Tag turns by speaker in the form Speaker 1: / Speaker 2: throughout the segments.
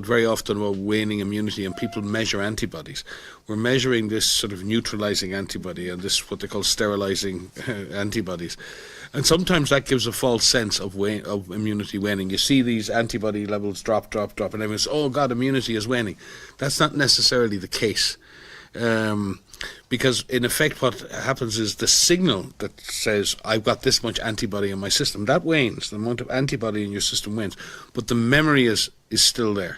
Speaker 1: very often about waning immunity, and people measure antibodies. We're measuring this sort of neutralizing antibody and this what they call sterilizing antibodies. And sometimes that gives a false sense of immunity waning. You see these antibody levels drop, and everyone says, oh God, immunity is waning. That's not necessarily the case. Because in effect what happens is the signal that says I've got this much antibody in my system, that wanes. The amount of antibody in your system wanes, but the memory is still there.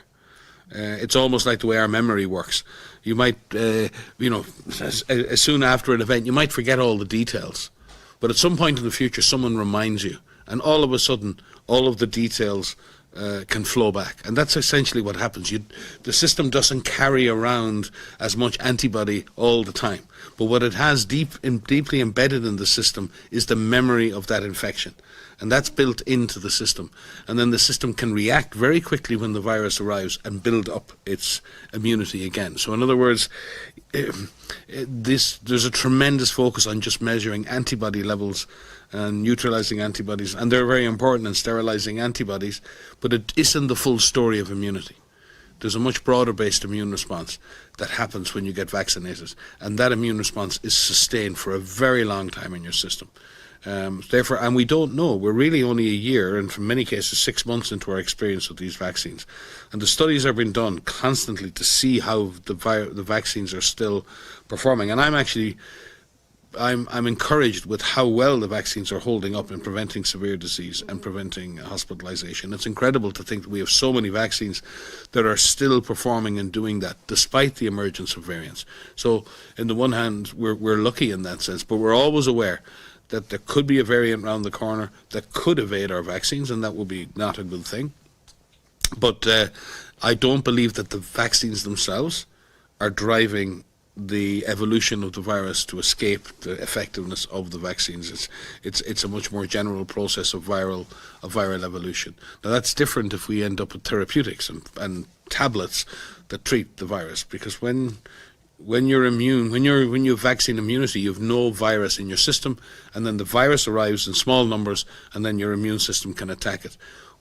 Speaker 1: It's almost like the way our memory works. You might, as soon after an event, you might forget all the details, but at some point in the future someone reminds you, and all of a sudden all of the details can flow back. And that's essentially what happens. The system doesn't carry around as much antibody all the time, but what it has deeply embedded in the system is the memory of that infection, and that's built into the system. And then the system can react very quickly when the virus arrives and build up its immunity again. So in other words, there's a tremendous focus on just measuring antibody levels and neutralizing antibodies, and they're very important in sterilizing antibodies, but it isn't the full story of immunity. There's a much broader based immune response that happens when you get vaccinated, and that immune response is sustained for a very long time in your system. Therefore, and we don't know, we're really only a year, and in many cases 6 months into our experience with these vaccines, and the studies have been done constantly to see how the vaccines are still performing. And I'm encouraged with how well the vaccines are holding up in preventing severe disease and preventing hospitalization. It's incredible to think that we have so many vaccines that are still performing and doing that despite the emergence of variants. So in the one hand, we're lucky in that sense, but we're always aware that there could be a variant around the corner that could evade our vaccines, and that will be not a good thing. But I don't believe that the vaccines themselves are driving the evolution of the virus to escape the effectiveness of the vaccines. It's a much more general process of viral evolution. Now that's different if we end up with therapeutics and tablets that treat the virus, because when you're immune, when you have vaccine immunity, you have no virus in your system, and then the virus arrives in small numbers, and then your immune system can attack it.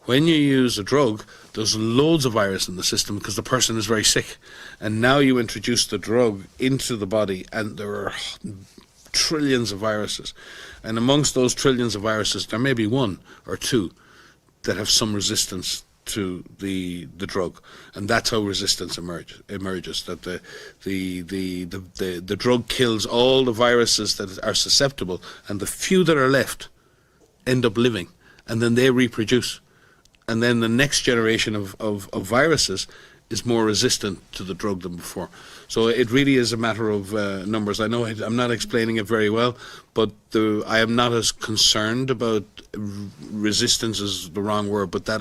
Speaker 1: When you use a drug, there's loads of virus in the system because the person is very sick, and now you introduce the drug into the body, and there are trillions of viruses, and amongst those trillions of viruses, there may be one or two that have some resistance to the drug, and that's how resistance emerges. That the drug kills all the viruses that are susceptible, and the few that are left end up living, and then they reproduce, and then the next generation of viruses is more resistant to the drug than before. So it really is a matter of numbers. I know I'm not explaining it very well, but I am not as concerned about resistance is the wrong word, but that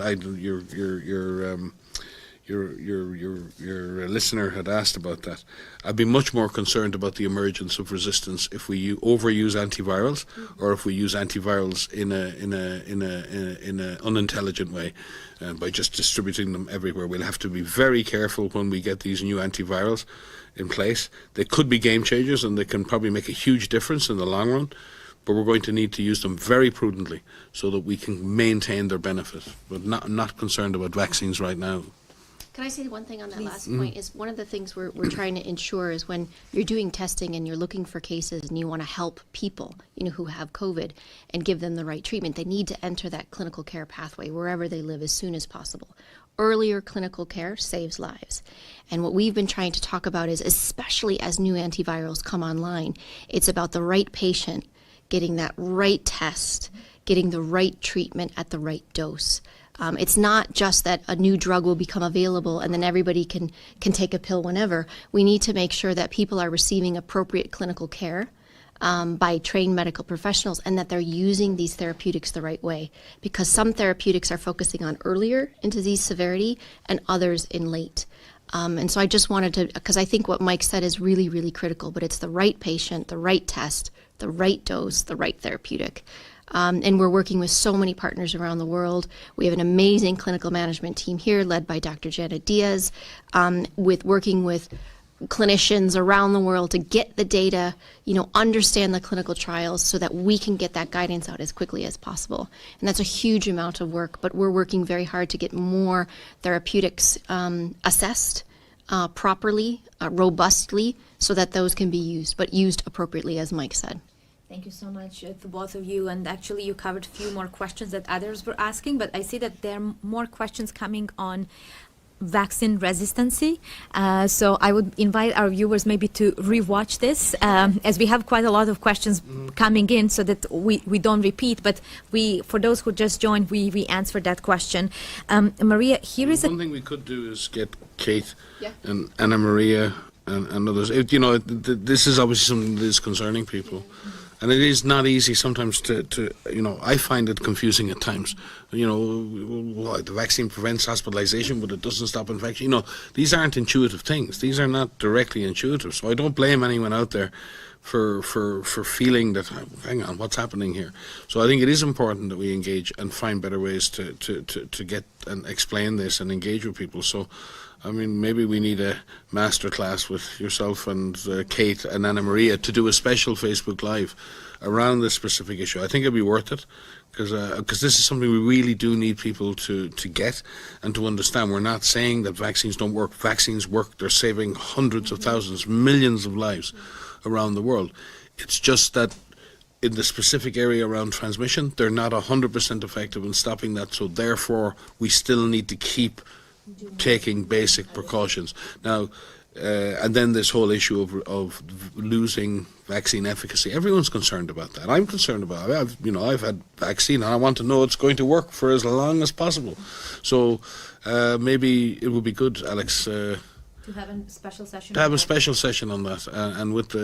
Speaker 1: your listener had asked about that. I'd be much more concerned about the emergence of resistance if we overuse antivirals, or if we use antivirals in a unintelligent way, by just distributing them everywhere. We'll have to be very careful when we get these new antivirals in place. They could be game changers, and they can probably make a huge difference in the long run, but we're going to need to use them very prudently so that we can maintain their benefit. But I'm not concerned about vaccines right now.
Speaker 2: Can I say one thing on that last point? Is one of the things we're trying to ensure is when you're doing testing and you're looking for cases and you want to help people, who have COVID and give them the right treatment, they need to enter that clinical care pathway wherever they live as soon as possible. Earlier clinical care saves lives. And what we've been trying to talk about is, especially as new antivirals come online, it's about the right patient getting that right test, getting the right treatment at the right dose. It's not just that a new drug will become available and then everybody can take a pill whenever. We need to make sure that people are receiving appropriate clinical care by trained medical professionals, and that they're using these therapeutics the right way, because some therapeutics are focusing on earlier in disease severity and others in late. And so I just wanted to, because I think what Mike said is really, really critical, but it's the right patient, the right test, the right dose, the right therapeutic. And we're working with so many partners around the world. We have an amazing clinical management team here led by Dr. Janet Diaz, working with clinicians around the world to get the data, understand the clinical trials so that we can get that guidance out as quickly as possible. And that's a huge amount of work, but we're working very hard to get more therapeutics assessed properly, robustly, so that those can be used, but used appropriately, as Mike said.
Speaker 3: Thank you so much to both of you. And actually, you covered a few more questions that others were asking, but I see that there are more questions coming on vaccine resistancy. So I would invite our viewers maybe to rewatch this, as we have quite a lot of questions coming in, so that we don't repeat. But for those who just joined, we answered that question. Maria, here is
Speaker 1: one thing we could do is get Kate
Speaker 2: Yeah.
Speaker 1: and Anna Maria and others. This is obviously something that is concerning people. And it is not easy sometimes to I find it confusing at times. The vaccine prevents hospitalization, but it doesn't stop infection. These aren't intuitive things. These are not directly intuitive. So I don't blame anyone out there for feeling that, hang on, what's happening here? So I think it is important that we engage and find better ways to get and explain this and engage with people. So, I mean, maybe we need a master class with yourself and Kate and Anna Maria to do a special Facebook Live around this specific issue. I think it'd be worth it, because this is something we really do need people to get and to understand. We're not saying that vaccines don't work. Vaccines work. They're saving hundreds of thousands, millions of lives around the world. It's just that in the specific area around transmission, they're not 100% effective in stopping that. So therefore, we still need to keep taking basic precautions. Now, and then this whole issue of losing vaccine efficacy. Everyone's concerned about that. I'm concerned about it. I've had vaccine and I want to know it's going to work for as long as possible. So maybe it would be good, Alex,
Speaker 3: to have a special session.
Speaker 1: To have a special session on that, and with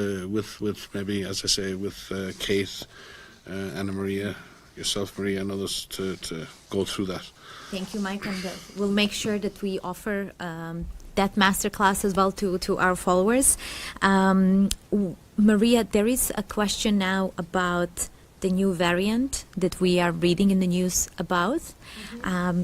Speaker 1: maybe, as I say, with Kate, Anna Maria, yourself, Maria, and others to go through that.
Speaker 3: Thank you, Mike, and we'll make sure that we offer that masterclass as well to our followers. Maria, there is a question now about the new variant that we are reading in the news about.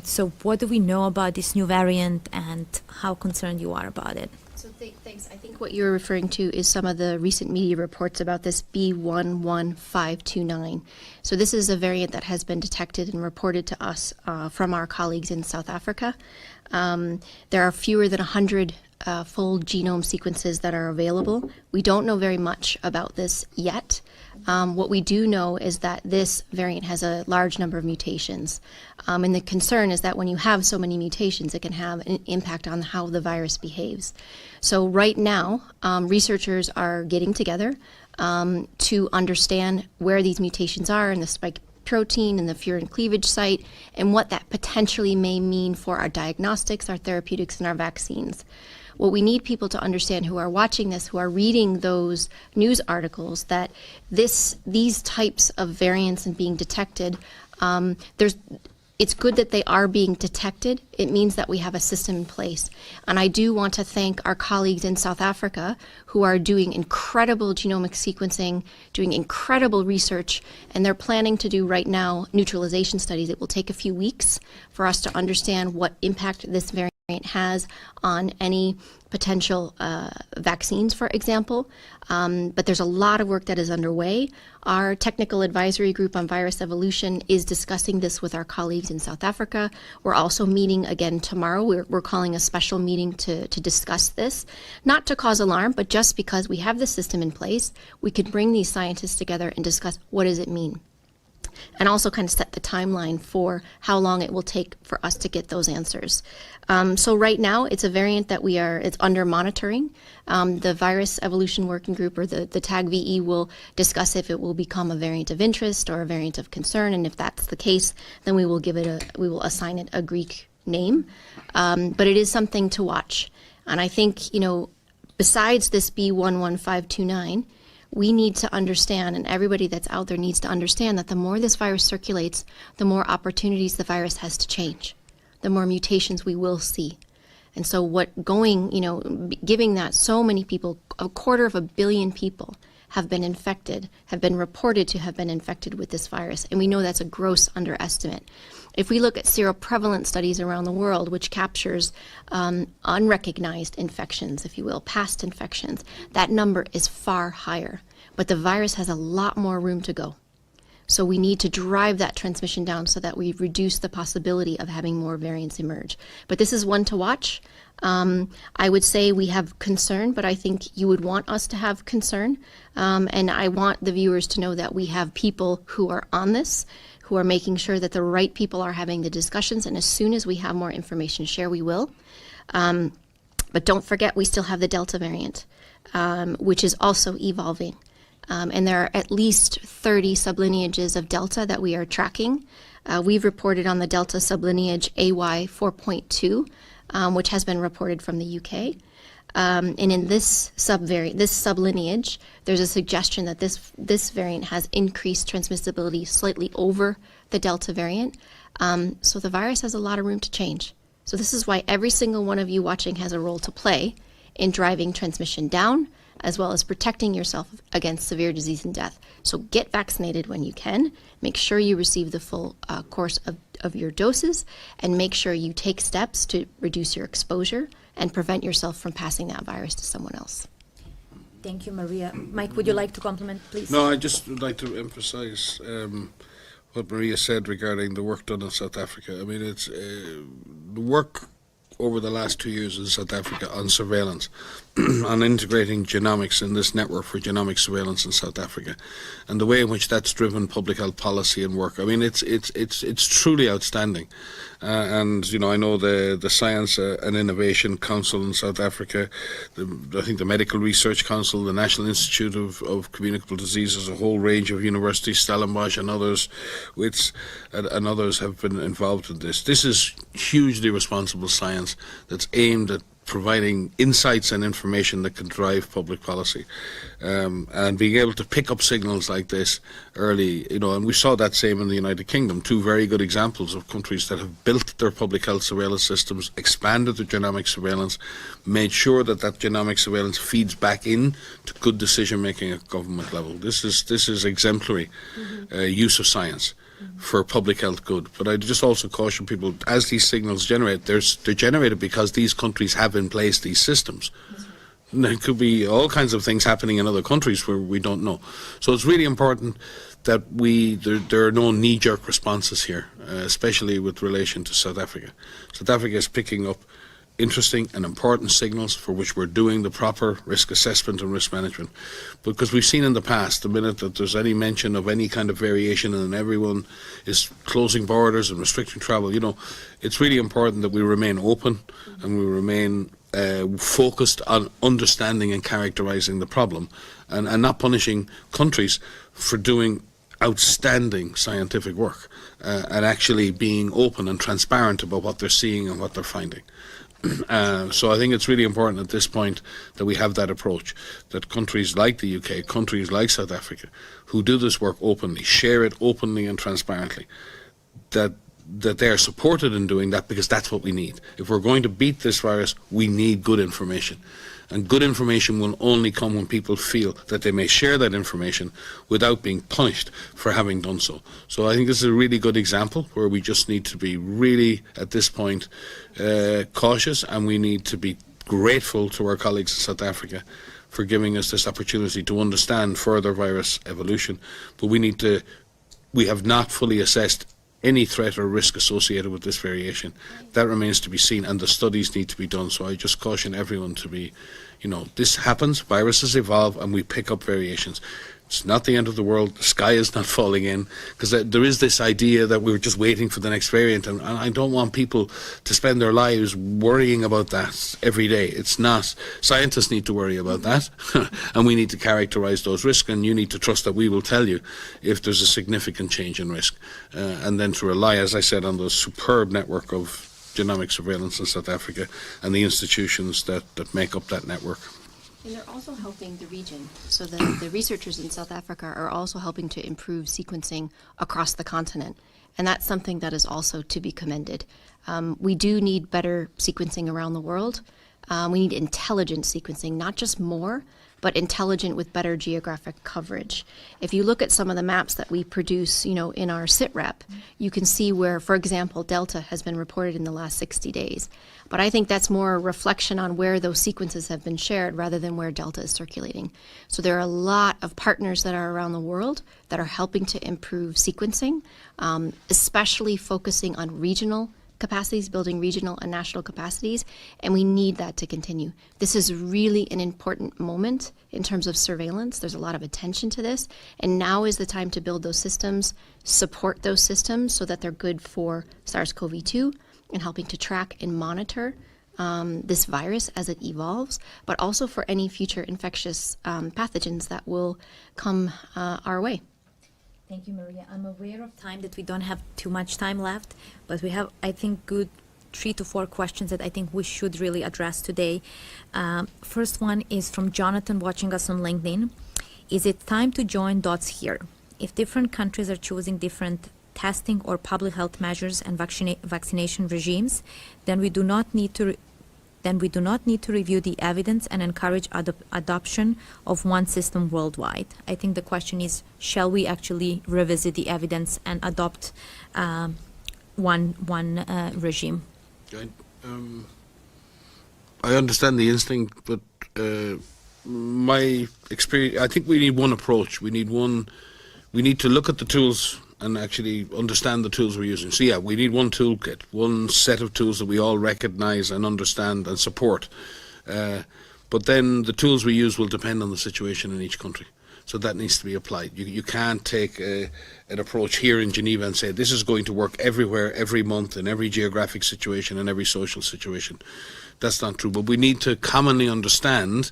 Speaker 3: So what do we know about this new variant and how concerned you are about it?
Speaker 2: So thanks. I think what you're referring to is some of the recent media reports about this B11529. So this is a variant that has been detected and reported to us from our colleagues in South Africa. There are fewer than 100 full genome sequences that are available. We don't know very much about this yet. What we do know is that this variant has a large number of mutations. And the concern is that when you have so many mutations, it can have an impact on how the virus behaves. So right now, researchers are getting together to understand where these mutations are in the spike protein and the furin cleavage site, and what that potentially may mean for our diagnostics, our therapeutics, and our vaccines. What we need people to understand who are watching this, who are reading those news articles, that these types of variants and being detected, it's good that they are being detected. It means that we have a system in place. And I do want to thank our colleagues in South Africa who are doing incredible genomic sequencing, doing incredible research, and they're planning to do right now neutralization studies. It will take a few weeks for us to understand what impact this variant has on any potential vaccines, for example. But there's a lot of work that is underway. Our technical advisory group on virus evolution is discussing this with our colleagues in South Africa. We're also meeting again tomorrow. We're calling a special meeting to discuss this, not to cause alarm, but just because we have the system in place, we could bring these scientists together and discuss what does it mean, and also kind of set the timeline for how long it will take for us to get those answers. So right now, it's a variant that it's under monitoring. The Virus Evolution Working Group, or the TAG-VE, will discuss if it will become a variant of interest or a variant of concern, and if that's the case, then we will assign it a Greek name. But it is something to watch. And I think, besides this B11529, we need to understand, and everybody that's out there needs to understand, that the more this virus circulates, the more opportunities the virus has to change, the more mutations we will see. And so giving that so many people, 250 million people have been infected, have been reported to have been infected with this virus. And we know that's a gross underestimate. If we look at seroprevalence studies around the world, which captures unrecognized infections, if you will, past infections, that number is far higher. But the virus has a lot more room to go. So we need to drive that transmission down so that we reduce the possibility of having more variants emerge. But this is one to watch. I would say we have concern, but I think you would want us to have concern. And I want the viewers to know that we have people who are on this, who are making sure that the right people are having the discussions. And as soon as we have more information to share, we will. But don't forget, we still have the Delta variant, which is also evolving. And there are at least 30 sublineages of Delta that we are tracking. We've reported on the Delta sublineage AY 4.2, which has been reported from the UK. And in this sublineage, there's a suggestion that this variant has increased transmissibility slightly over the Delta variant. So the virus has a lot of room to change. So this is why every single one of you watching has a role to play in driving transmission down, as well as protecting yourself against severe disease and death. So get vaccinated when you can. Make sure you receive the full course of your doses, and make sure you take steps to reduce your exposure and prevent yourself from passing that virus to someone else.
Speaker 3: Thank you, Maria. Mike, would you like to compliment, please?
Speaker 1: No, I just would like to emphasize what Maria said regarding the work done in South Africa. I mean, it's the work over the last 2 years in South Africa on surveillance, on integrating genomics in this network for genomic surveillance in South Africa, and the way in which that's driven public health policy and work. I mean, it's truly outstanding. And you know, I know the Science and Innovation Council in South Africa, I think the Medical Research Council, the National Institute of Communicable Diseases, a whole range of universities, Stellenbosch and others, and others have been involved in this. This is hugely responsible science that's aimed at providing insights and information that can drive public policy, and being able to pick up signals like this early, you know, and we saw that same in the United Kingdom, two very good examples of countries that have built their public health surveillance systems, expanded their genomic surveillance, made sure that genomic surveillance feeds back in to good decision making at government level. This is exemplary use of science for public health good. But I just also caution people, as these signals generate, they're generated because these countries have in place these systems. And there could be all kinds of things happening in other countries where we don't know. So it's really important that there are no knee-jerk responses here, especially with relation to South Africa. South Africa is picking up interesting and important signals for which we're doing the proper risk assessment and risk management. Because we've seen in the past, the minute that there's any mention of any kind of variation and everyone is closing borders and restricting travel, you know, it's really important that we remain open and we remain focused on understanding and characterizing the problem, and not punishing countries for doing outstanding scientific work, and actually being open and transparent about what they're seeing and what they're finding. So I think it's really important at this point that we have that approach, that countries like the UK, countries like South Africa, who do this work openly, share it openly and transparently, that they are supported in doing that, because that's what we need. If we're going to beat this virus, we need good information. And good information will only come when people feel that they may share that information without being punished for having done so. So I think this is a really good example where we just need to be really, at this point, cautious, and we need to be grateful to our colleagues in South Africa for giving us this opportunity to understand further virus evolution. But we have not fully assessed any threat or risk associated with this variation. That remains to be seen, and the studies need to be done. So I just caution everyone to be, you know, this happens, viruses evolve, and we pick up variations. It's not the end of the world. The sky is not falling in, because there is this idea that we're just waiting for the next variant, and I don't want people to spend their lives worrying about that every day. It's not. Scientists need to worry about that, and we need to characterize those risks, and you need to trust that we will tell you if there's a significant change in risk, and then to rely, as I said, on the superb network of genomic surveillance in South Africa and the institutions that make up that network.
Speaker 2: And they're also helping the region. So the researchers in South Africa are also helping to improve sequencing across the continent. And that's something that is also to be commended. We do need better sequencing around the world. We need intelligent sequencing, not just more, but intelligent with better geographic coverage. If you look at some of the maps that we produce, in our SITREP, you can see where, for example, Delta has been reported in the last 60 days. But I think that's more a reflection on where those sequences have been shared rather than where Delta is circulating. So there are a lot of partners that are around the world that are helping to improve sequencing, especially focusing on regional capacities, building regional and national capacities, and we need that to continue. This is really an important moment in terms of surveillance. There's a lot of attention to this, and now is the time to build those systems, support those systems so that they're good for SARS-CoV-2 and helping to track and monitor this virus as it evolves, but also for any future infectious pathogens that will come our way.
Speaker 3: Thank you, Maria. I'm aware of time that we don't have too much time left, but we have, I think, good 3 to 4 questions that I think we should really address today. First one is from Jonathan, watching us on LinkedIn. Is it time to join dots here? If different countries are choosing different testing or public health measures and vaccination regimes, then we do not need to review the evidence and encourage adoption of one system worldwide. I think the question is, shall we actually revisit the evidence and adopt one regime?
Speaker 1: I understand the instinct, but my experience, I think we need one approach. We need to look at the tools and actually understand the tools we're using. So yeah, we need one toolkit, one set of tools that we all recognize and understand and support. But then the tools we use will depend on the situation in each country. So that needs to be applied. You can't take an approach here in Geneva and say this is going to work everywhere, every month, in every geographic situation, in every social situation. That's not true. But we need to commonly understand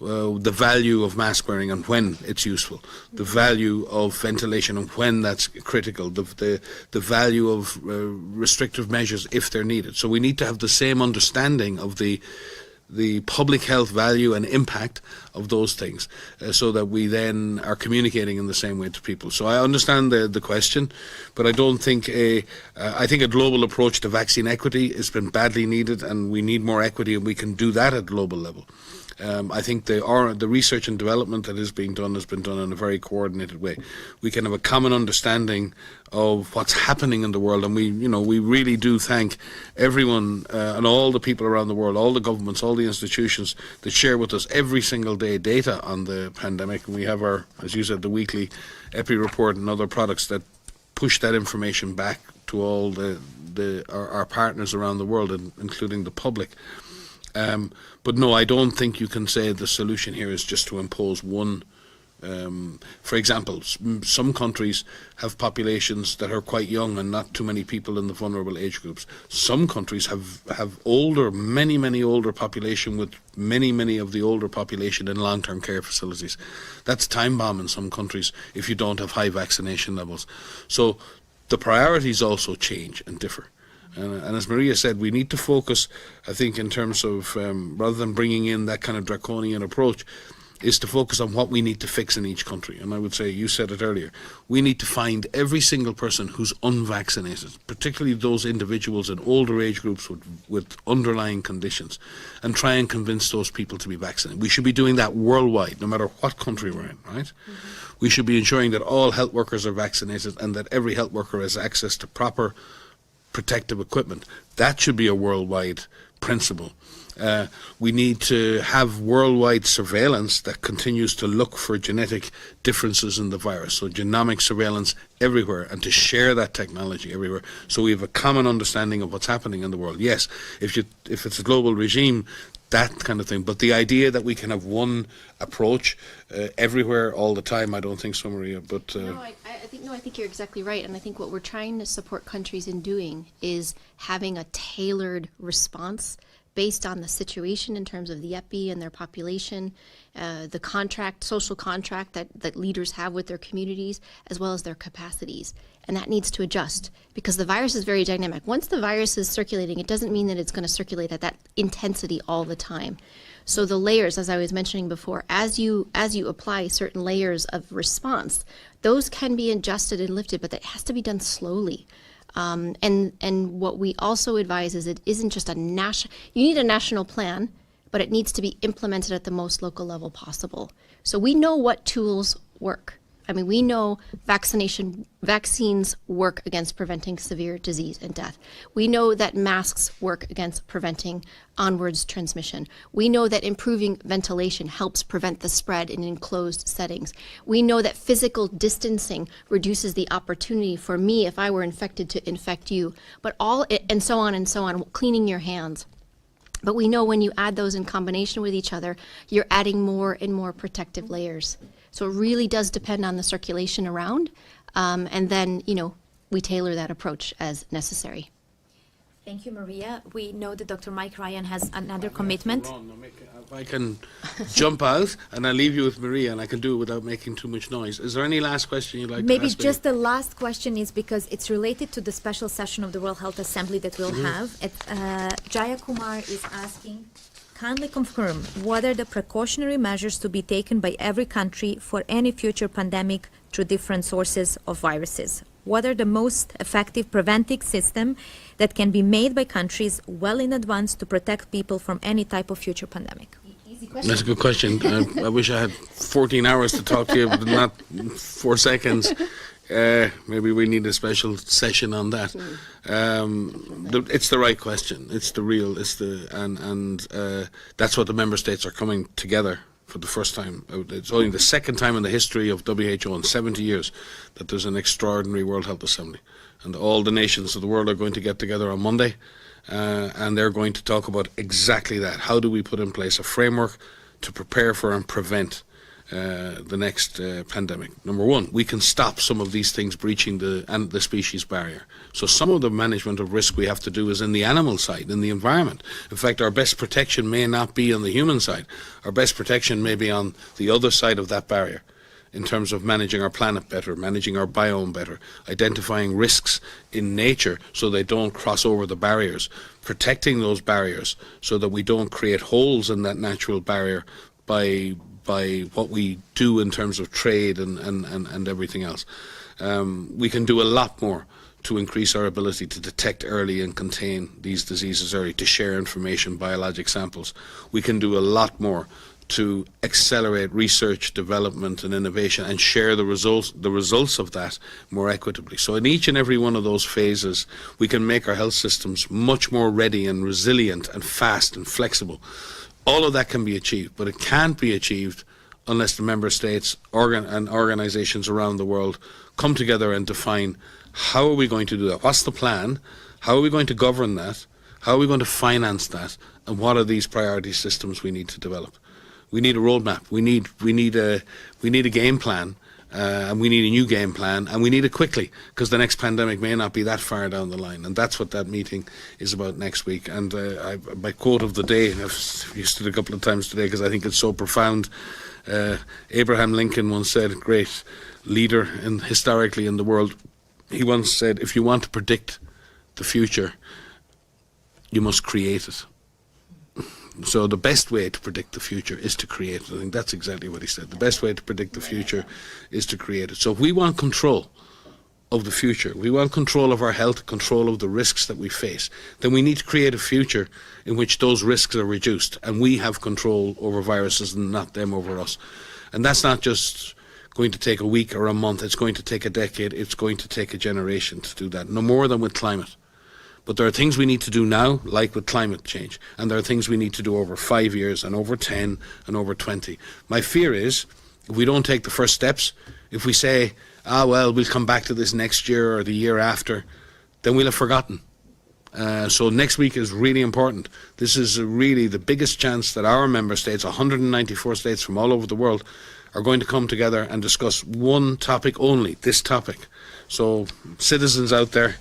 Speaker 1: the value of mask wearing and when it's useful, the value of ventilation and when that's critical, the value of restrictive measures if they're needed. So we need to have the same understanding of the public health value and impact of those things, so that we then are communicating in the same way to people. So I understand the question, but I don't think I think a global approach to vaccine equity has been badly needed, and we need more equity, and we can do that at global level. I think the research and development that is being done has been done in a very coordinated way. We can have a common understanding of what's happening in the world, and we really do thank everyone and all the people around the world, all the governments, all the institutions that share with us every single day data on the pandemic. And we have our, as you said, the weekly EPI report and other products that push that information back to all our partners around the world, including the public. But no, I don't think you can say the solution here is just to impose one. For example, some countries have populations that are quite young and not too many people in the vulnerable age groups. Some countries have older, many older population, with many of the older population in long-term care facilities. That's time bomb in some countries if you don't have high vaccination levels. So the priorities also change and differ. And as Maria said, we need to focus, I think, in terms of, rather than bringing in that kind of draconian approach, is to focus on what we need to fix in each country. And I would say, you said it earlier, we need to find every single person who's unvaccinated, particularly those individuals in older age groups with underlying conditions, and try and convince those people to be vaccinated. We should be doing that worldwide, no matter what country we're in, right? Mm-hmm. We should be ensuring that all health workers are vaccinated and that every health worker has access to proper protective equipment. That should be a worldwide principle. We need to have worldwide surveillance that continues to look for genetic differences in the virus, so genomic surveillance everywhere, and to share that technology everywhere, so we have a common understanding of what's happening in the world. Yes, if it's a global regime, that kind of thing, but the idea that we can have one approach everywhere all the time, I don't think so, Maria. But
Speaker 2: I think you're exactly right, and I think what we're trying to support countries in doing is having a tailored response based on the situation in terms of the EPI and their population, the social contract that leaders have with their communities, as well as their capacities. And that needs to adjust, because the virus is very dynamic. Once the virus is circulating, it doesn't mean that it's going to circulate at that intensity all the time. So the layers, as I was mentioning before, as you apply certain layers of response, those can be adjusted and lifted, but that has to be done slowly. And what we also advise is it isn't just you need a national plan, but it needs to be implemented at the most local level possible. So we know what tools work. I mean, we know vaccines work against preventing severe disease and death. We know that masks work against preventing onwards transmission. We know that improving ventilation helps prevent the spread in enclosed settings. We know that physical distancing reduces the opportunity for me, if I were infected, to infect you, but and so on, cleaning your hands. But we know when you add those in combination with each other, you're adding more and more protective layers. So it really does depend on the circulation around, and then, we tailor that approach as necessary.
Speaker 3: Thank you, Maria. We know that Dr. Mike Ryan has another commitment.
Speaker 1: If I can jump out, and I'll leave you with Maria, and I can do it without making too much noise. Is there any last question you'd like
Speaker 3: Maybe
Speaker 1: to ask me?
Speaker 3: just the last question is because it's related to the special session of the World Health Assembly that we'll have. Jaya Kumar is asking, kindly confirm what are the precautionary measures to be taken by every country for any future pandemic through different sources of viruses? What are the most effective preventive system that can be made by countries well in advance to protect people from any type of future pandemic?
Speaker 2: Easy question.
Speaker 1: That's a good question. I wish I had 14 hours to talk to you, but not 4 seconds. Maybe we need a special session on that. It's the right question. That's what the member states are coming together for the first time. It's only the second time in the history of WHO in 70 years that there's an extraordinary World Health Assembly. And all the nations of the world are going to get together on Monday, and they're going to talk about exactly that. How do we put in place a framework to prepare for and prevent the next pandemic? Number one, we can stop some of these things breaching the species barrier. So some of the management of risk we have to do is in the animal side, in the environment. In fact, our best protection may not be on the human side. Our best protection may be on the other side of that barrier, in terms of managing our planet better, managing our biome better, identifying risks in nature so they don't cross over the barriers, protecting those barriers so that we don't create holes in that natural barrier by what we do in terms of trade and everything else. We can do a lot more to increase our ability to detect early and contain these diseases early, to share information, biologic samples. We can do a lot more to accelerate research, development and innovation and share the results of that more equitably. So in each and every one of those phases, we can make our health systems much more ready and resilient and fast and flexible. All of that can be achieved, but it can't be achieved unless the member states and organizations around the world come together and define how are we going to do that? What's the plan? How are we going to govern that? How are we going to finance that? And what are these priority systems we need to develop? We need a roadmap. We need a game plan, and we need a new game plan, and we need it quickly because the next pandemic may not be that far down the line, and that's what that meeting is about next week. And my quote of the day, I've used it a couple of times today because I think it's so profound. Abraham Lincoln once said, a great leader historically in the world, he once said, if you want to predict the future, you must create it. So the best way to predict the future is to create it. I think that's exactly what he said. The best way to predict the future is to create it. So if we want control of the future, we want control of our health, control of the risks that we face, then we need to create a future in which those risks are reduced and we have control over viruses and not them over us. And that's not just going to take a week or a month. It's going to take a decade. It's going to take a generation to do that, no more than with climate. But there are things we need to do now, like with climate change, and there are things we need to do over 5 years and over 10 and over 20. My fear is, if we don't take the first steps, if we say, well, we'll come back to this next year or the year after, then we'll have forgotten. So next week is really important. This is really the biggest chance that our member states, 194 states from all over the world, are going to come together and discuss one topic only, this topic. So citizens out there,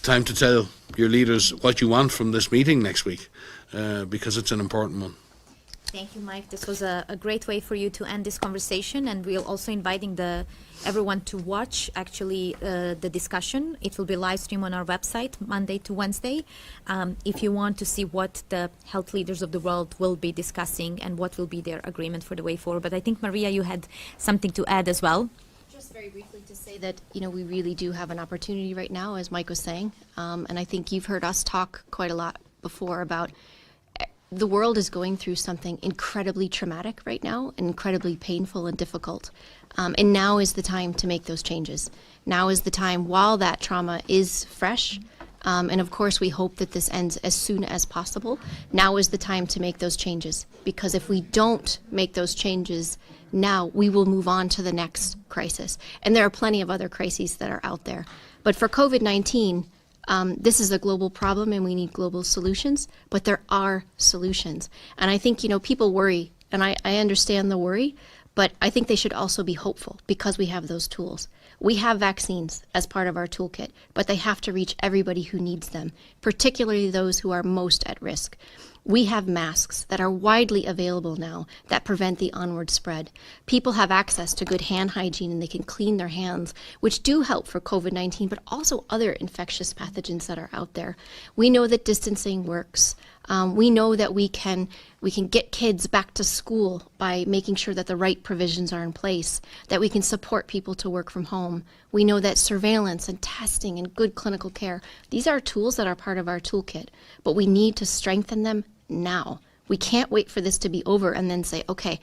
Speaker 1: time to tell your leaders what you want from this meeting next week, because it's an important one.
Speaker 3: Thank you, Mike. This was a great way for you to end this conversation, and we're also inviting everyone to watch the discussion. It will be live streamed on our website Monday to Wednesday. If you want to see what the health leaders of the world will be discussing and what will be their agreement for the way forward. But I think, Maria, you had something to add as well.
Speaker 2: Just very briefly to say that, we really do have an opportunity right now, as Mike was saying. And I think you've heard us talk quite a lot before about the world is going through something incredibly traumatic right now, and incredibly painful and difficult. And now is the time to make those changes. Now is the time, while that trauma is fresh, and of course we hope that this ends as soon as possible, now is the time to make those changes. Because if we don't make those changes now, we will move on to the next crisis. And there are plenty of other crises that are out there. But for COVID-19, this is a global problem and we need global solutions, but there are solutions. And I think, people worry, and I understand the worry, but I think they should also be hopeful because we have those tools. We have vaccines as part of our toolkit, but they have to reach everybody who needs them, particularly those who are most at risk. We have masks that are widely available now that prevent the onward spread. People have access to good hand hygiene and they can clean their hands, which do help for COVID-19, but also other infectious pathogens that are out there. We know that distancing works. We know that we can get kids back to school by making sure that the right provisions are in place, that we can support people to work from home. We know that surveillance and testing and good clinical care, these are tools that are part of our toolkit, but we need to strengthen them now. We can't wait for this to be over and then say, okay,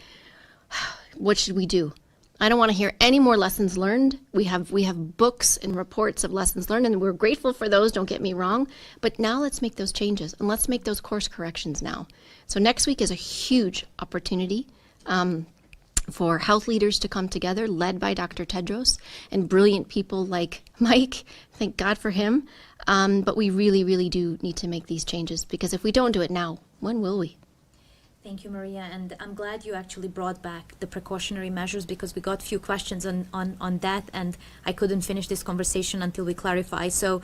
Speaker 2: what should we do? I don't want to hear any more lessons learned. We have books and reports of lessons learned, and we're grateful for those, don't get me wrong. But now let's make those changes, and let's make those course corrections now. So next week is a huge opportunity for health leaders to come together, led by Dr. Tedros, and brilliant people like Mike. Thank God for him. But we really, really do need to make these changes, because if we don't do it now, when will we?
Speaker 3: Thank you, Maria, and I'm glad you actually brought back the precautionary measures, because we got a few questions on that, and I couldn't finish this conversation until we clarify. So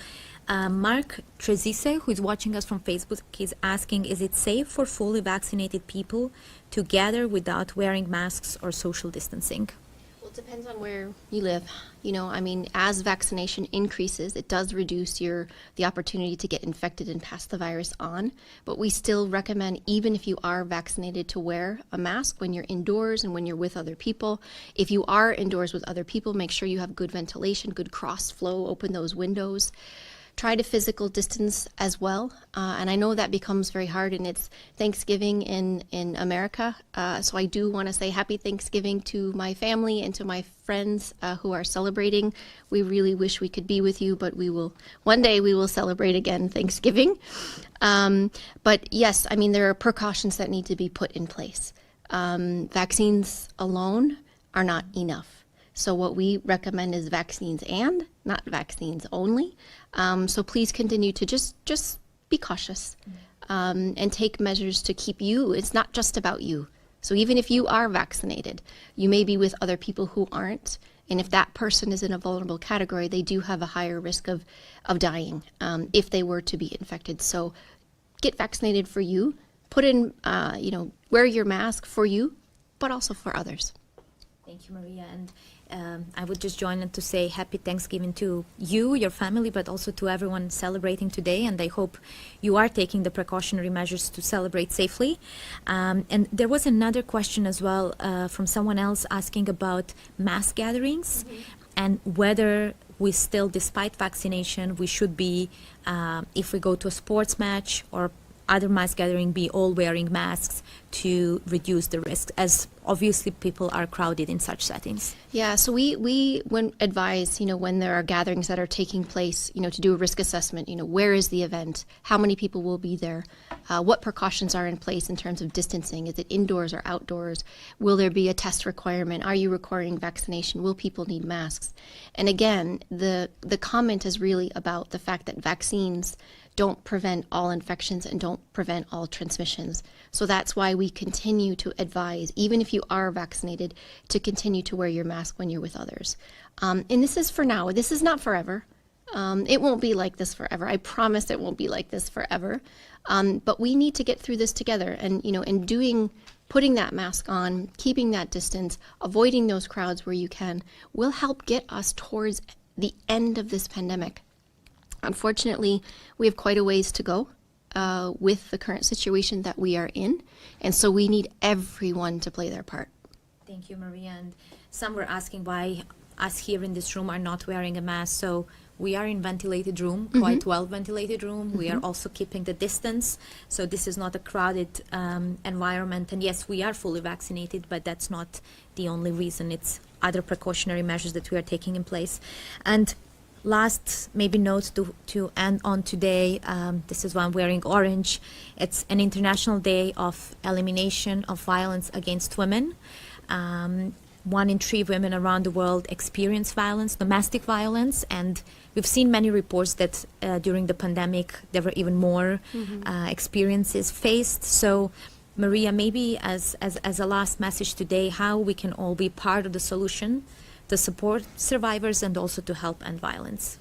Speaker 3: Mark Trezise, who is watching us from Facebook, is asking, is it safe for fully vaccinated people to gather without wearing masks or social distancing?
Speaker 2: Well, it depends on where you live. As vaccination increases, it does reduce the opportunity to get infected and pass the virus on. But we still recommend, even if you are vaccinated, to wear a mask when you're indoors and when you're with other people. If you are indoors with other people, make sure you have good ventilation, good cross flow, open those windows. Try to physical distance as well. And I know that becomes very hard, and it's Thanksgiving in America. So I do want to say happy Thanksgiving to my family and to my friends who are celebrating. We really wish we could be with you, but one day we will celebrate again Thanksgiving. But yes, there are precautions that need to be put in place. Vaccines alone are not enough. So what we recommend is vaccines and not vaccines only. So please continue to just be cautious and take measures to keep you. It's not just about you. So even if you are vaccinated, you may be with other people who aren't. And if that person is in a vulnerable category, they do have a higher risk of dying if they were to be infected. So get vaccinated for you. Put in, wear your mask for you, but also for others.
Speaker 3: Thank you, Maria. And I would just join in to say happy Thanksgiving to you, your family, but also to everyone celebrating today. And I hope you are taking the precautionary measures to celebrate safely. And there was another question as well from someone else asking about mass gatherings and whether we still, despite vaccination, we should be, if we go to a sports match or other mass gathering, be all wearing masks to reduce the risk, as obviously people are crowded in such settings.
Speaker 2: Yeah, so we when advise, when there are gatherings that are taking place, to do a risk assessment, where is the event, how many people will be there, what precautions are in place in terms of distancing, is it indoors or outdoors, will there be a test requirement, are you requiring vaccination, will people need masks? And again, the comment is really about the fact that vaccines don't prevent all infections and don't prevent all transmissions. So that's why we continue to advise, even if you are vaccinated, to continue to wear your mask when you're with others. And this is for now. This is not forever. It won't be like this forever. I promise it won't be like this forever. But we need to get through this together. And, putting that mask on, keeping that distance, avoiding those crowds where you can, will help get us towards the end of this pandemic. Unfortunately, we have quite a ways to go with the current situation that we are in, and so we need everyone to play their part.
Speaker 3: Thank you, Maria. And some were asking why us here in this room are not wearing a mask. So we are in ventilated room, quite well ventilated room. We are also keeping the distance. So this is not a crowded environment. And yes, we are fully vaccinated, but that's not the only reason. It's other precautionary measures that we are taking in place. And last maybe note to end on today, this is why I'm wearing orange. It's an International Day of Elimination of Violence Against Women. 1 in 3 women around the world experience violence, domestic violence, and we've seen many reports that during the pandemic there were even more experiences faced. So Maria, maybe as a last message today, how we can all be part of the solution to support survivors and also to help end violence.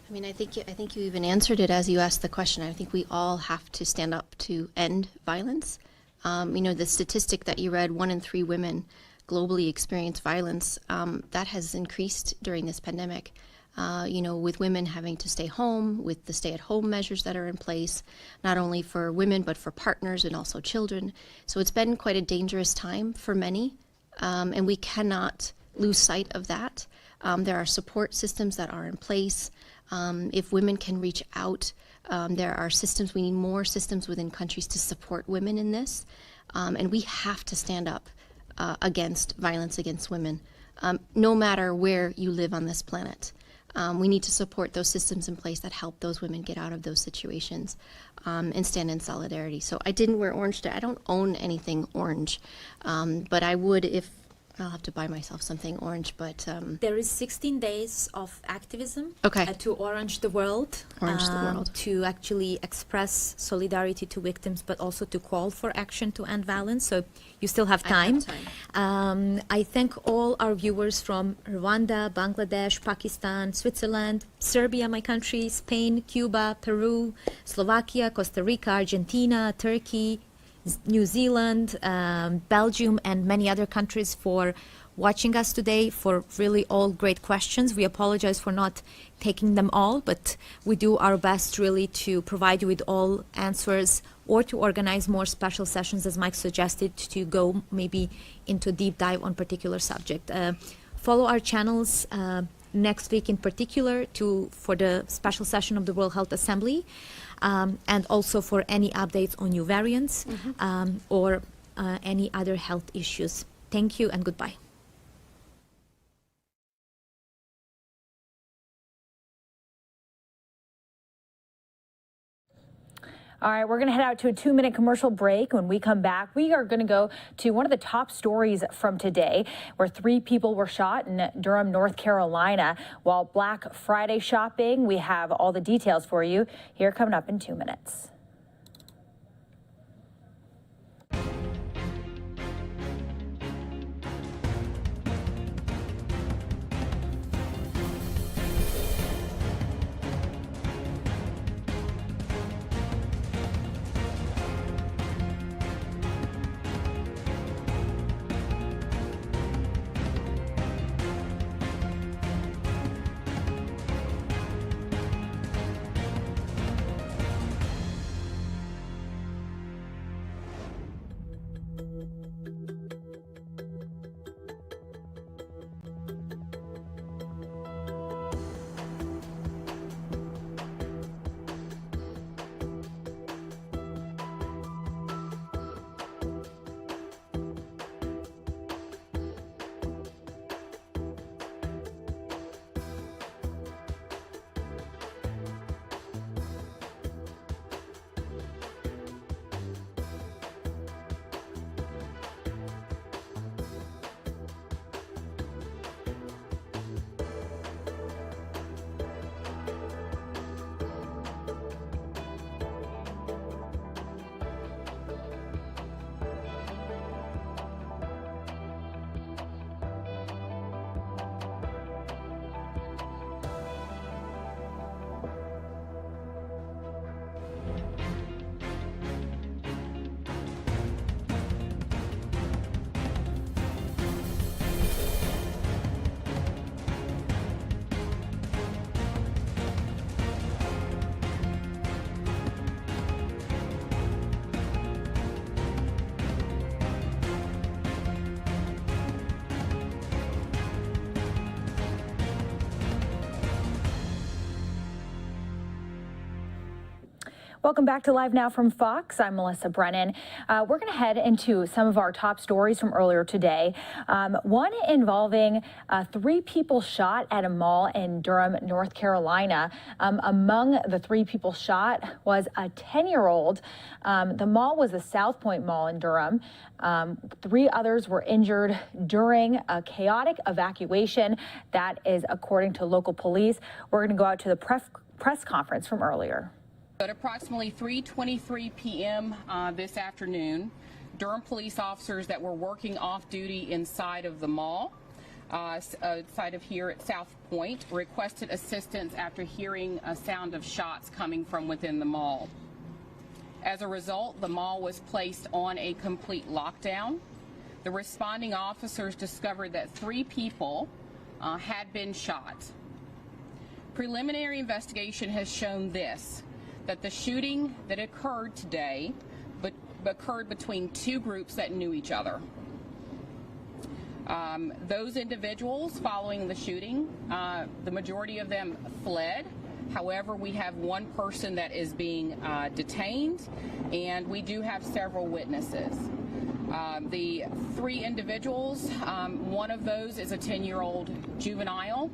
Speaker 2: I mean, I think you even answered it as you asked the question. I think we all have to stand up to end violence. The statistic that you read, 1 in 3 women globally experience violence, that has increased during this pandemic. With women having to stay home, with the stay-at-home measures that are in place, not only for women but for partners and also children. So it's been quite a dangerous time for many, and we cannot lose sight of that. There are support systems that are in place. If women can reach out, there are systems. We need more systems within countries to support women in this, and we have to stand up against violence against women, no matter where you live on this planet. We need to support those systems in place that help those women get out of those situations and stand in solidarity. So I didn't wear orange today. I don't own anything orange, but I would if I'll have to buy myself something orange. But
Speaker 3: there is 16 days of activism to Orange the World, to actually express solidarity to victims, but also to call for action to end violence. So you still have time. I thank all our viewers from Rwanda, Bangladesh, Pakistan, Switzerland, Serbia, my country, Spain, Cuba, Peru, Slovakia, Costa Rica, Argentina, Turkey, New Zealand, Belgium, and many other countries for watching us today, for really all great questions. We apologize for not taking them all, but we do our best really to provide you with all answers or to organize more special sessions, as Mike suggested, to go maybe into deep dive on particular subject. Follow our channels next week in particular for the special session of the World Health Assembly. And also for any updates on new variants or any other health issues. Thank you and goodbye.
Speaker 4: All right, we're going to head out to a 2-minute commercial break. When we come back, we are going to go to one of the top stories from today, where 3 people were shot in Durham, North Carolina. While Black Friday shopping, we have all the details for you here coming up in 2 minutes. Welcome back to Live Now from Fox. I'm Melissa Brennan. We're going to head into some of our top stories from earlier today. One involving 3 people shot at a mall in Durham, North Carolina. Among the 3 people shot was a 10-year-old. The mall was the South Point Mall in Durham. 3 others were injured during a chaotic evacuation. That is according to local police. We're going to go out to the press conference from earlier.
Speaker 5: At approximately 3:23 p.m. This afternoon, Durham police officers that were working off duty inside of the mall, side of here at South Point, requested assistance after hearing a sound of shots coming from within the mall. As a result, the mall was placed on a complete lockdown. The responding officers discovered that 3 people had been shot. Preliminary investigation has shown this, that the shooting that occurred today occurred between 2 groups that knew each other. Those individuals following the shooting, the majority of them fled. However, we have 1 person that is being detained, and we do have several witnesses. The 3 individuals, one of those is a 10-year-old juvenile.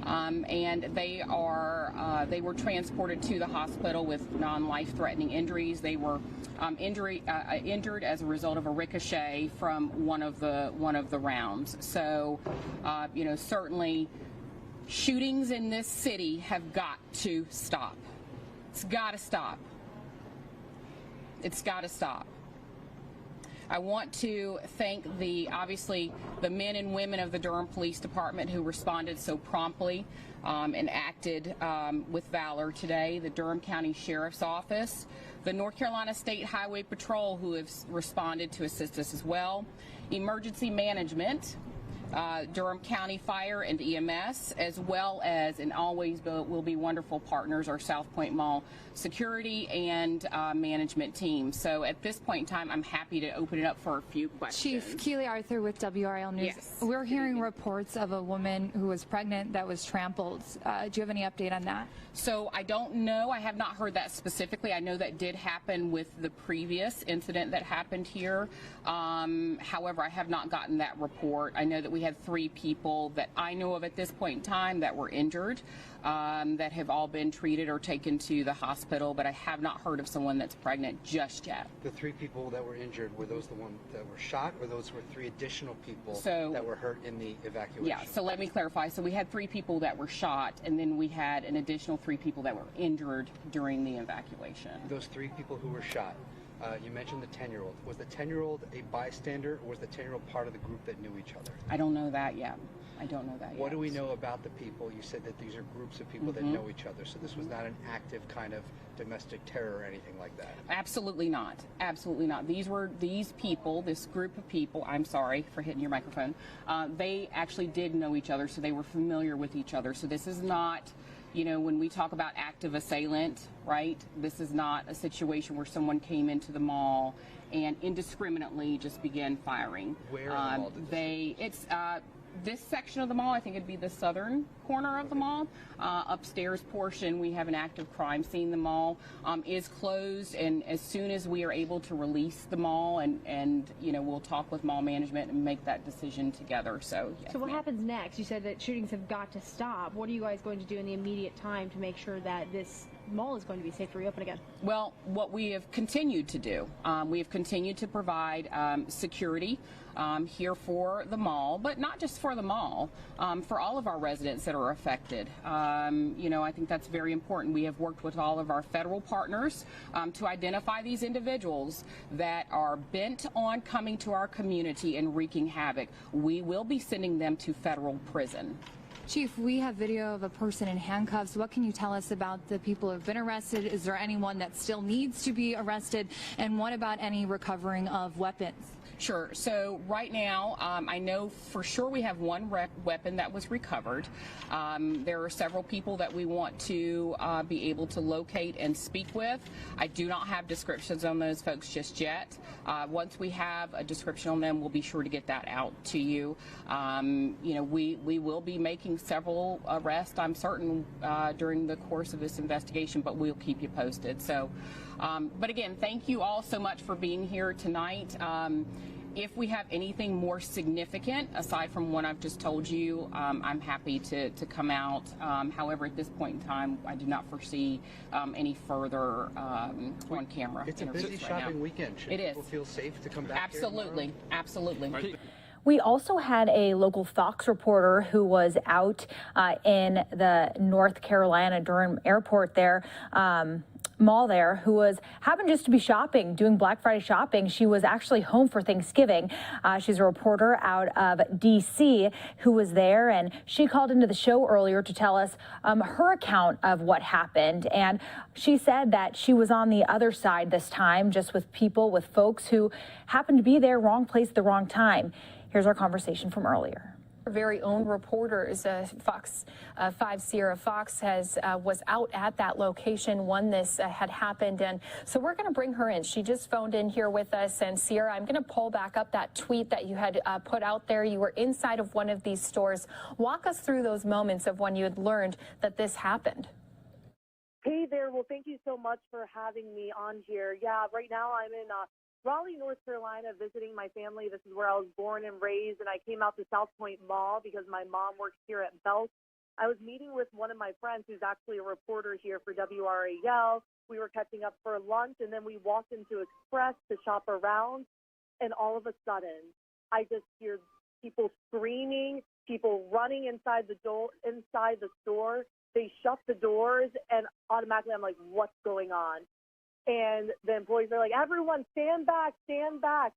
Speaker 5: And they were transported to the hospital with non-life-threatening injuries. They were injured as a result of a ricochet from one of the rounds. So, you know, certainly shootings in this city have got to stop. It's got to stop. It's got to stop. I want to thank obviously the men and women of the Durham Police Department who responded so promptly and acted with valor today. The Durham County Sheriff's Office, the North Carolina State Highway Patrol who have responded to assist us as well, Emergency Management, Durham County Fire and EMS, as well as, and always will be wonderful partners, our South Point Mall security and management team. So at this point in time, I'm happy to open it up for a few questions.
Speaker 6: Chief Keely Arthur with WRL News.
Speaker 5: Yes.
Speaker 6: We're hearing reports of a woman who was pregnant that was trampled. Do you have any update on that?
Speaker 5: So I don't know. I have not heard that specifically. I know that did happen with the previous incident that happened here. However, I have not gotten that report. I know that we had 3 people that I know of at this point in time that were injured, that have all been treated or taken to the hospital, but I have not heard of someone that's pregnant just yet.
Speaker 7: The 3 people that were injured, were those the ones that were shot, or those were 3 additional people that were hurt in the evacuation?
Speaker 5: Yeah, so let me clarify. So we had 3 people that were shot, and then we had an additional 3 people that were injured during the evacuation.
Speaker 7: Those 3 people who were shot, you mentioned the 10-year-old. Was the 10-year-old a bystander, or was the 10-year-old part of the group that knew each other?
Speaker 5: I don't know that yet. I don't know that yet.
Speaker 7: What do we know about the people? You said that these are groups of people that know each other, so this was not an active kind of domestic terror or anything like that?
Speaker 5: Absolutely not. Absolutely not. These people, this group of people, I'm sorry for hitting your microphone, they actually did know each other, so they were familiar with each other. So this is not, you know, when we talk about active assailant, right, this is not a situation where someone came into the mall and indiscriminately just began firing.
Speaker 7: Where in the mall did
Speaker 5: it's this section of the mall, I think it'd be the southern corner of the mall. Upstairs portion, we have an active crime scene. The mall is closed, and as soon as we are able to release the mall, and you know, we'll talk with mall management and make that decision together. So, yes,
Speaker 8: so what happens next? You said that shootings have got to stop. What are you guys going to do in the immediate time to make sure that this mall is going to be safe to reopen again?
Speaker 5: Well, what we have continued to do, we have continued to provide security here for the mall, but not just for the mall, for all of our residents that are affected. You know, I think that's very important. We have worked with all of our federal partners to identify these individuals that are bent on coming to our community and wreaking havoc. We will be sending them to federal prison.
Speaker 6: Chief, we have video of a person in handcuffs. What can you tell us about the people who have been arrested? Is there anyone that still needs to be arrested? And what about any recovering of weapons?
Speaker 5: Sure. So right now, I know for sure we have one weapon that was recovered. There are several people that we want to be able to locate and speak with. I do not have descriptions on those folks just yet. Once we have a description on them, we'll be sure to get that out to you. You know, we will be making several arrests, I'm certain, during the course of this investigation, but we'll keep you posted. So, but again, thank you all so much for being here tonight. If we have anything more significant, aside from what I've just told you, I'm happy to come out. However, at this point in time, I do not foresee any further on-camera
Speaker 7: It's a
Speaker 5: interviews
Speaker 7: busy
Speaker 5: right
Speaker 7: shopping
Speaker 5: now.
Speaker 7: weekend. Should
Speaker 5: It is.
Speaker 7: people feel safe to come back
Speaker 5: Absolutely,
Speaker 7: here
Speaker 5: absolutely.
Speaker 4: We also had a local Fox reporter who was out in the North Carolina Durham airport there, mall there, who happened just to be shopping, doing Black Friday shopping. She was actually home for Thanksgiving. She's a reporter out of D.C. who was there, and she called into the show earlier to tell us her account of what happened. And she said that she was on the other side this time, just with people, with folks who happened to be there, wrong place at the wrong time. Here's our conversation from earlier.
Speaker 9: Our very own reporters, Fox 5 Sierra Fox was out at that location when this had happened, and so we're going to bring her in. She just phoned in here with us, and Sierra, I'm going to pull back up that tweet that you had put out there. You were inside of one of these stores. Walk us through those moments of when you had learned that this happened.
Speaker 10: Hey there. Well, thank you so much for having me on here. Yeah, right now I'm in Raleigh, North Carolina, visiting my family. This is where I was born and raised, and I came out to South Point Mall because my mom works here at Belk. I was meeting with one of my friends who's actually a reporter here for WRAL. We were catching up for lunch, and then we walked into Express to shop around, and all of a sudden, I just hear people screaming, people running inside the store. They shut the doors, and automatically I'm like, what's going on? And the employees are like, everyone stand back, stand back.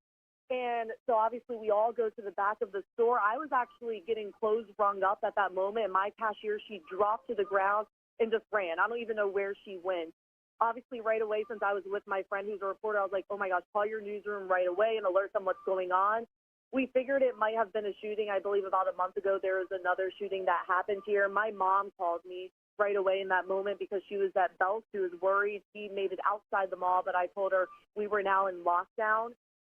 Speaker 10: And so obviously we all go to the back of the store. I was actually getting clothes rung up at that moment, and my cashier, she dropped to the ground and just ran. I don't even know where she went. Obviously right away, since I was with my friend who's a reporter, I was like, oh my gosh, call your newsroom right away and alert them what's going on. We figured it might have been a shooting. I believe about a month ago there was another shooting that happened here. My mom called me right away in that moment because she was at Belk. She was worried. She made it outside the mall, but I told her we were now in lockdown.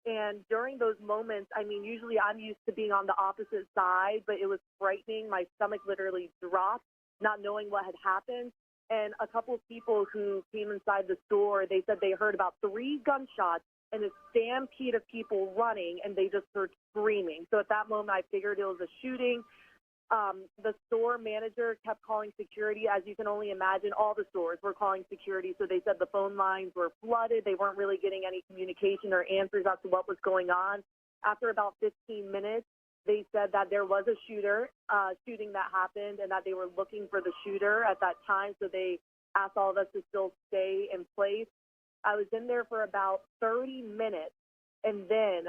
Speaker 10: And during those moments, I mean, usually I'm used to being on the opposite side, but it was frightening. My stomach literally dropped, not knowing what had happened. And a couple of people who came inside the store, they said they heard about 3 gunshots and a stampede of people running, and they just heard screaming. So at that moment, I figured it was a shooting. The store manager kept calling security. As you can only imagine, all the stores were calling security. So they said the phone lines were flooded. They weren't really getting any communication or answers as to what was going on. After about 15 minutes, they said that there was a shooting that happened, and that they were looking for the shooter at that time. So they asked all of us to still stay in place. I was in there for about 30 minutes, and then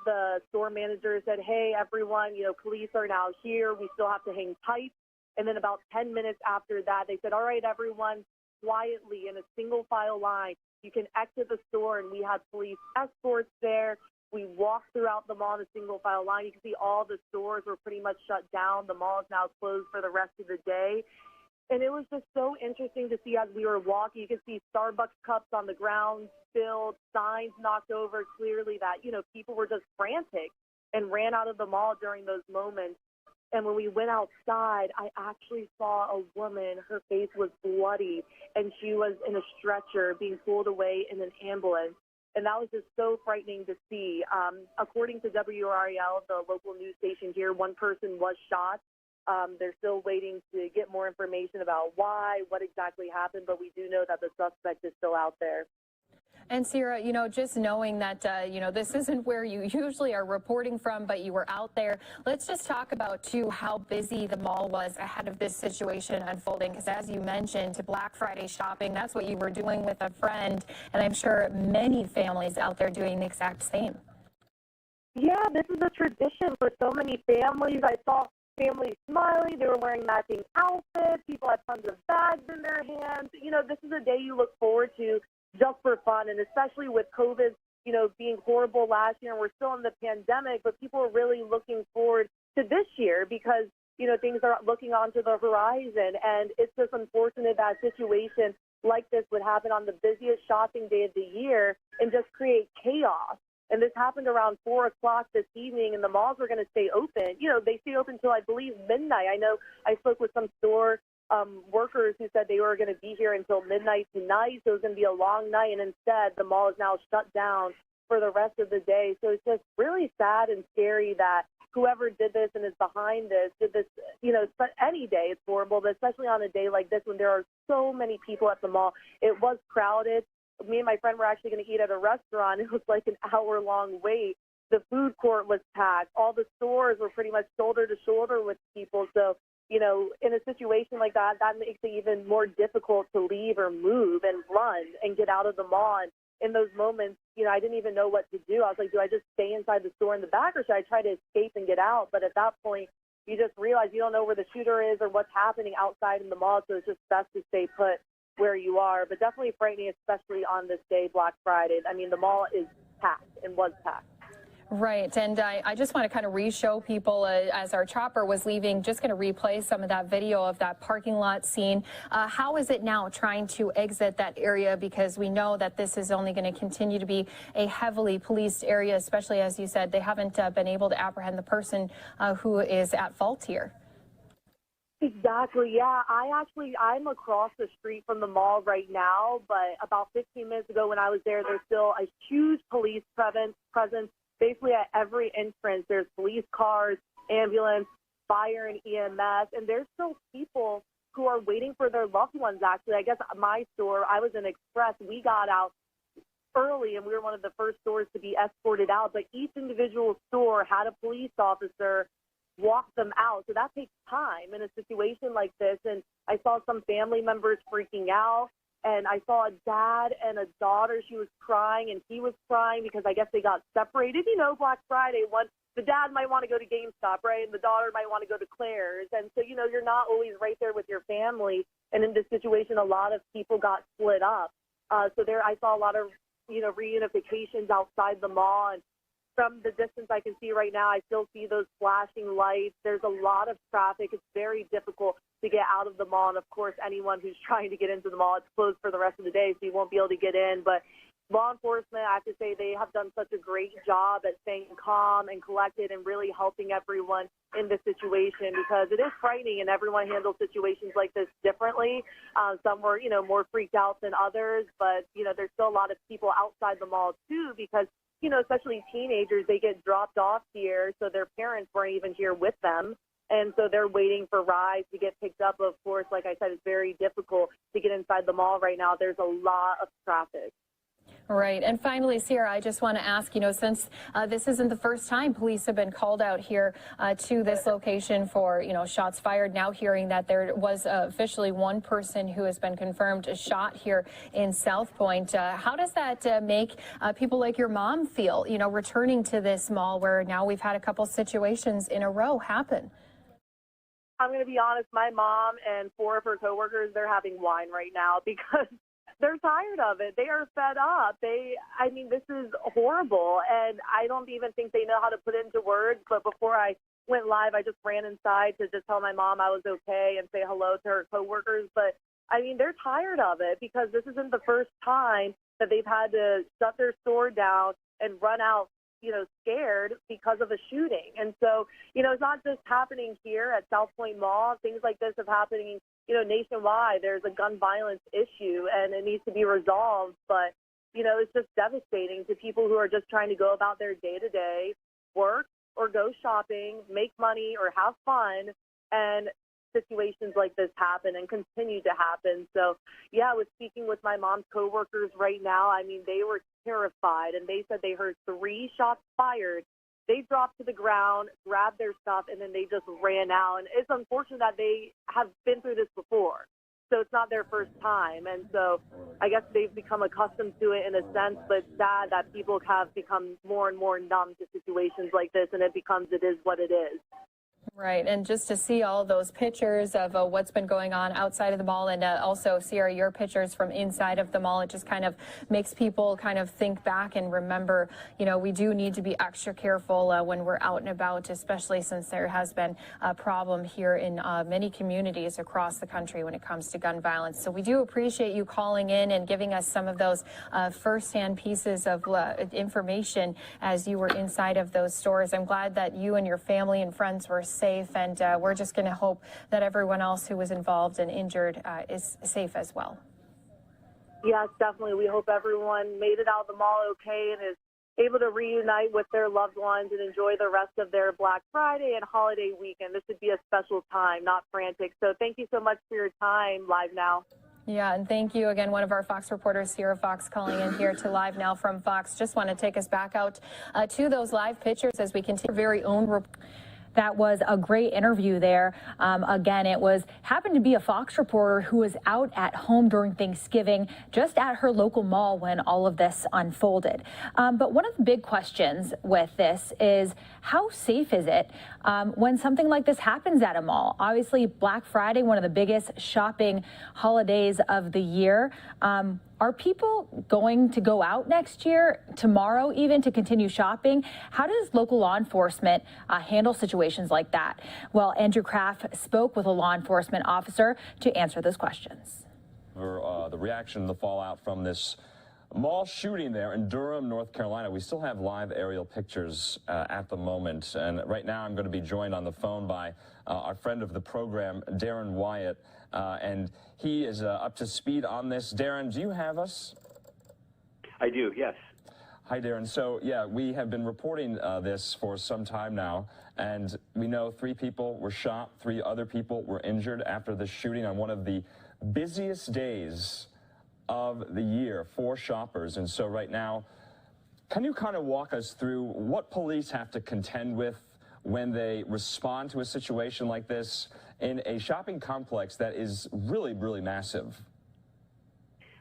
Speaker 10: the store manager said, hey, everyone, police are now here. We still have to hang tight. And then about 10 minutes after that, they said, all right, everyone, quietly in a single file line, you can exit the store. And we had police escorts there. We walked throughout the mall in a single file line. You can see all the stores were pretty much shut down. The mall is now closed for the rest of the day. And it was just so interesting to see as we were walking. You could see Starbucks cups on the ground spilled, signs knocked over, clearly that, people were just frantic and ran out of the mall during those moments. And when we went outside, I actually saw a woman. Her face was bloody, and she was in a stretcher being pulled away in an ambulance. And that was just so frightening to see. According to WRAL, the local news station here, one person was shot. They're still waiting to get more information about why, what exactly happened, but we do know that the suspect is still out there.
Speaker 9: And Sierra, just knowing that, this isn't where you usually are reporting from, but you were out there. Let's just talk about, too, how busy the mall was ahead of this situation unfolding. Because as you mentioned, Black Friday shopping, that's what you were doing with a friend. And I'm sure many families out there doing the exact same.
Speaker 10: Yeah, this is a tradition for so many families. I saw families smiling. They were wearing matching outfits. People had tons of bags in their hands. This is a day you look forward to just for fun, and especially with COVID being horrible last year, and we're still in the pandemic, but people are really looking forward to this year because, things are looking onto the horizon. And it's just unfortunate that a situation like this would happen on the busiest shopping day of the year and just create chaos. And this happened around 4 o'clock this evening, and the malls were going to stay open. They stay open until, I believe, midnight. I know I spoke with some store workers who said they were going to be here until midnight tonight, so it was going to be a long night, and instead the mall is now shut down for the rest of the day. So it's just really sad and scary that whoever did this and is behind this did this, but any day it's horrible, but especially on a day like this when there are so many people at the mall. It was crowded. Me and my friend were actually going to eat at a restaurant. It was like an hour-long wait. The food court was packed. All the stores were pretty much shoulder to shoulder with people. So, in a situation like that, that makes it even more difficult to leave or move and run and get out of the mall. And in those moments, I didn't even know what to do. I was like, do I just stay inside the store in the back or should I try to escape and get out? But at that point, you just realize you don't know where the shooter is or what's happening outside in the mall. So it's just best to stay put where you are. But definitely frightening, especially on this day, Black Friday. I mean, the mall is packed and was packed.
Speaker 9: Right. And I just want to kind of re-show people as our chopper was leaving, just going to replay some of that video of that parking lot scene. How is it now trying to exit that area? Because we know that this is only going to continue to be a heavily policed area, especially as you said, they haven't been able to apprehend the person who is at fault here.
Speaker 10: Exactly. Yeah, I'm across the street from the mall right now, but about 15 minutes ago when I was there, there's still a huge police presence. Basically at every entrance, there's police cars, ambulance, fire and EMS, and there's still people who are waiting for their loved ones, actually. I guess my store, I was in Express, we got out early, and we were one of the first stores to be escorted out, but each individual store had a police officer walk them out, so that takes time in a situation like this. And I saw some family members freaking out. And I saw a dad and a daughter. She was crying, and he was crying because I guess they got separated. Black Friday, the dad might want to go to GameStop, right? And the daughter might want to go to Claire's. And so, you're not always right there with your family. And in this situation, a lot of people got split up. So there, I saw a lot of, reunifications outside the mall. And from the distance I can see right now, I still see those flashing lights. There's a lot of traffic. It's very difficult to get out of the mall. And, of course, anyone who's trying to get into the mall, it's closed for the rest of the day, so you won't be able to get in. But law enforcement, I have to say, they have done such a great job at staying calm and collected and really helping everyone in this situation because it is frightening and everyone handles situations like this differently. Some were, more freaked out than others. But, there's still a lot of people outside the mall, too, because especially teenagers, they get dropped off here, so their parents weren't even here with them. And so they're waiting for rides to get picked up. Of course, like I said, it's very difficult to get inside the mall right now. There's a lot of traffic.
Speaker 9: Right. And finally, Sierra, I just want to ask, since this isn't the first time police have been called out here to this location for, shots fired, now hearing that there was officially one person who has been confirmed shot here in South Point. How does that make people like your mom feel, returning to this mall where now we've had a couple situations in a row happen?
Speaker 10: I'm going to be honest, my mom and 4 of her coworkers, they're having wine right now because they're tired of it. They are fed up. This is horrible, and I don't even think they know how to put it into words. But before I went live, I just ran inside to just tell my mom I was okay and say hello to her coworkers. But, they're tired of it because this isn't the first time that they've had to shut their store down and run out, scared because of a shooting. And so, it's not just happening here at South Point Mall. Things like this are happening, nationwide. There's a gun violence issue and it needs to be resolved. But, it's just devastating to people who are just trying to go about their day-to-day work or go shopping, make money or have fun. And situations like this happen and continue to happen. So, I was speaking with my mom's coworkers right now. They were terrified, and they said they heard 3 shots fired. They dropped to the ground, grabbed their stuff, and then they just ran out. And it's unfortunate that they have been through this before. So it's not their first time. And so I guess they've become accustomed to it in a sense, but it's sad that people have become more and more numb to situations like this, and it is what it is.
Speaker 9: Right, and just to see all those pictures of what's been going on outside of the mall, and also, Sierra, your pictures from inside of the mall, it just kind of makes people kind of think back and remember, you know, we do need to be extra careful when we're out and about, especially since there has been a problem here in many communities across the country when it comes to gun violence. So we do appreciate you calling in and giving us some of those firsthand pieces of information as you were inside of those stores. I'm glad that you and your family and friends were safe. And we're just going to hope that everyone else who was involved and injured is safe as well.
Speaker 10: Yes, definitely. We hope everyone made it out of the mall okay and is able to reunite with their loved ones and enjoy the rest of their Black Friday and holiday weekend. This would be a special time, not frantic. So thank you so much for your time, LiveNOW.
Speaker 9: Yeah, and thank you again, one of our Fox reporters, Sierra Fox, calling in here to LiveNOW from Fox. Just want to take us back out to those live pictures as we continue our very own report.
Speaker 4: That was a great interview there. Again, it happened to be a Fox reporter who was out at home during Thanksgiving, just at her local mall when all of this unfolded. But one of the big questions with this is, how safe is it when something like this happens at a mall? Obviously, Black Friday, one of the biggest shopping holidays of the year. Are people going to go out next year, tomorrow even, to continue shopping? How does local law enforcement handle situations like that? Well, Andrew Kraft spoke with a law enforcement officer to answer those questions.
Speaker 11: The reaction, the fallout from this mall shooting there in Durham, North Carolina. We still have live aerial pictures at the moment. And right now I'm going to be joined on the phone by our friend of the program, Darren Wyatt. And he is up to speed on this. Darren, do you have us?
Speaker 12: I do, yes.
Speaker 11: Hi, Darren. So, yeah, we have been reporting this for some time now, and we know 3 people were shot, 3 other people were injured after the shooting on one of the busiest days of the year for shoppers. And so right now, can you kind of walk us through what police have to contend with when they respond to a situation like this in a shopping complex that is really, really massive?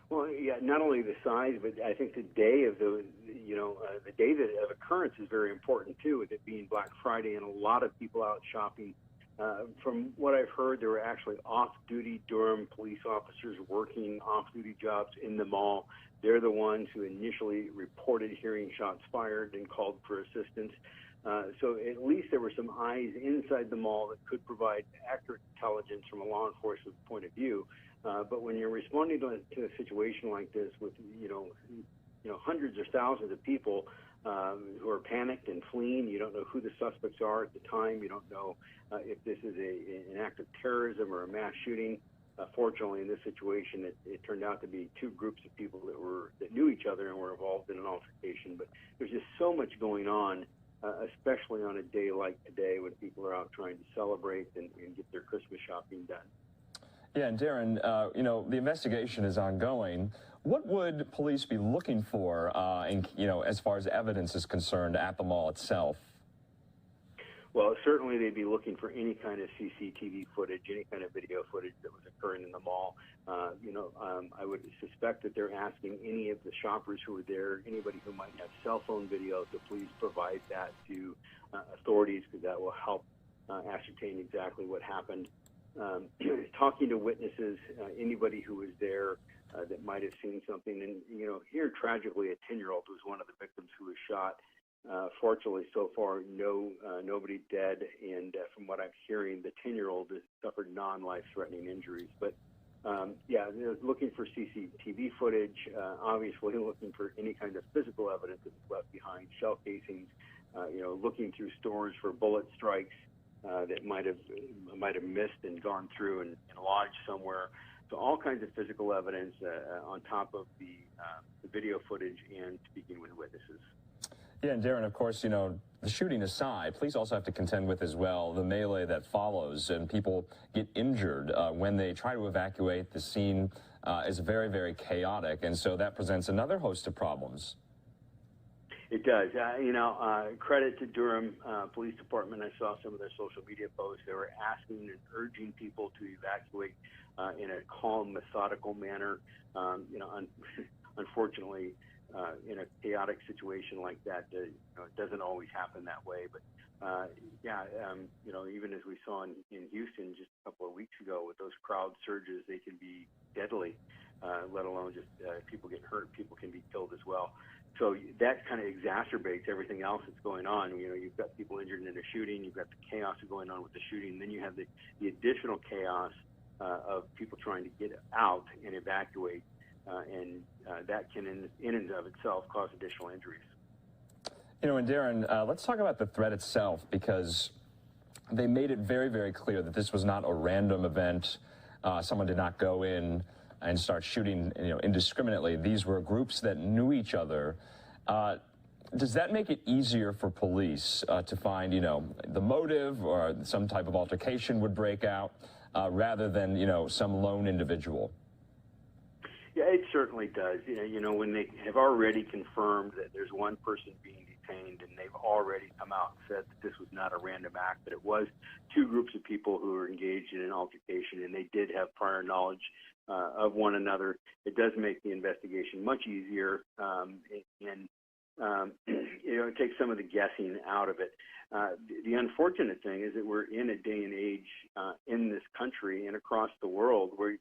Speaker 12: Well, yeah, not only the size, but I think the day of the day of occurrence is very important too, with it being Black Friday and a lot of people out shopping. From what I've heard, there were actually off-duty Durham police officers working off-duty jobs in the mall. They're the ones who initially reported hearing shots fired and called for assistance. So at least there were some eyes inside the mall that could provide accurate intelligence from a law enforcement point of view. But when you're responding to a situation like this with hundreds or thousands of people who are panicked and fleeing, you don't know who the suspects are at the time. You don't know if this is an act of terrorism or a mass shooting. Fortunately, in this situation, it turned out to be 2 groups of people that knew each other and were involved in an altercation. But there's just so much going on, especially on a day like today when people are out trying to celebrate and get their Christmas shopping done.
Speaker 11: Yeah, and Darren, the investigation is ongoing. What would police be looking for, as far as evidence is concerned at the mall itself?
Speaker 12: Well, certainly they'd be looking for any kind of CCTV footage, any kind of video footage that was occurring in the mall. I would suspect that they're asking any of the shoppers who were there, anybody who might have cell phone video, to please provide that to authorities, because that will help ascertain exactly what happened. Talking to witnesses, anybody who was there that might have seen something. And, here tragically, a 10-year-old was one of the victims who was shot. Fortunately, so far, nobody dead. And from what I'm hearing, the 10-year-old has suffered non-life-threatening injuries. But, they're looking for CCTV footage, obviously looking for any kind of physical evidence that was left behind, shell casings, looking through stores for bullet strikes that might have missed and gone through and lodged somewhere. So all kinds of physical evidence on top of the video footage and speaking with witnesses.
Speaker 11: Yeah, and Darren, of course, the shooting aside, police also have to contend with as well the melee that follows, and people get injured when they try to evacuate. The scene is very, very chaotic, and so that presents another host of problems.
Speaker 12: It does. Credit to Durham Police Department. I saw some of their social media posts. They were asking and urging people to evacuate in a calm, methodical manner. Unfortunately, in a chaotic situation like that, it doesn't always happen that way. But even as we saw in Houston just a couple of weeks ago with those crowd surges, they can be deadly, let alone just people get hurt, people can be killed as well. So that kind of exacerbates everything else that's going on. You've got people injured in a shooting, you've got the chaos going on with the shooting, then you have the additional chaos of people trying to get out and evacuate, and that can in and of itself cause additional injuries.
Speaker 11: And Darren, let's talk about the threat itself, because they made it very, very clear that this was not a random event. Someone did not go in and start shooting, indiscriminately. These were groups that knew each other. Does that make it easier for police to find, the motive, or some type of altercation would break out, rather than, some lone individual?
Speaker 12: Yeah, it certainly does. When they have already confirmed that there's one person being detained, and they've already come out and said that this was not a random act, that it was two groups of people who were engaged in an altercation, and they did have prior knowledge of one another, it does make the investigation much easier, and it takes some of the guessing out of it. The unfortunate thing is that we're in a day and age in this country and across the world where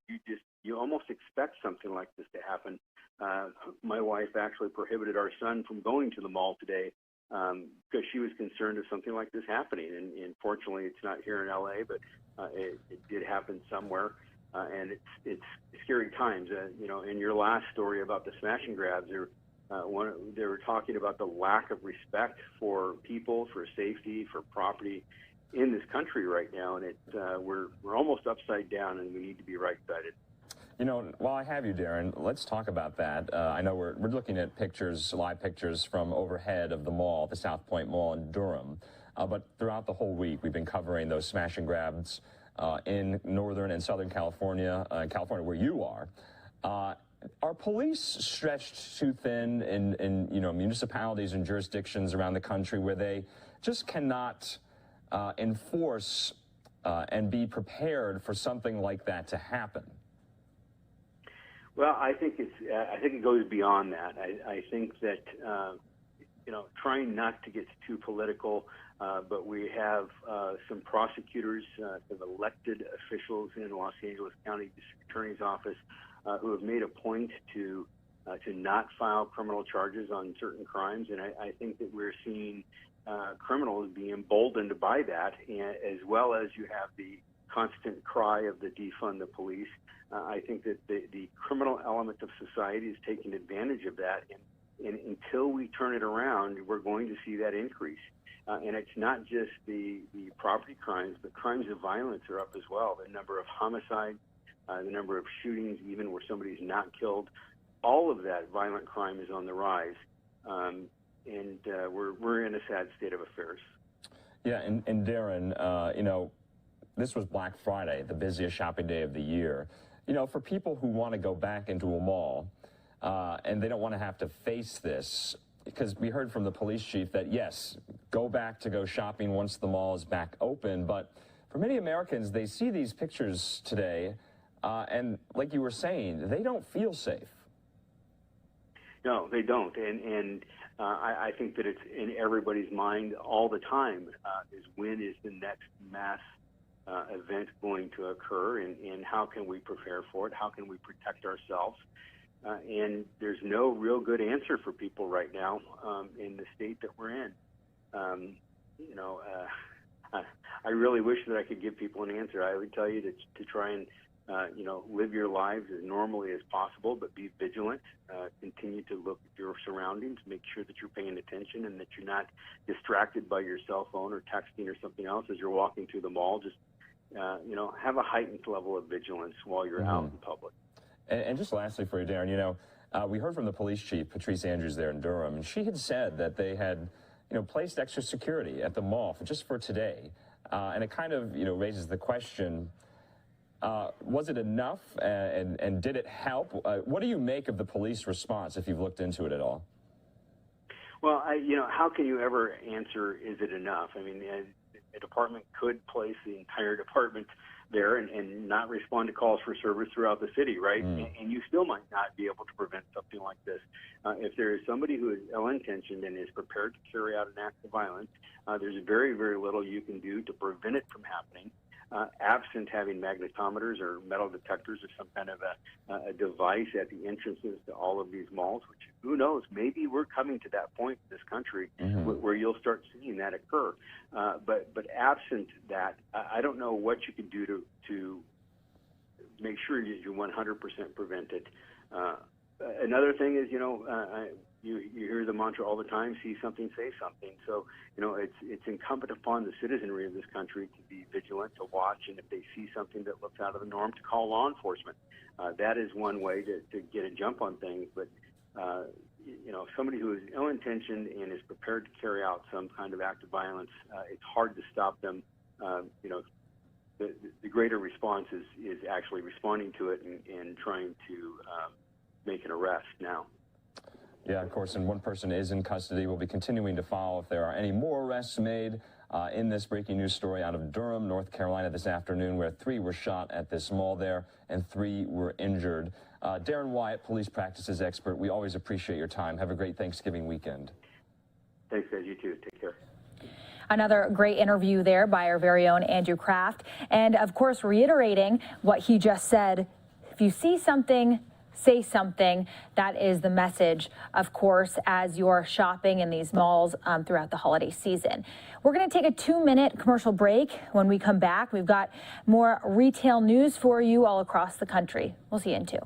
Speaker 12: you almost expect something like this to happen. My wife actually prohibited our son from going to the mall today because she was concerned of something like this happening. And fortunately, it's not here in LA, but it did happen somewhere. And it's scary times. In your last story about the smash and grabs, they were talking about the lack of respect for people, for safety, for property in this country right now, and we're almost upside down, and we need to be right-sided.
Speaker 11: While I have you, Darren, let's talk about that. I know we're looking at live pictures from overhead of the mall, the South Point Mall in Durham, but throughout the whole week we've been covering those smash and grabs in Northern and Southern California, where you are. Are police stretched too thin in municipalities and jurisdictions around the country where they just cannot enforce and be prepared for something like that to happen?
Speaker 12: Well, I think it goes beyond that. I think that trying not to get too political, but we have some prosecutors, some elected officials in Los Angeles County District Attorney's Office who have made a point to not file criminal charges on certain crimes, and I think that we're seeing criminals be emboldened by that, and as well as you have the constant cry of the defund the police. I think that the criminal element of society is taking advantage of that, and until we turn it around, we're going to see that increase. And it's not just the property crimes, but crimes of violence are up as well. The number of homicides, the number of shootings, even where somebody's not killed, all of that violent crime is on the rise, and we're in a sad state of affairs.
Speaker 11: Yeah, and Darren, this was Black Friday, the busiest shopping day of the year. For people who want to go back into a mall and they don't want to have to face this, because we heard from the police chief that, yes, go shopping once the mall is back open, but for many Americans, they see these pictures today, and like you were saying, they don't feel safe.
Speaker 12: No, they don't, and I think that it's in everybody's mind all the time, is when is the next mass event going to occur, and how can we prepare for it? How can we protect ourselves? And there's no real good answer for people right now in the state that we're in. I really wish that I could give people an answer. I would tell you to try and live your lives as normally as possible, but be vigilant. Continue to look at your surroundings, make sure that you're paying attention and that you're not distracted by your cell phone or texting or something else as you're walking through the mall. Just have a heightened level of vigilance while you're out in public.
Speaker 11: And just lastly for you, Darren, we heard from the police chief, Patrice Andrews, there in Durham, and she had said that they had, placed extra security at the mall just for today. And it kind of, raises the question, was it enough, and did it help? What do you make of the police response, if you've looked into it at all?
Speaker 12: Well, how can you ever answer, is it enough? I mean, a department could place the entire department there and not respond to calls for service throughout the city, right? And you still might not be able to prevent something like this. If there is somebody who is ill-intentioned and is prepared to carry out an act of violence, there's very, very little you can do to prevent it from happening. Absent having magnetometers or metal detectors or some kind of a device at the entrances to all of these malls, which who knows, maybe we're coming to that point in this country where you'll start seeing that occur. But absent that, I don't know what you can do to make sure that you 100% prevent it. Another thing is, you hear the mantra all the time: see something, say something. So, it's incumbent upon the citizenry of this country to be vigilant, to watch, and if they see something that looks out of the norm, to call law enforcement. That is one way to get a jump on things. But somebody who is ill-intentioned and is prepared to carry out some kind of act of violence, it's hard to stop them. The greater response is actually responding to it and trying to make an arrest now.
Speaker 11: Yeah, of course, and one person is in custody. We'll be continuing to follow if there are any more arrests made in this breaking news story out of Durham, North Carolina this afternoon, where 3 were shot at this mall there and 3 were injured. Darren Wyatt, police practices expert, we always appreciate your time. Have a great Thanksgiving weekend.
Speaker 12: Thanks, guys. You too. Take care.
Speaker 4: Another great interview there by our very own Andrew Kraft. And of course, reiterating what he just said, if you see something, say something. That is the message, of course, as you're shopping in these malls throughout the holiday season. We're going to take a 2-minute commercial break. When we come back, we've got more retail news for you all across the country. We'll see you in 2.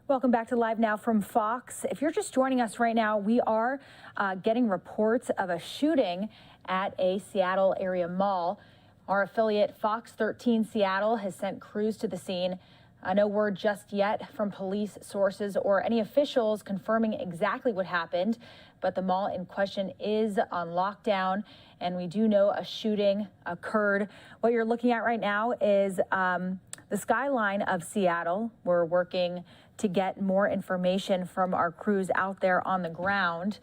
Speaker 4: Welcome back to Live Now from Fox. If you're just joining us right now, we are getting reports of a shooting at a Seattle area mall. Our affiliate Fox 13 Seattle has sent crews to the scene. No word just yet from police sources or any officials confirming exactly what happened, but the mall in question is on lockdown, and we do know a shooting occurred. What you're looking at right now is the skyline of Seattle. We're working to get more information from our crews out there on the ground.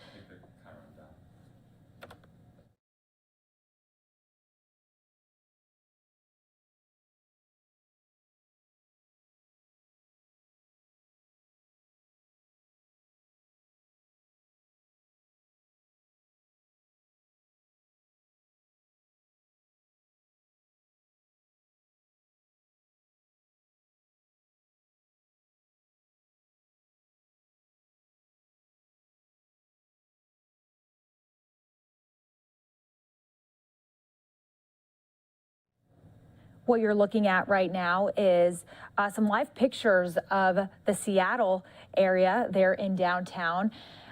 Speaker 4: What you're looking at right now is some live pictures of the Seattle area there in downtown.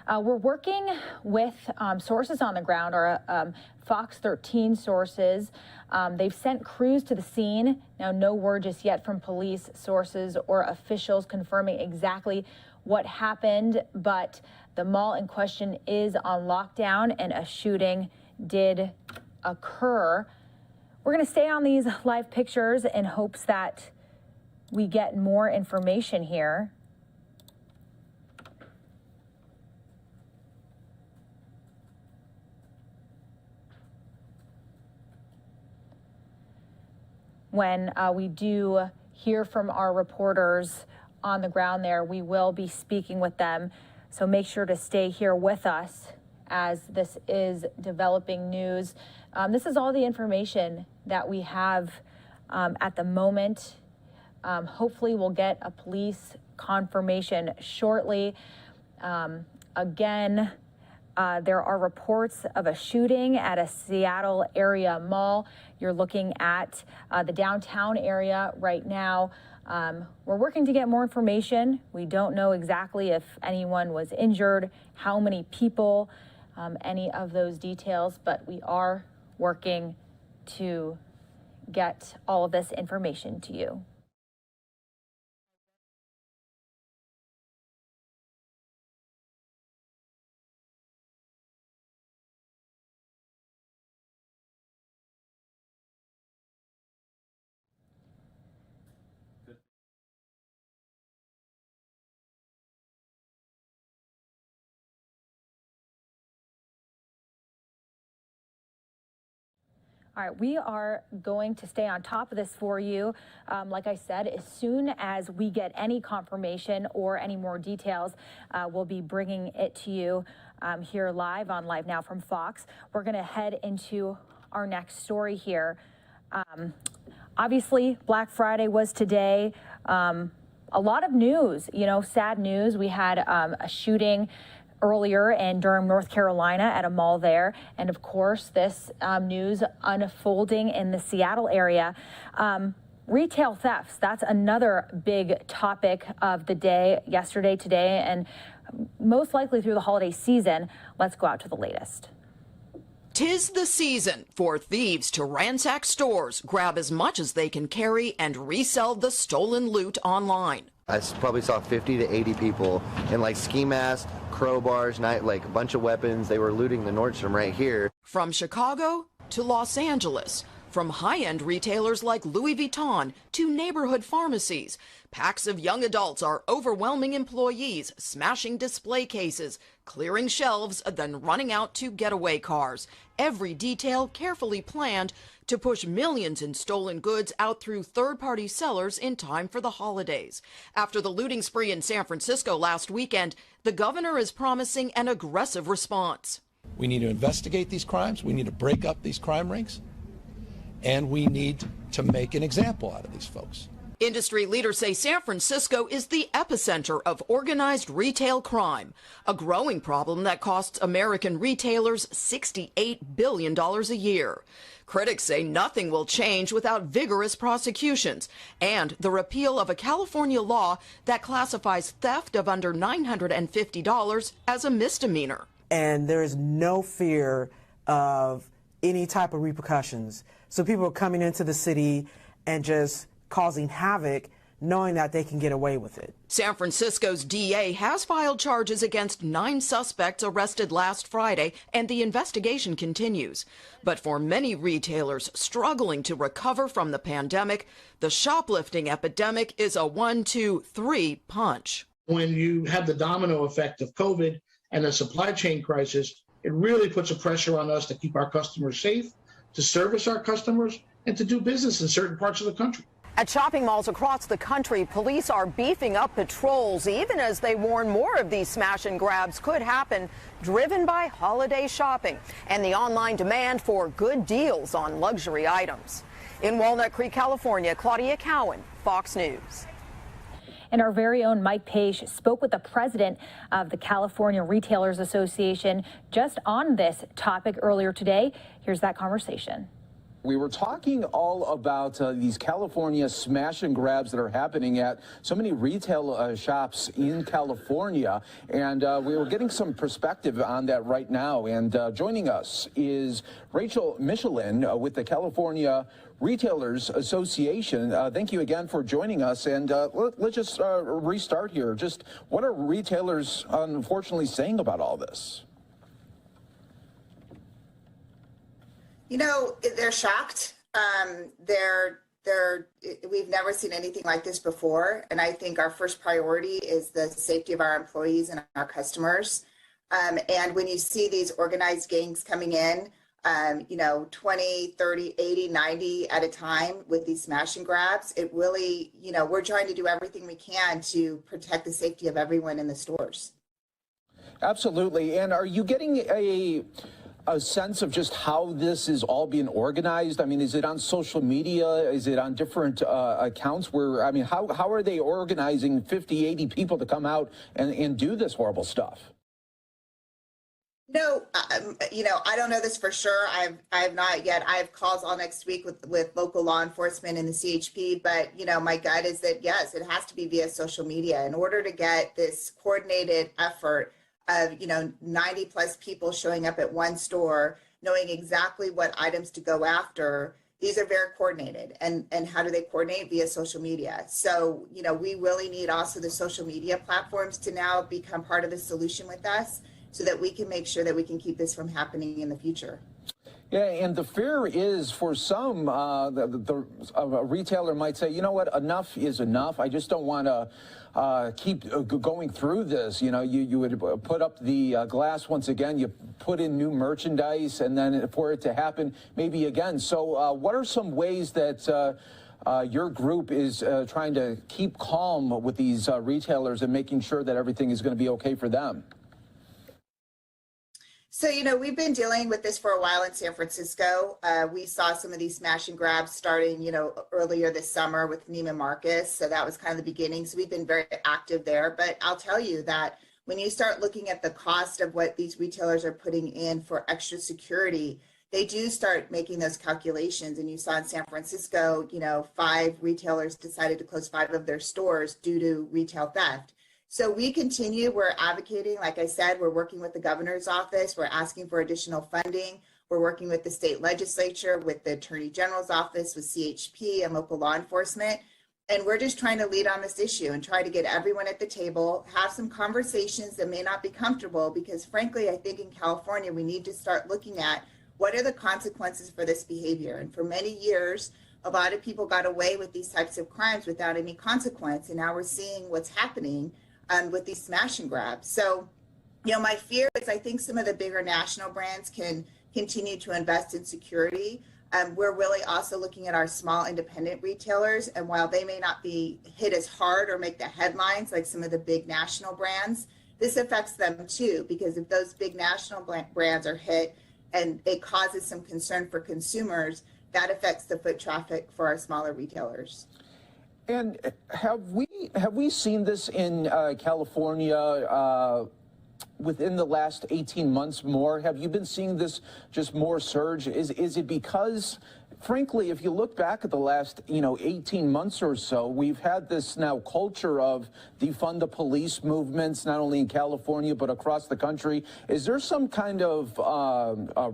Speaker 4: We're working with sources on the ground, or Fox 13 sources. They've sent crews to the scene. Now, no word just yet from police sources or officials confirming exactly what happened, but the mall in question is on lockdown and a shooting did occur. We're going to stay on these live pictures in hopes that we get more information here. When we do hear from our reporters on the ground there, we will be speaking with them. So make sure to stay here with us as this is developing news. This is all the information that we have at the moment. Hopefully we'll get a police confirmation shortly. Again, there are reports of a shooting at a Seattle area mall. You're looking at the downtown area right now. We're working to get more information. We don't know exactly if anyone was injured, how many people, any of those details, but we are working to get all of this information to you. All right, we are going to stay on top of this for you. Like I said, as soon as we get any confirmation or any more details, we'll be bringing it to you here live on Live Now from Fox. We're going to head into our next story here. Obviously, Black Friday was today. A lot of news, sad news. We had a shooting earlier in Durham, North Carolina at a mall there. And of course, this news unfolding in the Seattle area. Retail thefts, that's another big topic of the day, yesterday, today, and most likely through the holiday season. Let's go out to the latest.
Speaker 13: 'Tis the season for thieves to ransack stores, grab as much as they can carry, and resell the stolen loot online.
Speaker 14: I probably saw 50 to 80 people in like ski masks, crowbars, like a bunch of weapons. They were looting the Nordstrom right here.
Speaker 13: From Chicago to Los Angeles, from high-end retailers like Louis Vuitton to neighborhood pharmacies, packs of young adults are overwhelming employees, smashing display cases, clearing shelves, then running out to getaway cars. Every detail carefully planned to push millions in stolen goods out through third-party sellers in time for the holidays. After the looting spree in San Francisco last weekend, the governor is promising an aggressive response.
Speaker 15: We need to investigate these crimes. We need to break up these crime rings. And we need to make an example out of these folks.
Speaker 13: Industry leaders say San Francisco is the epicenter of organized retail crime, a growing problem that costs American retailers $68 billion a year. Critics say nothing will change without vigorous prosecutions and the repeal of a California law that classifies theft of under $950 as a misdemeanor.
Speaker 16: And there is no fear of any type of repercussions. So people are coming into the city and just causing havoc, knowing that they can get away with it.
Speaker 13: San Francisco's DA has filed charges against 9 suspects arrested last Friday, and the investigation continues. But for many retailers struggling to recover from the pandemic, the shoplifting epidemic is a 1-2-3 punch.
Speaker 17: When you have the domino effect of COVID and the supply chain crisis, it really puts a pressure on us to keep our customers safe, to service our customers, and to do business in certain parts of the country.
Speaker 13: At shopping malls across the country, police are beefing up patrols, even as they warn more of these smash and grabs could happen, driven by holiday shopping and the online demand for good deals on luxury items. In Walnut Creek, California, Claudia Cowan, Fox News.
Speaker 4: And our very own Mike Page spoke with the president of the California Retailers Association just on this topic earlier today. Here's that conversation.
Speaker 18: We were talking all about these California smash and grabs that are happening at so many retail shops in California, and we were getting some perspective on that right now. And joining us is Rachel Michelin with the California Retailers Association. Thank you again for joining us. And let's just restart here. Just what are retailers unfortunately saying about all this?
Speaker 19: You know, they're shocked. We've never seen anything like this before. And I think our first priority is the safety of our employees and our customers. And when you see these organized gangs coming in, 20, 30, 80, 90 at a time with these smash and grabs, it really, we're trying to do everything we can to protect the safety of everyone in the stores.
Speaker 18: Absolutely. And are you getting a sense of just how this is all being organized? I mean, is it on social media? Is it on different accounts where, I mean, how are they organizing 50, 80 people to come out and do this horrible stuff?
Speaker 19: No, I don't know this for sure. I have not yet. I have calls all next week with local law enforcement and the CHP, but, my gut is that, yes, it has to be via social media in order to get this coordinated effort of 90 plus people showing up at one store, knowing exactly what items to go after. These are very coordinated. And how do they coordinate? Via social media. So we really need also the social media platforms to now become part of the solution with us, so that we can make sure that we can keep this from happening in the future.
Speaker 18: Yeah, and the fear is for some, a retailer might say, you know what, enough is enough. I just don't want to keep going through this. You would put up the glass once again, you put in new merchandise, and then for it to happen maybe again. So what are some ways that your group is trying to keep calm with these retailers and making sure that everything is going to be okay for them?
Speaker 19: So, we've been dealing with this for a while in San Francisco. We saw some of these smash and grabs starting, earlier this summer with Neiman Marcus. So that was kind of the beginning. So we've been very active there. But I'll tell you that when you start looking at the cost of what these retailers are putting in for extra security, they do start making those calculations. And you saw in San Francisco, 5 retailers decided to close 5 of their stores due to retail theft. So we continue, we're advocating, like I said, we're working with the governor's office, we're asking for additional funding, we're working with the state legislature, with the attorney general's office, with CHP and local law enforcement. And we're just trying to lead on this issue and try to get everyone at the table, have some conversations that may not be comfortable, because frankly, I think in California, we need to start looking at what are the consequences for this behavior. And for many years, a lot of people got away with these types of crimes without any consequence. And now we're seeing what's happening with these smash and grabs. So, my fear is I think some of the bigger national brands can continue to invest in security. We're really also looking at our small independent retailers. And while they may not be hit as hard or make the headlines like some of the big national brands, this affects them too, because if those big national brands are hit and it causes some concern for consumers, that affects the foot traffic for our smaller retailers.
Speaker 18: And have we seen this in California within the last 18 months more? Have you been seeing this just more surge? Is it because, frankly, if you look back at the last 18 months or so, we've had this now culture of defund the police movements, not only in California but across the country. Is there some kind of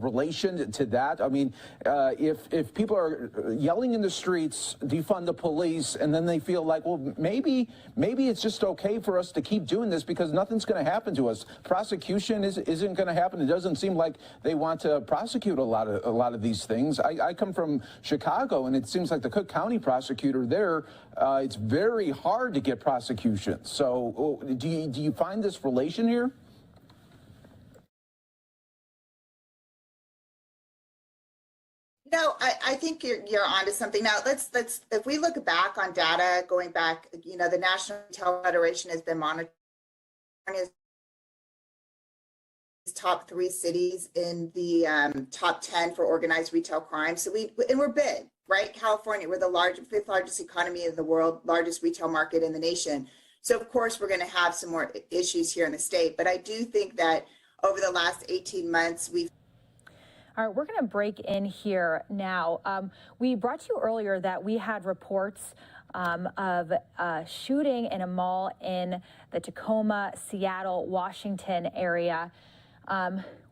Speaker 18: relation to that? I mean, if people are yelling in the streets, defund the police, and then they feel like, well, maybe it's just okay for us to keep doing this because nothing's going to happen to us. Prosecution isn't going to happen. It doesn't seem like they want to prosecute a lot of these things. I come from Chicago, and it seems like the Cook County prosecutor there, it's very hard to get prosecution. So do you find this relation here?
Speaker 19: No, I think you're onto something. Now, let's if we look back on data going back, the National Retail Federation has been monitoring top 3 cities in the top 10 for organized retail crime. So we're big, right? California, we're the 5th largest economy in the world, largest retail market in the nation. So of course we're going to have some more issues here in the state. But I do think that over the last 18 months,
Speaker 4: All right, we're going to break in here now. We brought to you earlier that we had reports of a shooting in a mall in the Tacoma, Seattle, Washington area.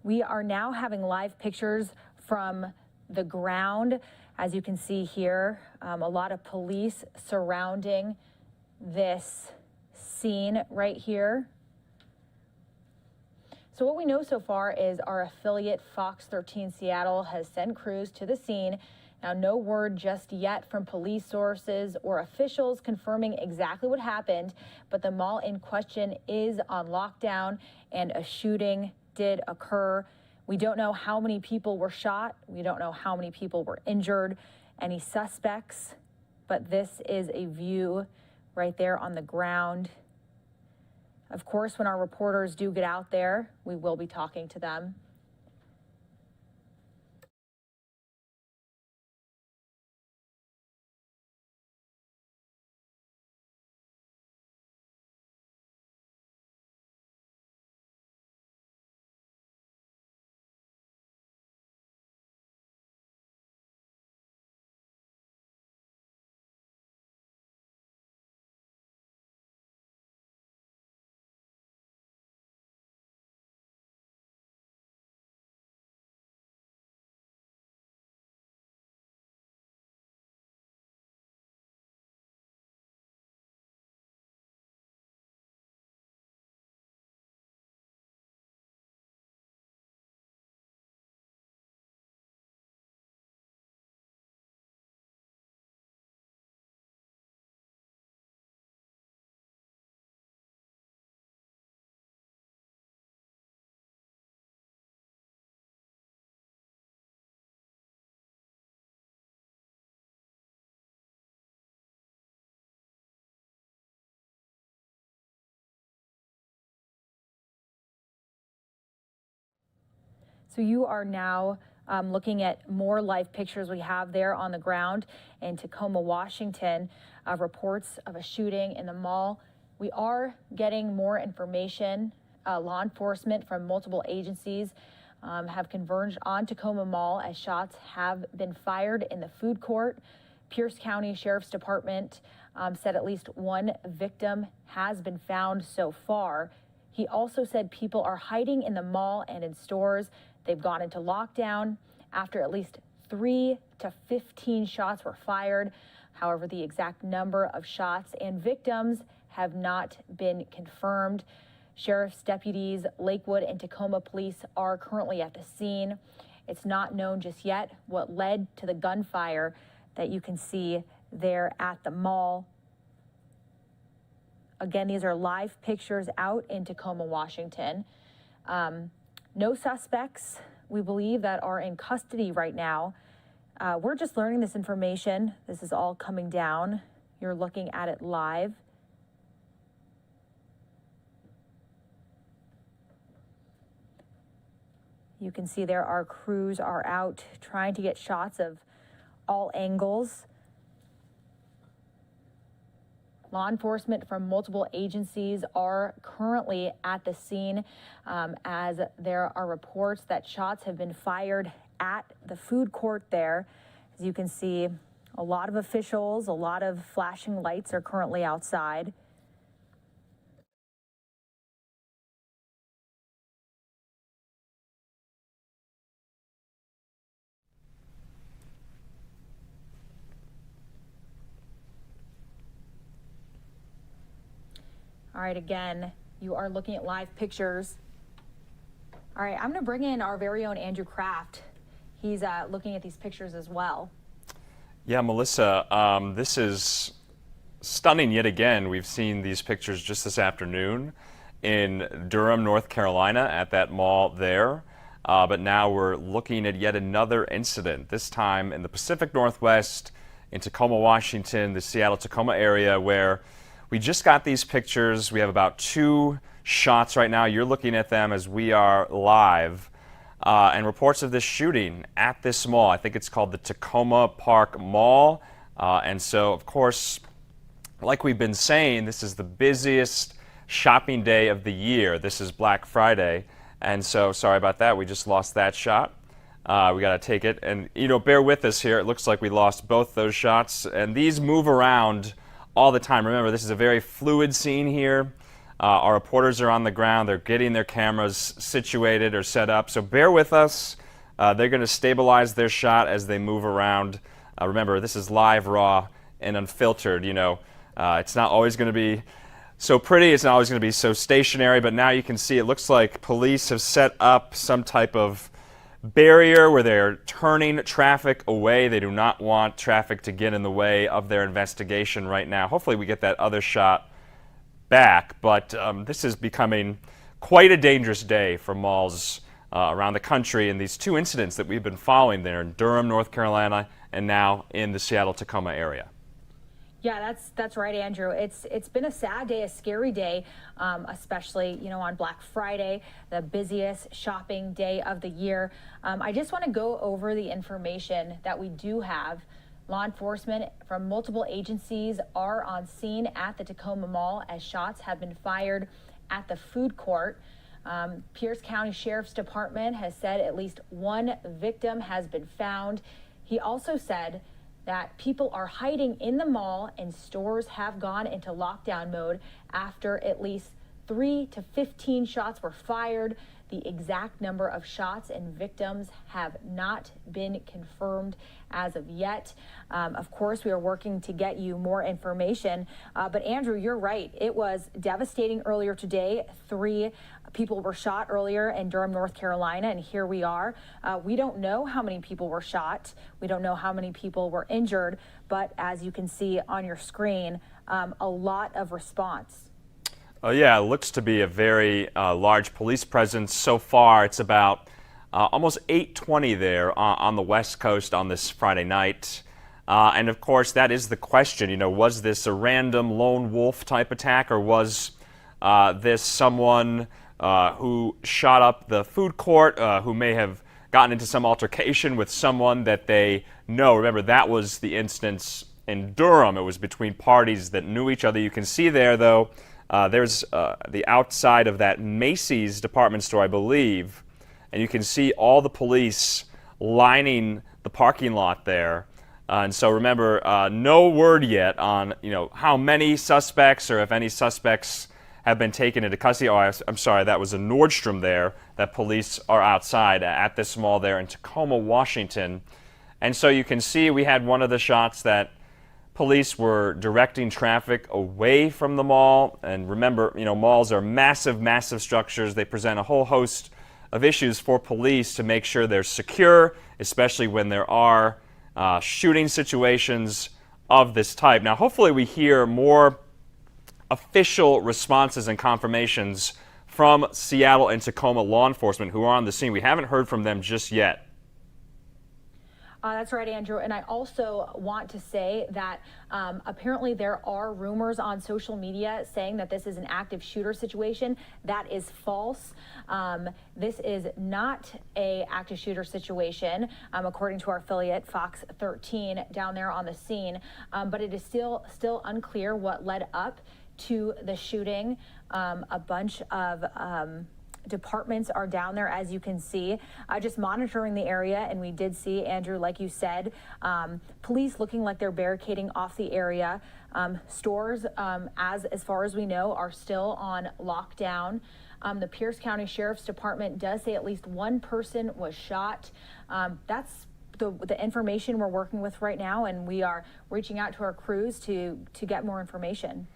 Speaker 4: We are now having live pictures from the ground. As you can see here, a lot of police surrounding this scene right here. So what we know so far is our affiliate Fox 13 Seattle has sent crews to the scene. Now, no word just yet from police sources or officials confirming exactly what happened, but the mall in question is on lockdown and a shooting did occur. We don't know how many people were shot. We don't know how many people were injured, any suspects, but this is a view right there on the ground. Of course, when our reporters do get out there, we will be talking to them. So you are now looking at more live pictures we have there on the ground in Tacoma, Washington, reports of a shooting in the mall. We are getting more information. Law enforcement from multiple agencies have converged on Tacoma Mall as shots have been fired in the food court. Pierce County Sheriff's Department said at least one victim has been found so far. He also said people are hiding in the mall and in stores. They've gone into lockdown after at least 3 to 15 shots were fired. However, the exact number of shots and victims have not been confirmed. Sheriff's deputies, Lakewood and Tacoma police are currently at the scene. It's not known just yet what led to the gunfire that you can see there at the mall. Again, these are live pictures out in Tacoma, Washington. No suspects, we believe, that are in custody right now. We're just learning this information. This is all coming down. You're looking at it live. You can see there our crews are out trying to get shots of all angles. Law enforcement from multiple agencies are currently at the scene as there are reports that shots have been fired at the food court there. As you can see, a lot of officials, a lot of flashing lights are currently outside. All right, again, you are looking at live pictures. All right, I'm going to bring in our very own Andrew Kraft. He's looking at these pictures as well.
Speaker 11: Yeah, Melissa, this is stunning yet again. We've seen these pictures just this afternoon in Durham, North Carolina at that mall there. But now we're looking at yet another incident, this time in the Pacific Northwest, in Tacoma, Washington, the Seattle-Tacoma area, where we just got these pictures. We have about 2 shots right now. You're looking at them as we are live. And reports of this shooting at this mall. I think it's called the Tacoma Park Mall. And so, of course, like we've been saying, this is the busiest shopping day of the year. This is Black Friday. And so, sorry about that. We just lost that shot.
Speaker 20: We got to take it. And, bear with us here. It looks like we lost both those shots. And these move around all the time. Remember, this is a very fluid scene here. Our reporters are on the ground. They're getting their cameras situated or set up. So bear with us. They're going to stabilize their shot as they move around. Remember, this is live, raw, and unfiltered. It's not always going to be so pretty. It's not always going to be so stationary. But now you can see it looks like police have set up some type of barrier where they're turning traffic away. They do not want traffic to get in the way of their investigation right now. Hopefully we get that other shot back, but this is becoming quite a dangerous day for malls around the country, and these two incidents that we've been following there in Durham, North Carolina, and now in the Seattle-Tacoma area.
Speaker 4: Yeah, that's right, Andrew. It's been a sad day, a scary day, especially on Black Friday, the busiest shopping day of the year. I just want to go over the information that we do have. Law enforcement from multiple agencies are on scene at the Tacoma Mall as shots have been fired at the food court. Pierce County Sheriff's Department has said at least one victim has been found. He also said that people are hiding in the mall and stores have gone into lockdown mode after at least 3 to 15 shots were fired. The exact number of shots and victims have not been confirmed as of yet. Of course, we are working to get you more information. But Andrew, you're right. It was devastating earlier today. 3 people were shot earlier in Durham, North Carolina, and here we are. We don't know how many people were shot. We don't know how many people were injured. But as you can see on your screen, a lot of response.
Speaker 20: Yeah, it looks to be a very large police presence. So far, it's about almost 8:20 there on the West Coast on this Friday night. And of course, that is the question. Was this a random lone wolf type attack, or was this someone who shot up the food court, who may have gotten into some altercation with someone that they know? Remember, that was the instance in Durham. It was between parties that knew each other. You can see there, though, there's the outside of that Macy's department store, I believe, and you can see all the police lining the parking lot there. And so remember, no word yet on how many suspects or if any suspects have been taken into custody. Oh, I'm sorry, that was a Nordstrom there that police are outside at this mall there in Tacoma, Washington. And so you can see we had one of the shots that police were directing traffic away from the mall. And remember, malls are massive, massive structures. They present a whole host of issues for police to make sure they're secure, especially when there are shooting situations of this type. Now, hopefully we hear more official responses and confirmations from Seattle and Tacoma law enforcement who are on the scene. We haven't heard from them just yet.
Speaker 4: That's right, Andrew. And I also want to say that apparently there are rumors on social media saying that this is an active shooter situation. That is false. This is not an active shooter situation, according to our affiliate Fox 13 down there on the scene. But it is still unclear what led up to the shooting. A bunch of departments are down there, as you can see, just monitoring the area. And we did see, Andrew, like you said, police looking like they're barricading off the area. Stores, as far as we know, are still on lockdown. The Pierce County Sheriff's Department does say at least one person was shot. That's the information we're working with right now, and we are reaching out to our crews to get more information.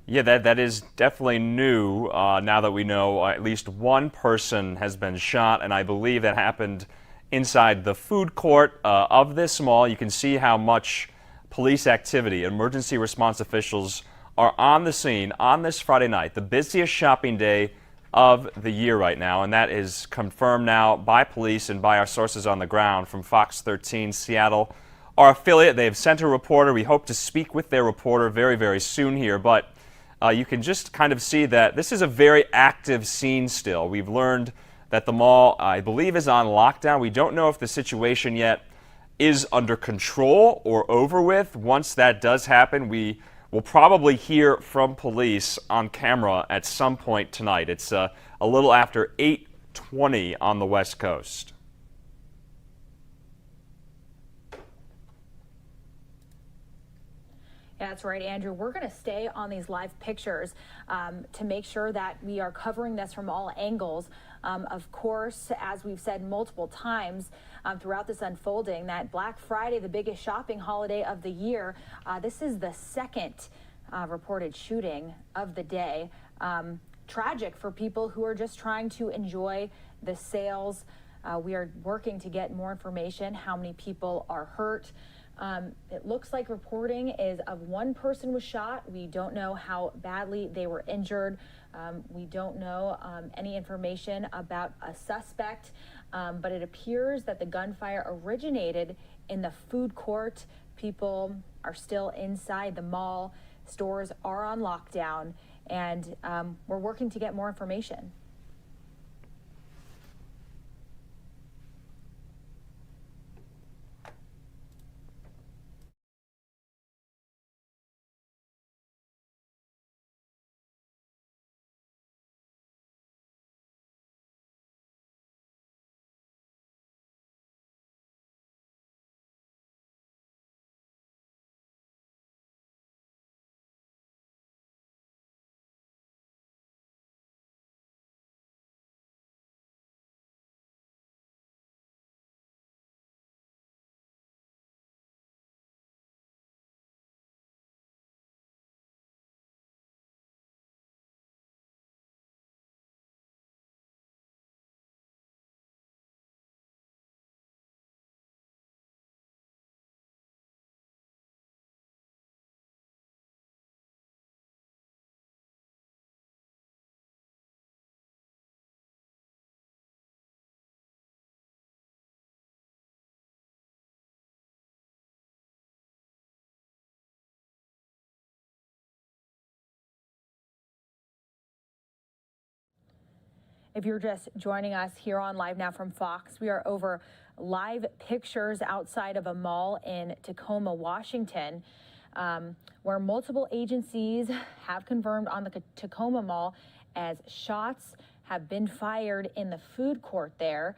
Speaker 20: Yeah, that is definitely new now that we know at least one person has been shot, and I believe that happened inside the food court of this mall. You can see how much police activity, emergency response officials are on the scene on this Friday night, the busiest shopping day of the year right now, and that is confirmed now by police and by our sources on the ground from Fox 13 Seattle, our affiliate. They've sent a reporter. We hope to speak with their reporter very, very soon here, but you can just kind of see that this is a very active scene still. We've learned that the mall, I believe, is on lockdown. We don't know if the situation yet is under control or over with. Once that does happen, we will probably hear from police on camera at some point tonight. It's a little after 8:20 on the West Coast.
Speaker 4: Yeah, that's right, Andrew. We're going to stay on these live pictures to make sure that we are covering this from all angles. Of course, as we've said multiple times throughout this unfolding, that Black Friday, the biggest shopping holiday of the year, this is the second reported shooting of the day. Tragic for people who are just trying to enjoy the sales. We are working to get more information, how many people are hurt. It looks like reporting is of one person was shot. We don't know how badly they were injured. We don't know any information about a suspect, but it appears that the gunfire originated in the food court. People are still inside the mall. Stores are on lockdown, and we're working to get more information. If you're just joining us here on Live Now from Fox, we are over live pictures outside of a mall in Tacoma, Washington, where multiple agencies have confirmed on the Tacoma Mall as shots have been fired in the food court there.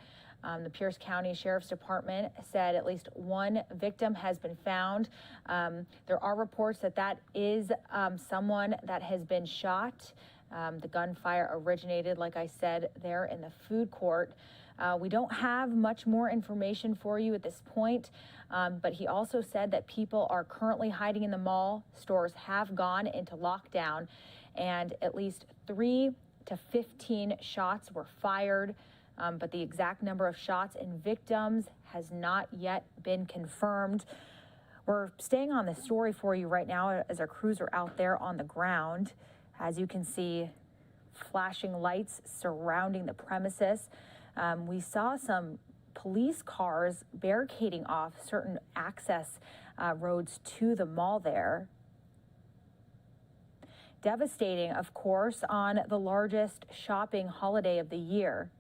Speaker 4: The Pierce County Sheriff's Department said at least one victim has been found. There are reports that that is someone that has been shot. The gunfire originated, like I said, there in the food court. We don't have much more information for you at this point, but he also said that people are currently hiding in the mall. Stores have gone into lockdown, and at least 3 to 15 shots were fired, but the exact number of shots and victims has not yet been confirmed. We're staying on this story for you right now as our crews are out there on the ground. As you can see, flashing lights surrounding the premises. We saw some police cars barricading off certain access roads to the mall there. Devastating, of course, on the largest shopping holiday of the year.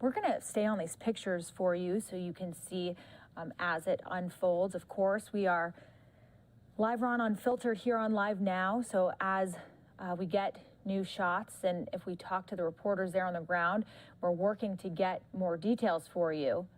Speaker 4: We're going to stay on these pictures for you so you can see as it unfolds. Of course, we are live on Unfiltered here on Live Now. So as we get new shots and if we talk to the reporters there on the ground, we're working to get more details for you.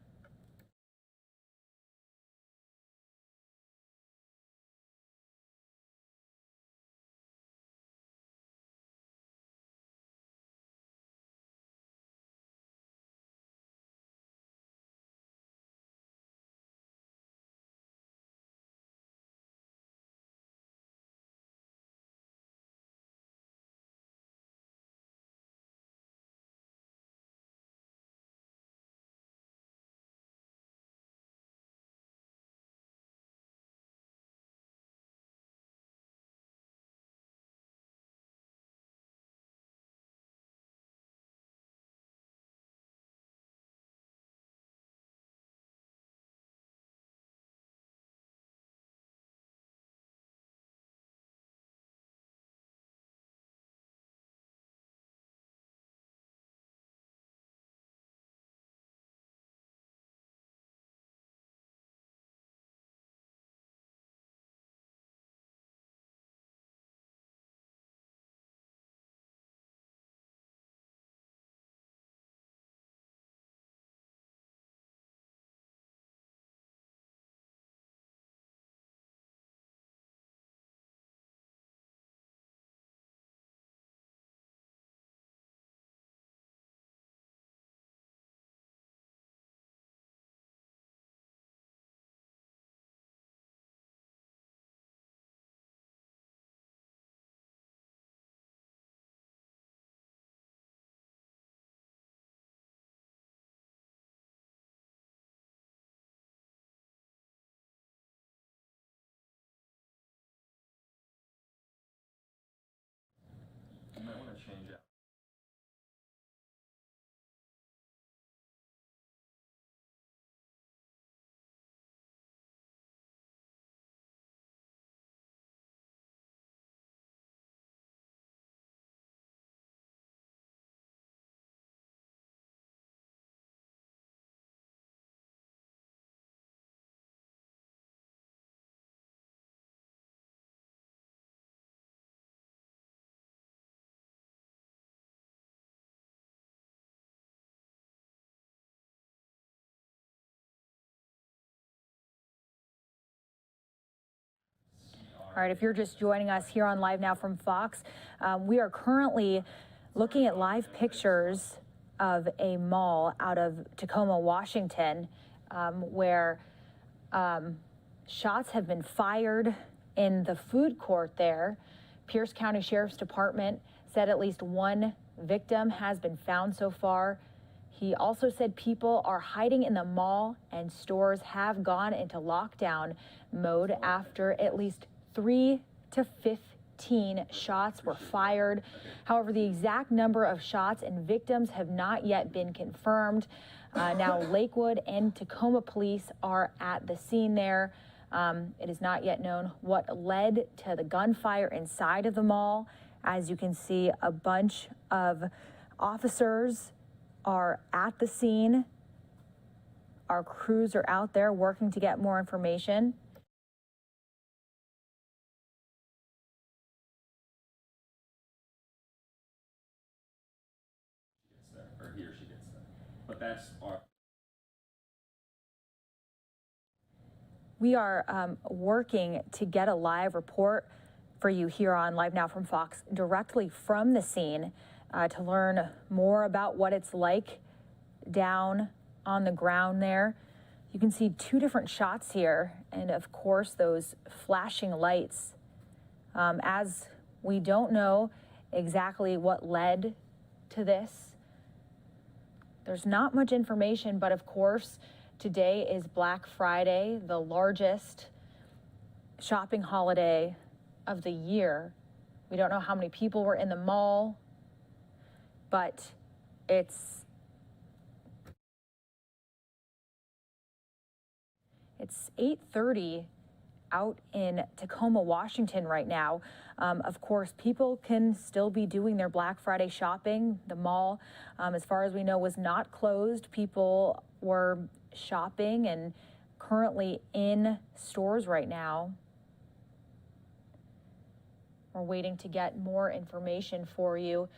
Speaker 4: All right, if you're just joining us here on Live Now from Fox, we are currently looking at live pictures of a mall out of Tacoma, Washington, where shots have been fired in the food court there. Pierce County Sheriff's Department said at least one victim has been found so far. He also said people are hiding in the mall and stores have gone into lockdown mode after at least 3 to 15 shots were fired. However, the exact number of shots and victims have not yet been confirmed. Now, Lakewood and Tacoma police are at the scene there. It is not yet known what led to the gunfire inside of the mall. As you can see, a bunch of officers are at the scene. Our crews are out there working to get more information.
Speaker 20: Or he or she gets there. But that's our.
Speaker 4: We are working to get a live report for you here on Live Now from Fox directly from the scene to learn more about what it's like down on the ground there. You can see 2 different shots here, and of course those flashing lights. As we don't know exactly what led to this, there's not much information, but of course today is Black Friday, the largest shopping holiday of the year. We don't know how many people were in the mall, but it's 8:30 out in Tacoma, Washington right now. Of course, people can still be doing their Black Friday shopping. The mall, as far as we know, was not closed. People were shopping and currently in stores right now. We're waiting to get more information for you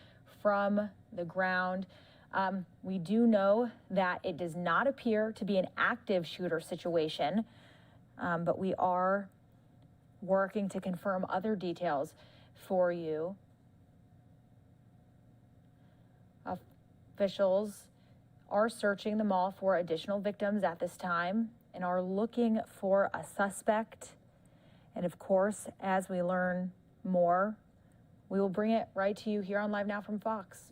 Speaker 4: from the ground. We do know that it does not appear to be an active shooter situation, but we are working to confirm other details for you. Officials are searching the mall for additional victims at this time and are looking for a suspect. And of course, as we learn more, we will bring it right to you here on Live Now from Fox.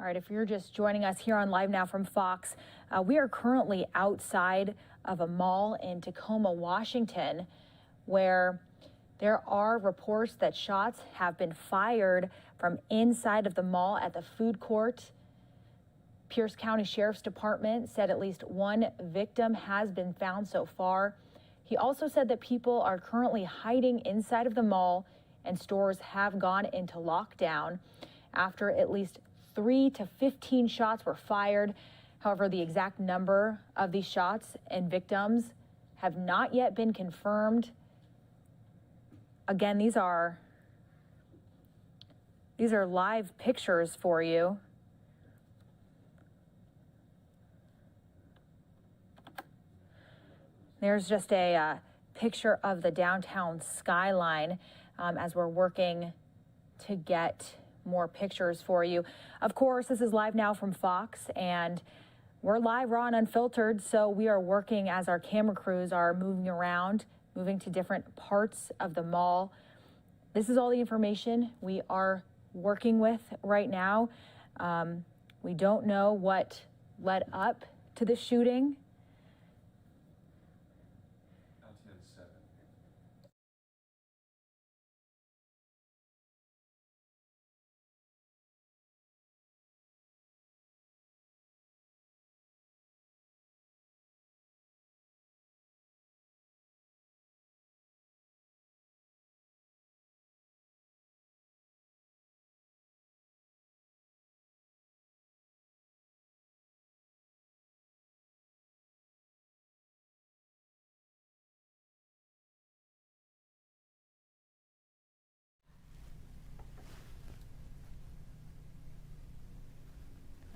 Speaker 4: All right, if you're just joining us here on Live Now from Fox, we are currently outside of a mall in Tacoma, Washington, where there are reports that shots have been fired from inside of the mall at the food court. Pierce County Sheriff's Department said at least one victim has been found so far. He also said that people are currently hiding inside of the mall and stores have gone into lockdown after at least 3 to 15 shots were fired. However, the exact number of these shots and victims have not yet been confirmed. Again, these are live pictures for you. There's just a picture of the downtown skyline as we're working to get more pictures for you. Of course, this is Live Now from Fox, and we're live, raw, and unfiltered, so we are working as our camera crews are moving around, moving to different parts of the mall. This is all the information we are working with right now. We don't know what led up to the shooting.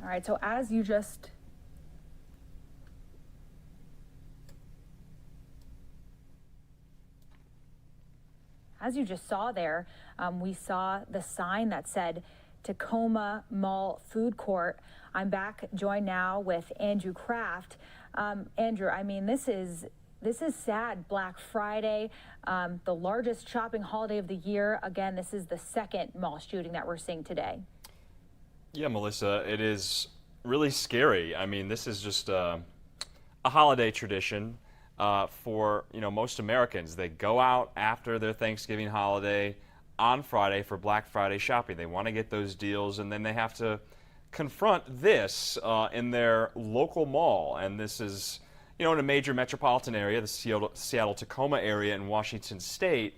Speaker 4: All right, so as you just saw there, we saw the sign that said Tacoma Mall Food Court. I'm back, joined now with Andrew Kraft. Andrew, I mean, this is sad. Black Friday, the largest shopping holiday of the year. Again, this is the second mall shooting that we're seeing today.
Speaker 20: Yeah, Melissa, it is really scary. I mean, this is just a holiday tradition for most Americans. They go out after their Thanksgiving holiday on Friday for Black Friday shopping. They want to get those deals, and then they have to confront this in their local mall. And this is, in a major metropolitan area, the Seattle-Tacoma area in Washington State.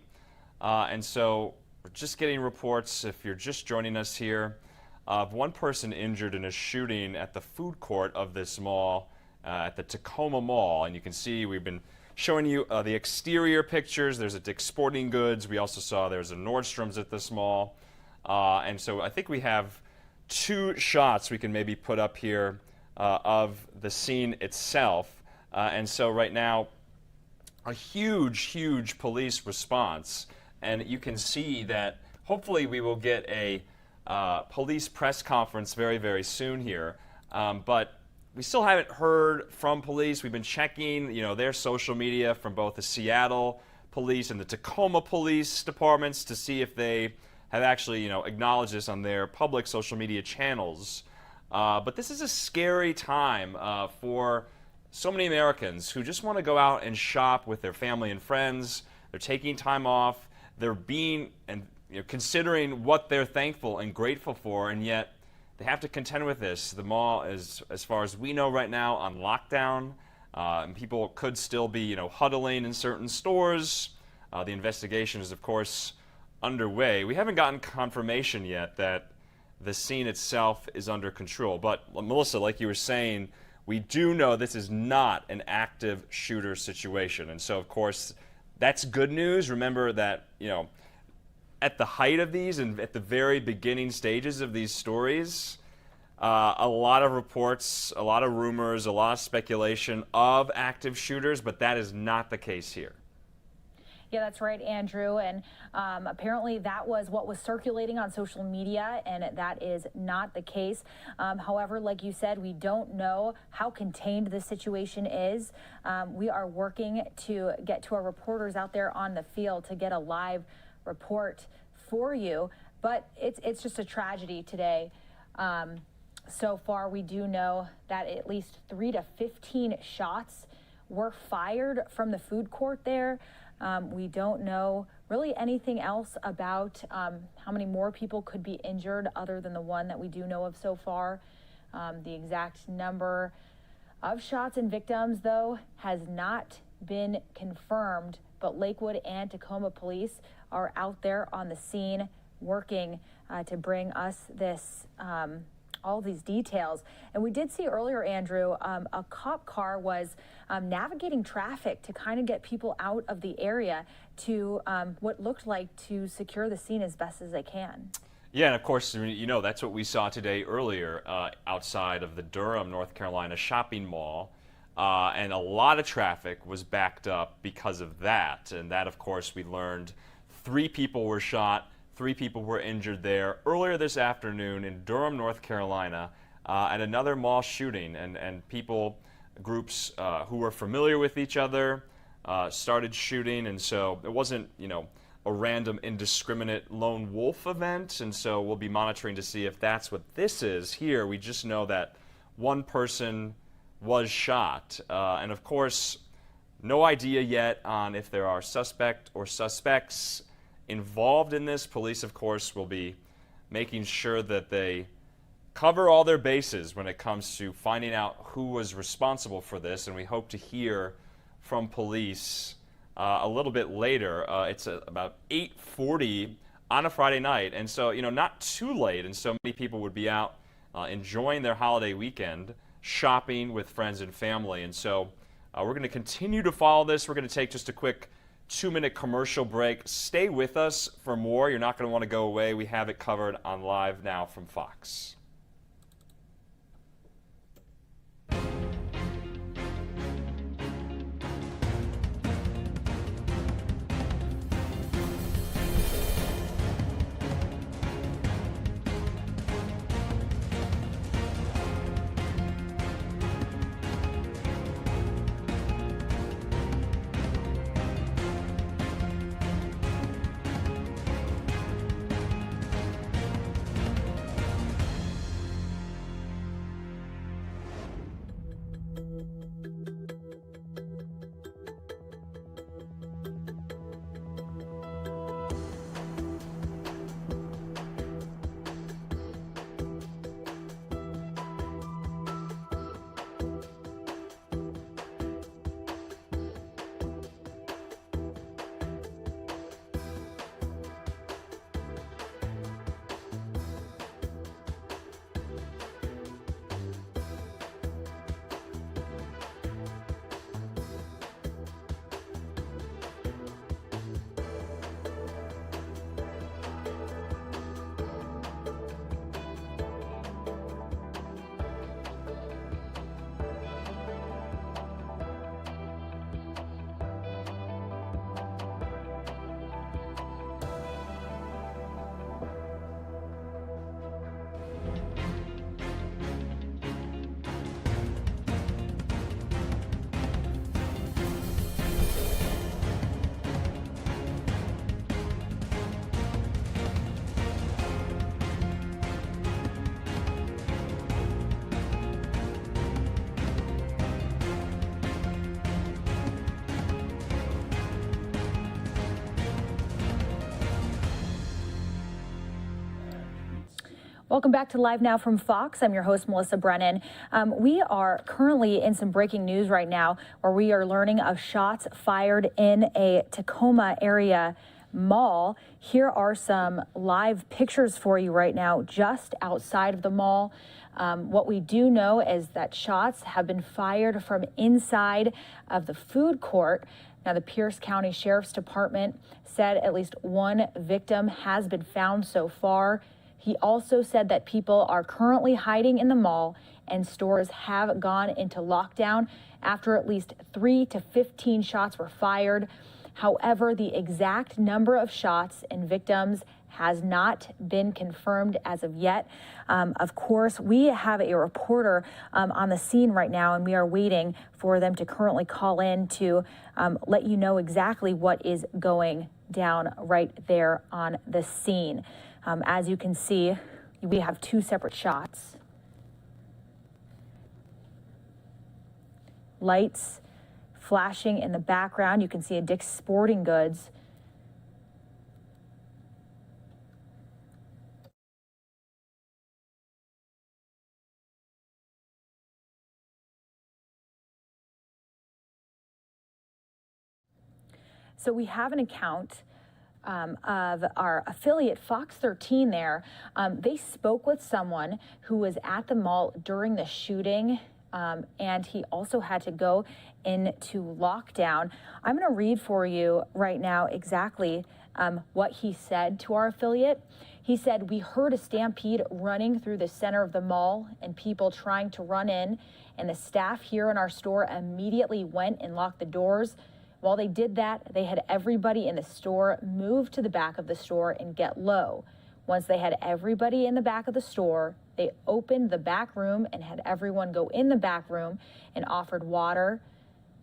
Speaker 20: And so we're just getting reports, if you're just joining us here, of one person injured in a shooting at the food court of this mall, at the Tacoma Mall. And you can see we've been showing you the exterior pictures. There's a Dick's Sporting Goods. We also saw there's a Nordstrom's at this mall. And so I think we have 2 shots we can maybe put up here of the scene itself. And so right now, a huge police response. And you can see that hopefully we will get a police press conference very soon here, but we still haven't heard from police. We've been checking, their social media from both the Seattle police and the Tacoma police departments to see if they have actually, acknowledged this on their public social media channels. But this is a scary time for so many Americans who just want to go out and shop with their family and friends. They're taking time off. They're being and considering what they're thankful and grateful for, and yet they have to contend with this. The mall is, as far as we know right now, on lockdown, and people could still be, huddling in certain stores. The investigation is, of course, underway. We haven't gotten confirmation yet that the scene itself is under control. But, Melissa, like you were saying, we do know this is not an active shooter situation. And so, of course, that's good news. Remember that, at the height of these and at the very beginning stages of these stories, a lot of reports, a lot of rumors, a lot of speculation of active shooters, but that is not the case here.
Speaker 4: Yeah, that's right, Andrew. And apparently that was what was circulating on social media, and that is not the case. However, like you said, we don't know how contained the situation is. We are working to get to our reporters out there on the field to get a live report for you, but it's just a tragedy today. So far, we do know that at least 3 to 15 shots were fired from the food court there. We don't know really anything else about how many more people could be injured other than the one that we do know of so far. The exact number of shots and victims, though, has not been confirmed, but Lakewood and Tacoma police are out there on the scene working to bring us this all these details. And we did see earlier, Andrew, a cop car was navigating traffic to kind of get people out of the area to what looked like to secure the scene as best as they can.
Speaker 20: Yeah, and of course, you know, that's what we saw today earlier outside of the Durham, North Carolina shopping mall. And a lot of traffic was backed up because of that. And that, of course, we learned 3 people were shot, 3 people were injured there earlier this afternoon in Durham, North Carolina, at another mall shooting. And people, groups who were familiar with each other started shooting. And so it wasn't, you know, a random indiscriminate lone wolf event. And so we'll be monitoring to see if that's what this is. Here, we just know that one person was shot. And of course, no idea yet on if there are suspect or suspects involved in this. Police, of course, will be making sure that they cover all their bases when it comes to finding out who was responsible for this. And we hope to hear from police a little bit later. It's about 8:40 on a Friday night. And so, you know, not too late. And so many people would be out enjoying their holiday weekend, shopping with friends and family. And so we're going to continue to follow this. We're going to take just a quick 2-minute commercial break. Stay with us for more. You're not going to want to go away. We have it covered on Live Now from Fox.
Speaker 4: Welcome back to Live Now from Fox. I'm your host, Melissa Brennan. We are currently in some breaking news right now where we are learning of shots fired in a Tacoma area mall. Here are some live pictures for you right now just outside of the mall. What we do know is that shots have been fired from inside of the food court. Now, the Pierce County Sheriff's Department said at least one victim has been found so far. He also said that people are currently hiding in the mall and stores have gone into lockdown after at least 3 to 15 shots were fired. However, the exact number of shots and victims has not been confirmed as of yet. Of course, we have a reporter on the scene right now, and we are waiting for them to currently call in to let you know exactly what is going down right there on the scene. As you can see, we have 2 separate shots. lights flashing in the background. You can see a Dick's Sporting Goods. So we have an account of our affiliate Fox 13 there. They spoke with someone who was at the mall during the shooting, and he also had to go into lockdown. I'm going to read for you right now exactly what he said to our affiliate. He said, "We heard a stampede running through the center of the mall and people trying to run in, and the staff here in our store immediately went and locked the doors. While they did that, they had everybody in the store move to the back of the store and get low. Once they had everybody in the back of the store, they opened the back room and had everyone go in the back room and offered water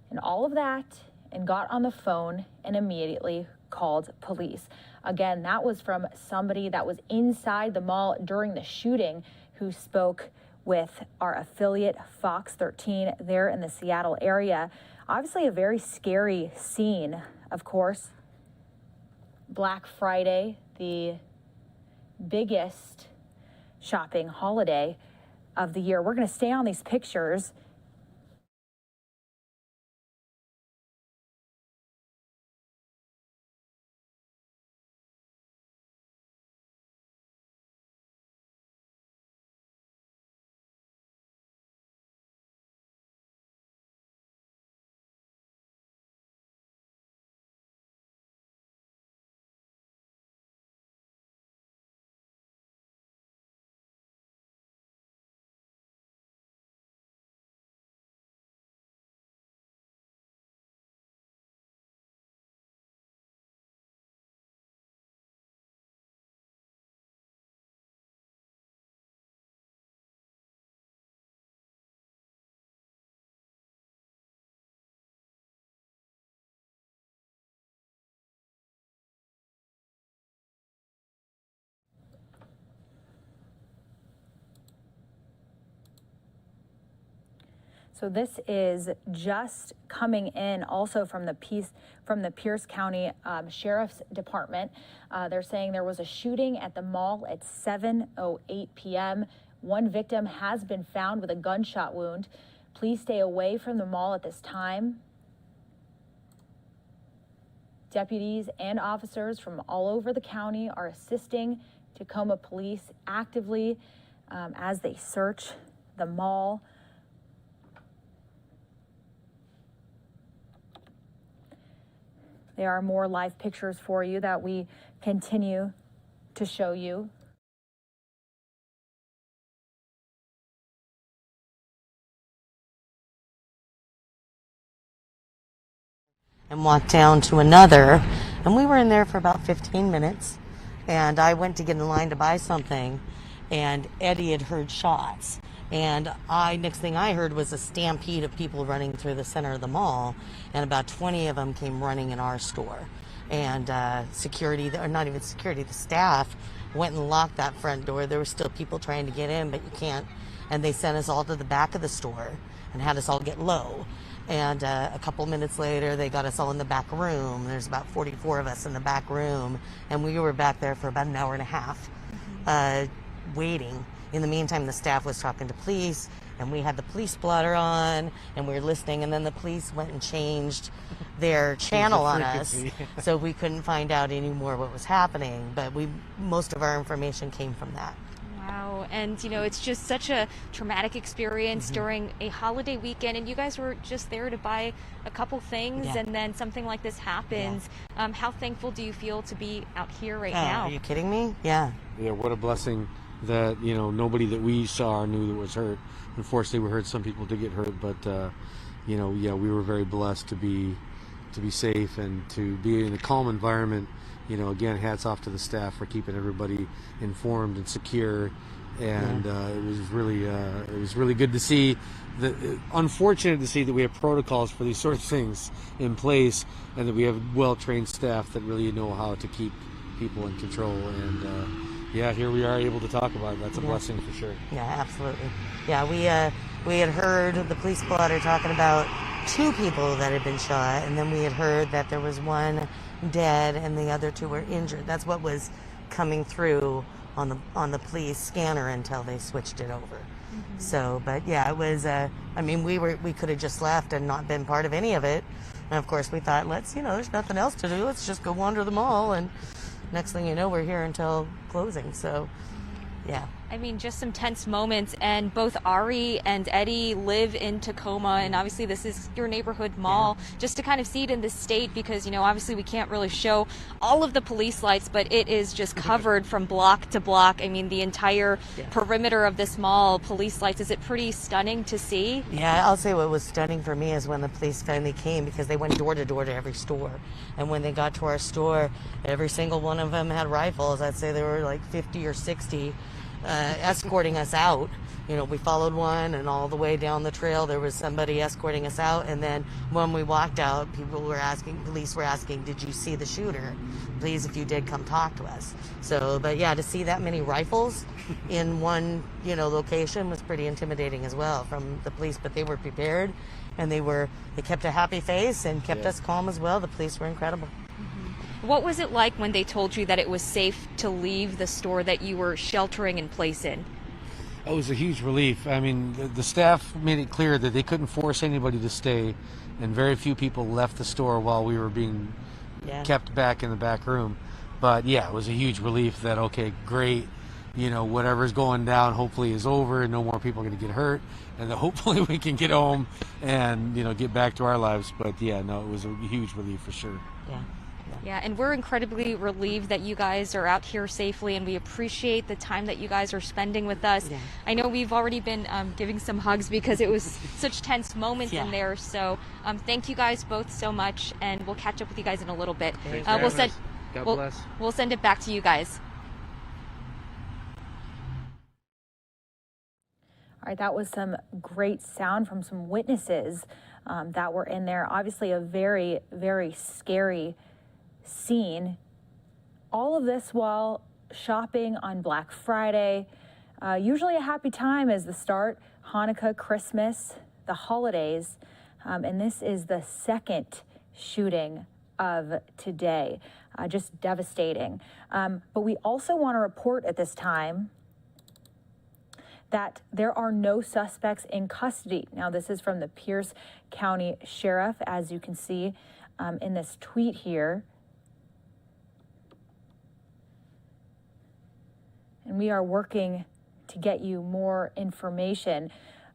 Speaker 4: and all of that, and got on the phone and immediately called police." Again, that was from somebody that was inside the mall during the shooting who spoke with our affiliate Fox 13 there in the Seattle area. Obviously a very scary scene, of course. Black Friday, the biggest shopping holiday of the year. We're going to stay on these pictures. So this is just coming in also from the Pierce County Sheriff's Department. They're saying there was a shooting at the mall at 7:08 p.m. One victim has been found with a gunshot wound. Please stay away from the mall at this time. Deputies and officers from all over the county are assisting Tacoma police actively as they search the mall. There are more live pictures for you that we continue to show you.
Speaker 21: And walked down to another, and we were in there for about 15 minutes, and I went to get in line to buy something, and Eddie had heard shots, and next thing I heard was a stampede of people running through the center of the mall, and about 20 of them came running in our store, and security, or not even security, the staff went and locked that front door. There were still people trying to get in, but you can't, and they sent us all to the back of the store and had us all get low. And a couple minutes later, they got us all in the back room. There's about 44 of us in the back room, and we were back there for about an hour and a half waiting. In the meantime, the staff was talking to police, and we had the police blotter on, and we were listening, and then the police went and changed their channel on us, so we couldn't find out anymore what was happening, but most of our information came from that.
Speaker 22: Wow, and you know, it's just such a traumatic experience during a holiday weekend, and you guys were just there to buy a couple things, and then something like this happens. How thankful do you feel to be out here right now?
Speaker 21: Are you kidding me? Yeah.
Speaker 23: Yeah, what a blessing that, you know, nobody that we saw or knew that was hurt. Unfortunately, we heard some people did get hurt, but you know, yeah, we were very blessed to be safe and to be in a calm environment. You know, again, hats off to the staff for keeping everybody informed and secure, and it was really good to see. Unfortunate to see that we have protocols for these sorts of things in place, and that we have well-trained staff that really know how to keep people in control. And yeah, here we are able to talk about it. That's a blessing for sure.
Speaker 21: Yeah, absolutely. Yeah, we had heard the police blotter talking about 2 people that had been shot, and then we had heard that there was 1 dead and the other 2 were injured. That's what was coming through on the police scanner until they switched it over. So, but yeah, it was. I mean, we could have just left and not been part of any of it. And of course, we thought, let's, there's nothing else to do. Let's just go wander the mall. And next thing you know, we're here until closing. So, yeah.
Speaker 22: I mean, just some tense moments, and both Ari and Eddie live in Tacoma, and obviously this is your neighborhood mall. Just to kind of see it in this state, because, obviously we can't really show all of the police lights, but it is just covered from block to block. I mean, the entire perimeter of this mall, police lights. Is it pretty stunning to see?
Speaker 21: Yeah, I'll say what was stunning for me is when the police finally came, because they went door to door to every store. And when they got to our store, every single one of them had rifles. I'd say there were like 50 or 60. Escorting us out. We followed one, and all the way down the trail there was somebody escorting us out. And then when we walked out, police were asking, did you see the shooter? Please, if you did, come talk to us. So, but yeah, to see that many rifles in one, location was pretty intimidating as well from the police. But they were prepared, and they kept a happy face and kept us calm as well. The police were incredible.
Speaker 22: What was it like when they told you that it was safe to leave the store that you were sheltering in place in?
Speaker 23: It was a huge relief. I mean, the staff made it clear that they couldn't force anybody to stay, and very few people left the store while we were being kept back in the back room. But yeah, it was a huge relief that, okay, great, whatever's going down hopefully is over, and no more people are going to get hurt, and that hopefully we can get home and, get back to our lives. But yeah, no, it was a huge relief for sure.
Speaker 22: Yeah, and we're incredibly relieved that you guys are out here safely, and we appreciate the time that you guys are spending with us. I know we've already been giving some hugs because it was such tense moments in there. So thank you guys both so much, and we'll catch up with you guys in a little bit. We'll send it back to you guys.
Speaker 4: All right, that was some great sound from some witnesses that were in there. Obviously a very, very scary scene. All of this while shopping on Black Friday. Usually a happy time as the start, Hanukkah, Christmas, the holidays. And this is the second shooting of today. Just devastating. But we also want to report at this time that there are no suspects in custody. Now, this is from the Pierce County Sheriff, as you can see in this tweet here. And we are working to get you more information.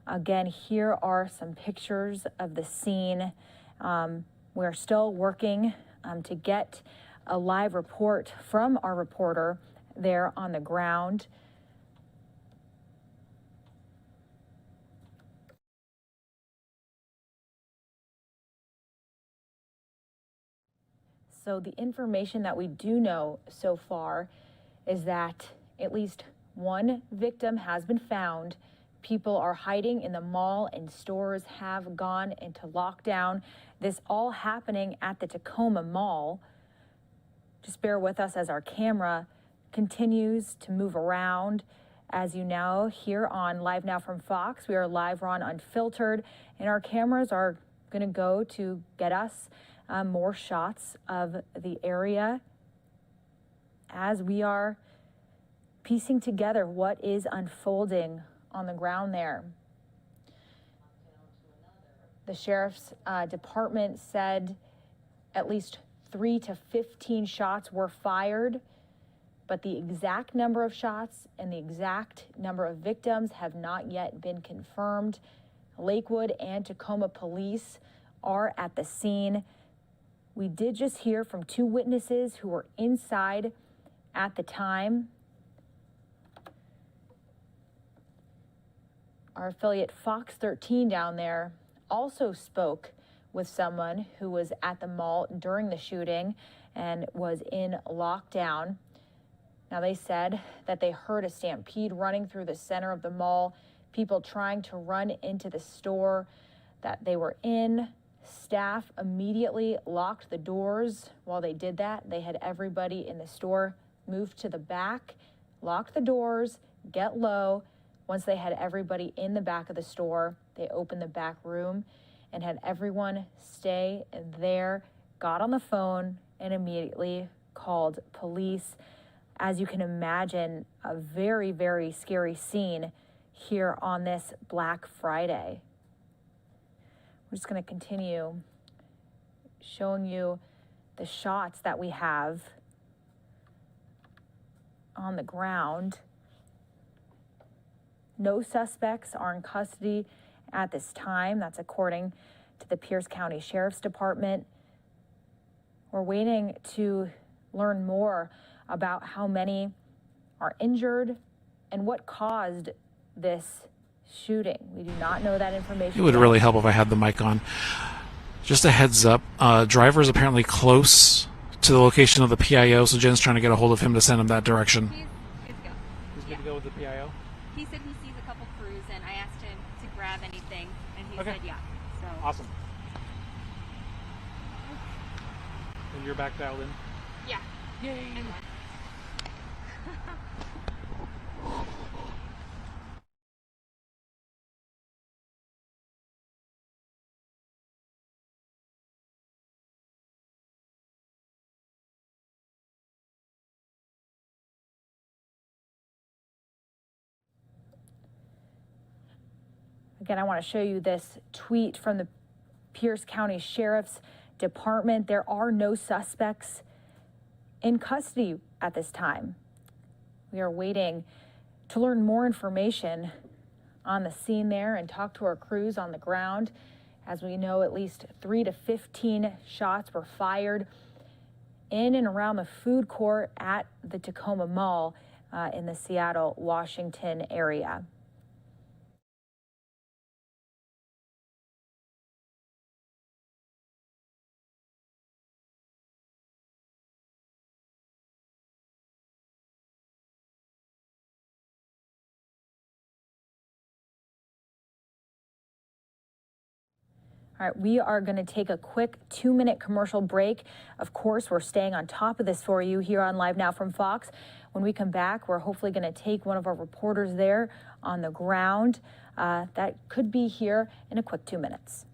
Speaker 4: Again, here are some pictures of the scene. We're still working to get a live report from our reporter there on the ground. So the information that we do know so far is that at least one victim has been found. People are hiding in the mall, and stores have gone into lockdown. This all happening at the Tacoma Mall. Just bear with us as our camera continues to move around. As you now hear on Live Now from Fox, we are live on Unfiltered, and our cameras are going to go to get us more shots of the area as we are piecing together what is unfolding on the ground there. The sheriff's department said at least 3 to 15 shots were fired, but the exact number of shots and the exact number of victims have not yet been confirmed. Lakewood and Tacoma police are at the scene. We did just hear from 2 witnesses who were inside at the time. Our affiliate Fox 13 down there also spoke with someone who was at the mall during the shooting and was in lockdown. Now, they said that they heard a stampede running through the center of the mall, people trying to run into the store that they were in. Staff immediately locked the doors. While they did that, they had everybody in the store move to the back, lock the doors, get low. Once they had everybody in the back of the store, they opened the back room and had everyone stay there, got on the phone, and immediately called police. As you can imagine, a very, very scary scene here on this Black Friday. We're just going to continue showing you the shots that we have on the ground. No suspects are in custody at this time. That's according to the Pierce County Sheriff's Department. We're waiting to learn more about how many are injured and what caused this shooting. We do not know that information.
Speaker 1: It would really help if I had the mic on. Just a heads up, driver is apparently close to the location of the PIO, so Jen's trying to get a hold of him to send him that direction.
Speaker 2: He's good to go.
Speaker 1: He's good to go with the PIO?
Speaker 2: He said he sees a couple crews, and I asked him to grab anything, and he said yeah. So
Speaker 1: Awesome. And you're back dialed in?
Speaker 2: yeah.
Speaker 1: Yay.
Speaker 4: Again, I want to show you this tweet from the Pierce County Sheriff's Department. There are no suspects in custody at this time. We are waiting to learn more information on the scene there and talk to our crews on the ground. As we know, at least 3 to 15 shots were fired in and around the food court at the Tacoma Mall in the Seattle, Washington area. All right, we are going to take a quick 2-minute commercial break. Of course, we're staying on top of this for you here on Live Now from Fox. When we come back, we're hopefully going to take one of our reporters there on the ground. That could be here in a quick 2 minutes.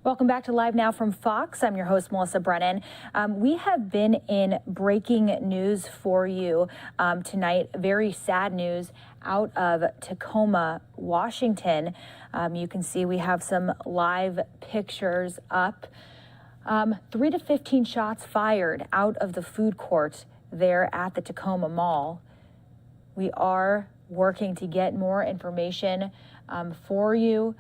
Speaker 4: Welcome back to Live Now from Fox. I'm your host, Melissa Brennan. We have been in breaking news for you tonight. Very sad news out of Tacoma, Washington. You can see we have some live pictures up. 3 to 15 shots fired out of the food court there at the Tacoma Mall. We are working to get more information for you.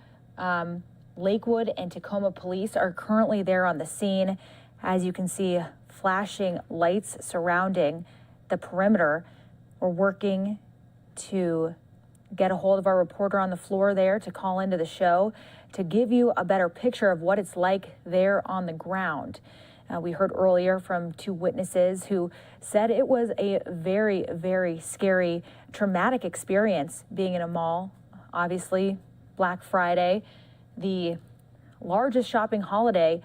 Speaker 4: Lakewood and Tacoma police are currently there on the scene. As you can see, flashing lights surrounding the perimeter. We're working to get a hold of our reporter on the floor there to call into the show to give you a better picture of what it's like there on the ground. We heard earlier from two witnesses who said it was a very, very scary, traumatic experience being in a mall. Obviously, Black Friday, the largest shopping holiday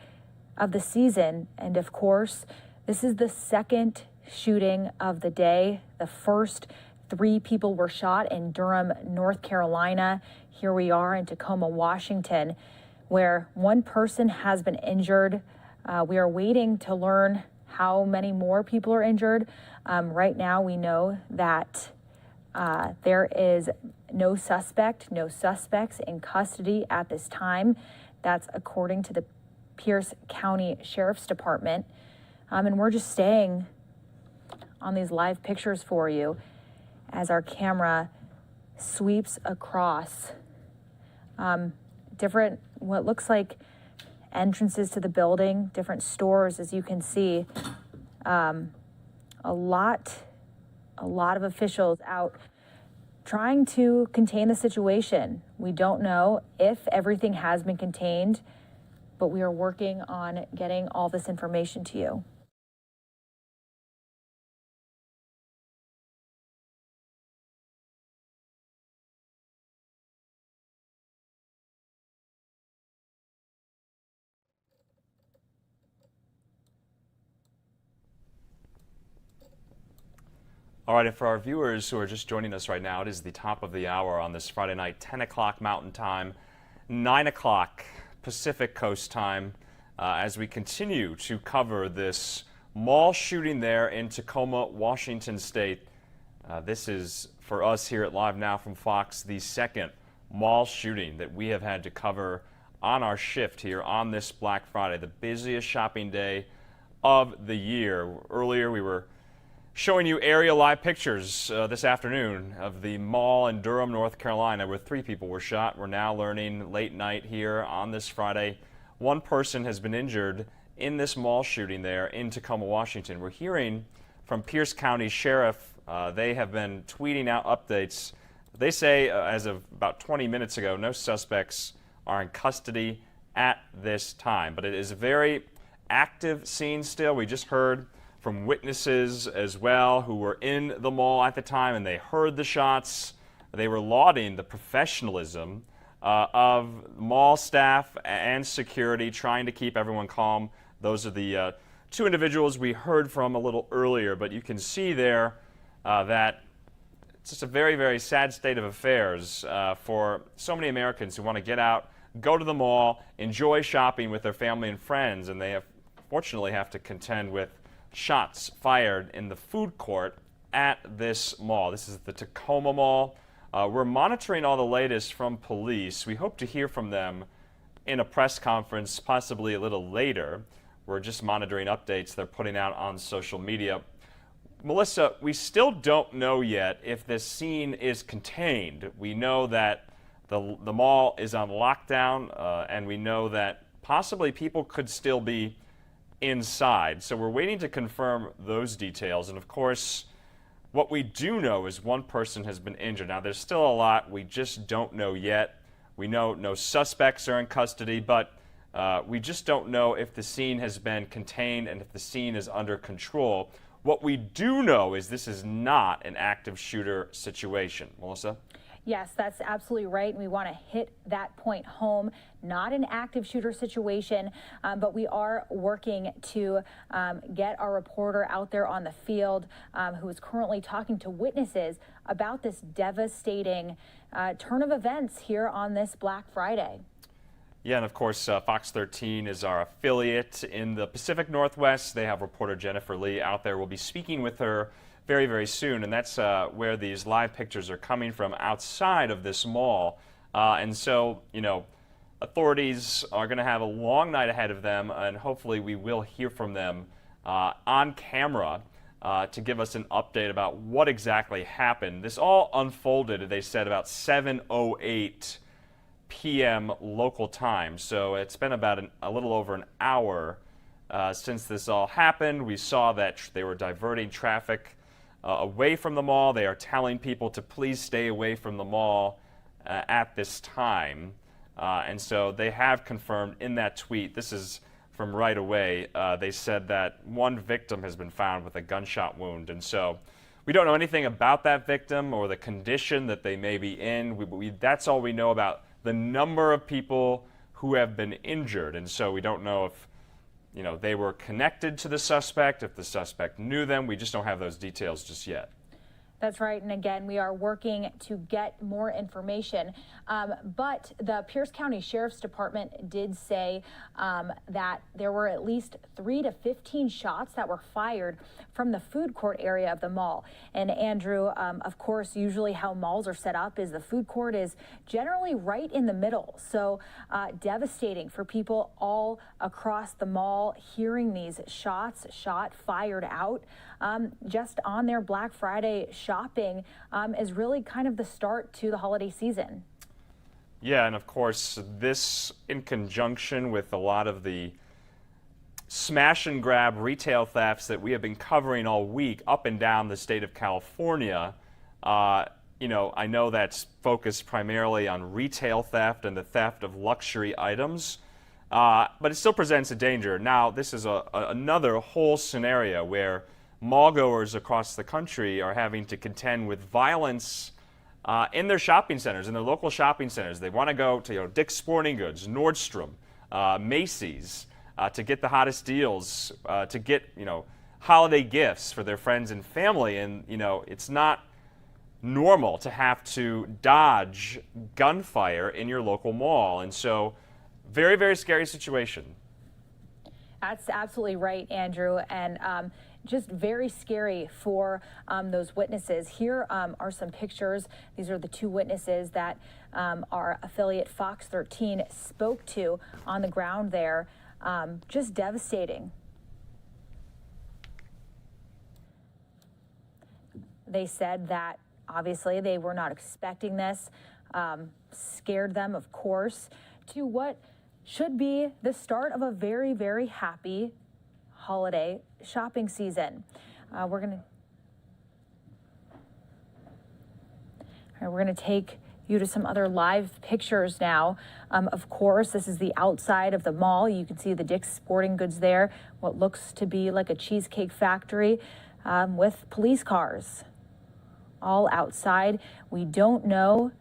Speaker 4: of the season. And of course, this is the second shooting of the day. The first 3 people were shot in Durham, North Carolina. Here we are in Tacoma, Washington, where 1 person has been injured. We are waiting to learn how many more people are injured. Right now, we know that there is no suspects in custody at this time. That's according to the Pierce County Sheriff's Department. And we're just staying on these live pictures for you as our camera sweeps across different, what looks like entrances to the building, different stores, as you can see. A lot of officials out trying to contain the situation. We don't know if everything has been contained, but we are working on getting all this information to you.
Speaker 20: All right, and for our viewers who are just joining us right now, it is the top of the hour on this Friday night, 10 o'clock Mountain Time, 9 o'clock Pacific Coast Time, as we continue to cover this mall shooting there in Tacoma, Washington State. This is, for us here at Live Now from Fox, the second mall shooting that we have had to cover on our shift here on this Black Friday, the busiest shopping day of the year. Earlier, we were showing you aerial live pictures this afternoon of the mall in Durham, North Carolina, where 3 people were shot. We're now learning late night here on this Friday, 1 person has been injured in this mall shooting there in Tacoma, Washington. We're hearing from Pierce County Sheriff. They have been tweeting out updates. They say, as of about 20 minutes ago, no suspects are in custody at this time. But it is a very active scene still. We just heard from witnesses as well who were in the mall at the time, and they heard the shots. They were lauding the professionalism of mall staff and security, trying to keep everyone calm. Those are the 2 individuals we heard from a little earlier, but you can see there that it's just a very, very sad state of affairs for so many Americans who want to get out, go to the mall, enjoy shopping with their family and friends, and they fortunately have to contend with shots fired in the food court at this mall. This is the Tacoma Mall. We're monitoring all the latest from police. We hope to hear from them in a press conference, possibly a little later. We're just monitoring updates they're putting out on social media. Melissa, we still don't know yet if this scene is contained. We know that the mall is on lockdown, and we know that possibly people could still be inside. So we're waiting to confirm those details. And of course, what we do know is 1 person has been injured. Now, there's still a lot we just don't know yet. We know no suspects are in custody, but we just don't know if the scene has been contained and if the scene is under control. What we do know is this is not an active shooter situation. Melissa?
Speaker 4: Yes, that's absolutely right. And we want to hit that point home. Not an active shooter situation, but we are working to get our reporter out there on the field who is currently talking to witnesses about this devastating turn of events here on this Black Friday.
Speaker 20: Yeah, and of course, Fox 13 is our affiliate in the Pacific Northwest. They have reporter Jennifer Lee out there. We'll be speaking with her very, very soon, and that's where these live pictures are coming from, outside of this mall. And so, you know, authorities are going to have a long night ahead of them, and hopefully we will hear from them on camera to give us an update about what exactly happened. This all unfolded, they said, about 7:08 p.m. local time. So it's been about a little over an hour since this all happened. We saw that they were diverting traffic away from the mall. They are telling people to please stay away from the mall at this time. And so they have confirmed in that tweet, this is from right away, they said that one victim has been found with a gunshot wound. And so we don't know anything about that victim or the condition that they may be in. That's all we know about the number of people who have been injured. And so we don't know if they were connected to the suspect, if the suspect knew them. We just don't have those details just yet.
Speaker 4: That's right. And again, we are working to get more information. But the Pierce County Sheriff's Department did say that there were at least 3 to 15 shots that were fired from the food court area of the mall. And Andrew, of course, usually how malls are set up is the food court is generally right in the middle. So devastating for people all across the mall hearing these shots fired out just on their Black Friday shopping is really kind of the start to the holiday season.
Speaker 20: Yeah, and of course, this in conjunction with a lot of the smash and grab retail thefts that we have been covering all week up and down the state of California. I know that's focused primarily on retail theft and the theft of luxury items, but it still presents a danger. Now, this is another whole scenario where mall-goers across the country are having to contend with violence in their shopping centers, in their local shopping centers. They want to go to Dick's Sporting Goods, Nordstrom, Macy's, to get the hottest deals, to get holiday gifts for their friends and family. And it's not normal to have to dodge gunfire in your local mall. And so, very, very scary situation.
Speaker 4: That's absolutely right, Andrew. And just very scary for those witnesses. Here are some pictures. These are the 2 witnesses that our affiliate Fox 13 spoke to on the ground there. Just devastating. They said that obviously they were not expecting this, scared them, of course, to what should be the start of a very, very happy holiday shopping season. We're gonna take you to some other live pictures now. Of course, this is the outside of the mall. You can see the Dick's Sporting Goods there, what looks to be like a cheesecake factory with police cars all outside. We don't know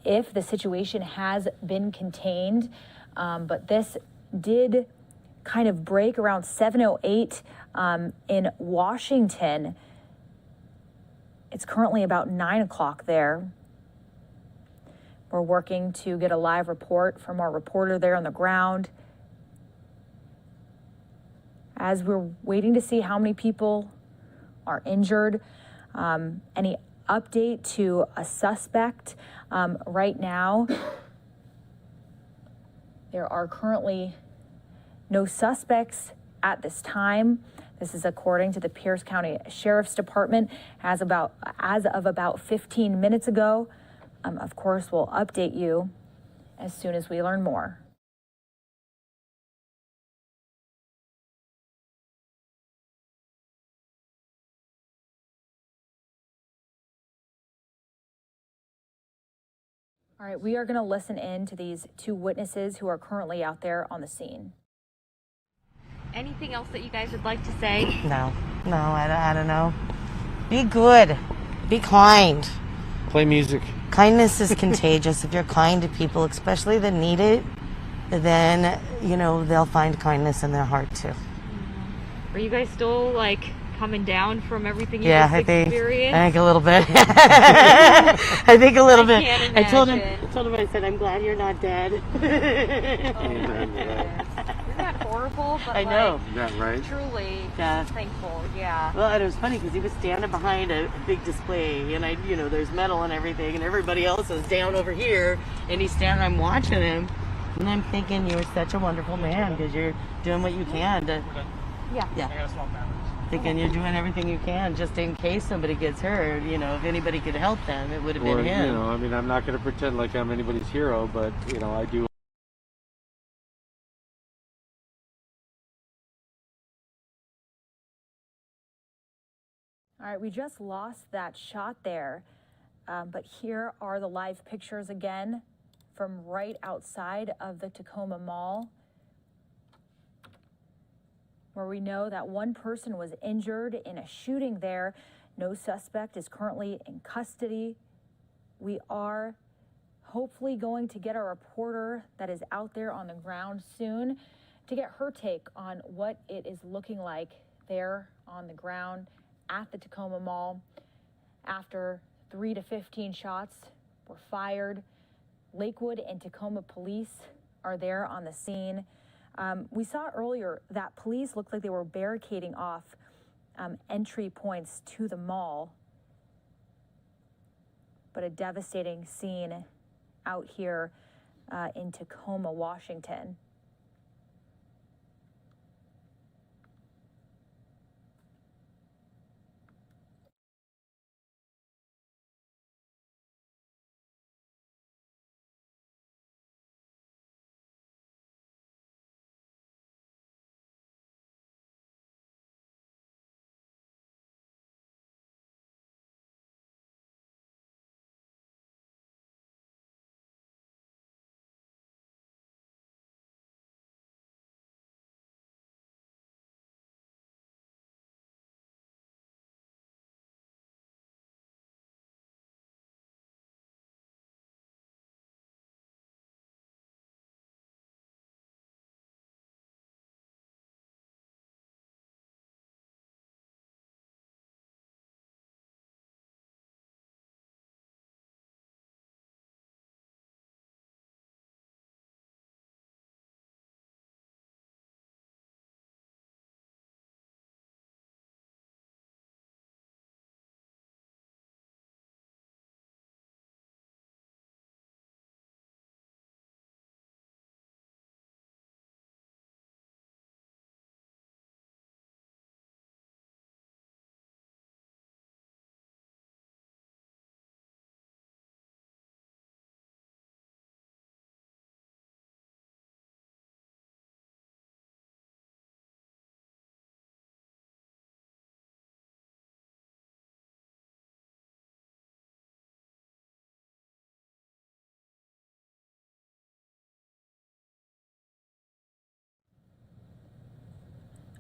Speaker 4: if the situation has been contained, but this did kind of break around 7:08 in Washington. It's currently about 9 o'clock there. We're working to get a live report from our reporter there on the ground as we're waiting to see how many people are injured. Any update to a suspect right now? There are currently no suspects at this time. This is according to the Pierce County Sheriff's Department as of about 15 minutes ago. Of course, we'll update you as soon as we learn more. All right, we are going to listen in to these 2 witnesses who are currently out there on the scene.
Speaker 2: Anything else that you guys would like to say?
Speaker 21: No, I don't know. Be good. Be kind.
Speaker 23: Play music.
Speaker 21: Kindness is contagious. If you're kind to people, especially that need it, then, they'll find kindness in their heart too.
Speaker 2: Are you guys still coming down from everything you
Speaker 21: Yeah,
Speaker 2: just experienced?
Speaker 21: I think a little bit. I think a little bit.
Speaker 2: Can't
Speaker 21: I told him,
Speaker 2: imagine.
Speaker 21: I said, I'm glad you're not dead.
Speaker 2: Isn't that horrible? But
Speaker 21: I know.
Speaker 23: Is that right?
Speaker 2: Truly
Speaker 21: Yeah.
Speaker 2: thankful, yeah.
Speaker 21: Well, and it was funny because he was standing behind a big display, and there's metal and everything, and everybody else is down over here, and he's standing. I'm watching him, and I'm thinking, you're such a wonderful man because you're doing what you can to.
Speaker 2: Yeah.
Speaker 21: Yeah. thinking you're doing everything you can just in case somebody gets hurt. You know, if anybody could help them, it would have been him.
Speaker 23: You know, I mean, I'm not going to pretend like I'm anybody's hero, but, you know, I do.
Speaker 4: All right, we just lost that shot there, but here are the live pictures again from right outside of the Tacoma Mall, where we know that one person was injured in a shooting there. No suspect is currently in custody. We are hopefully going to get a reporter that is out there on the ground soon to get her take on what it is looking like there on the ground at the Tacoma Mall after 3 to 15 shots were fired. Lakewood and Tacoma police are there on the scene. We saw earlier that police looked like they were barricading off entry points to the mall, but a devastating scene out here in Tacoma, Washington.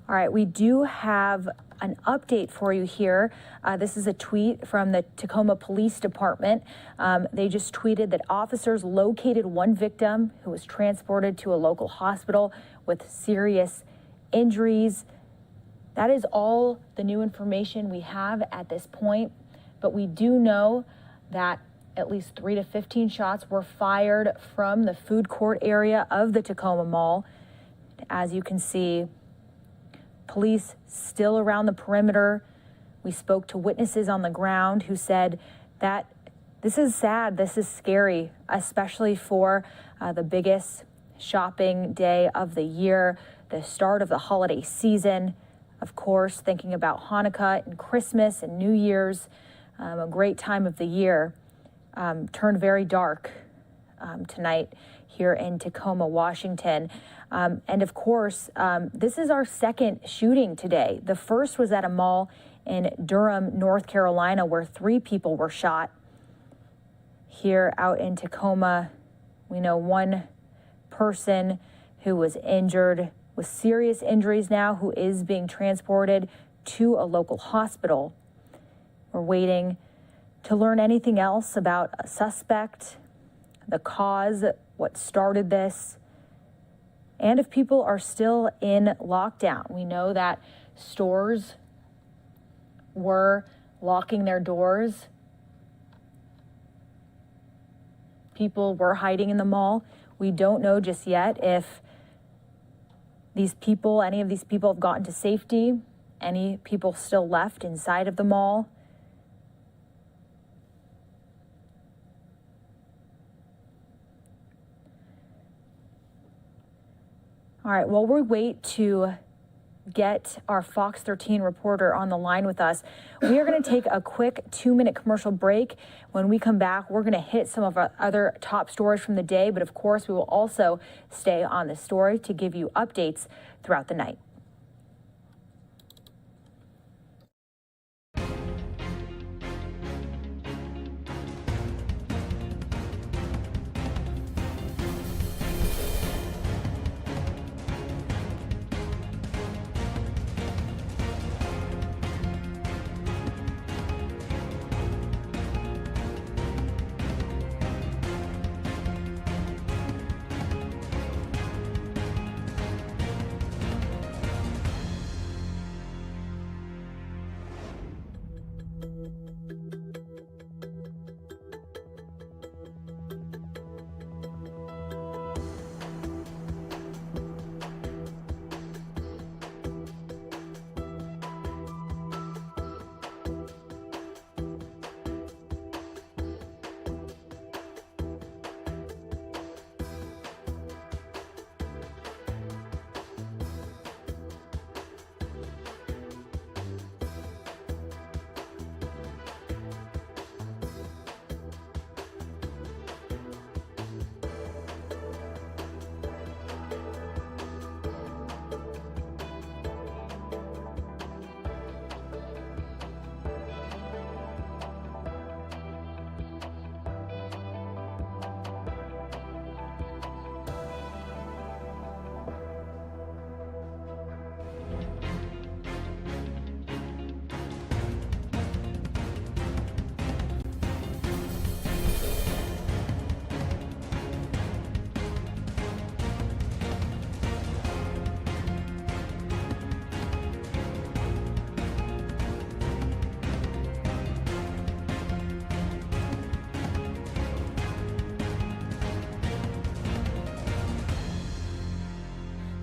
Speaker 4: All right, we do have an update for you here. This is a tweet from the Tacoma Police Department. They just tweeted that officers located one victim who was transported to a local hospital with serious injuries. That is all the new information we have at this point, but we do know that at least 3 to 15 shots were fired from the food court area of the Tacoma Mall. As you can see, police still around the perimeter. We spoke to witnesses on the ground who said that this is sad, this is scary, especially for the biggest shopping day of the year, the start of the holiday season. Of course, thinking about Hanukkah and Christmas and New Year's, a great time of the year, turned very dark tonight here in Tacoma, Washington. And of course, this is our second shooting today. The first was at a mall in Durham, North Carolina, where 3 people were shot. Here out in Tacoma, we know one person who was injured with serious injuries now, who is being transported to a local hospital. We're waiting to learn anything else about a suspect, the cause, what started this, and if people are still in lockdown. We know that stores were locking their doors. People were hiding in the mall. We don't know just yet if any of these people have gotten to safety, any people still left inside of the mall. All right, well, we wait to get our Fox 13 reporter on the line with us. We are going to take a quick 2-minute commercial break. When we come back, we're going to hit some of our other top stories from the day, but of course, we will also stay on this story to give you updates throughout the night.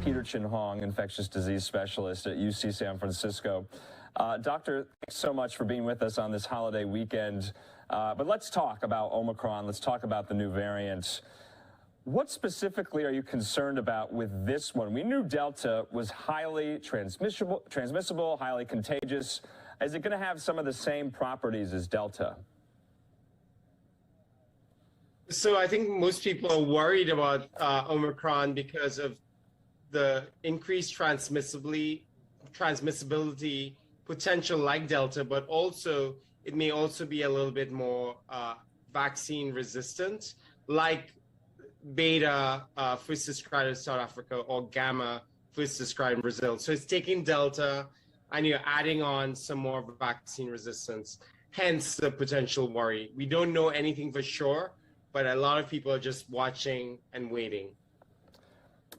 Speaker 11: Peter Chin Hong, infectious disease specialist at UC San Francisco. Doctor, thanks so much for being with us on this holiday weekend. But let's talk about Omicron. Let's talk about the new variant. What specifically are you concerned about with this one? We knew Delta was highly transmissible, highly contagious. Is it going to have some of the same properties as Delta?
Speaker 3: So I think most people are worried about Omicron because of the increased transmissibility potential like Delta, but also it may also be a little bit more vaccine resistant, like Beta first described in South Africa or Gamma first described in Brazil. So it's taking Delta and you're adding on some more vaccine resistance, hence the potential worry. We don't know anything for sure, but a lot of people are just watching and waiting.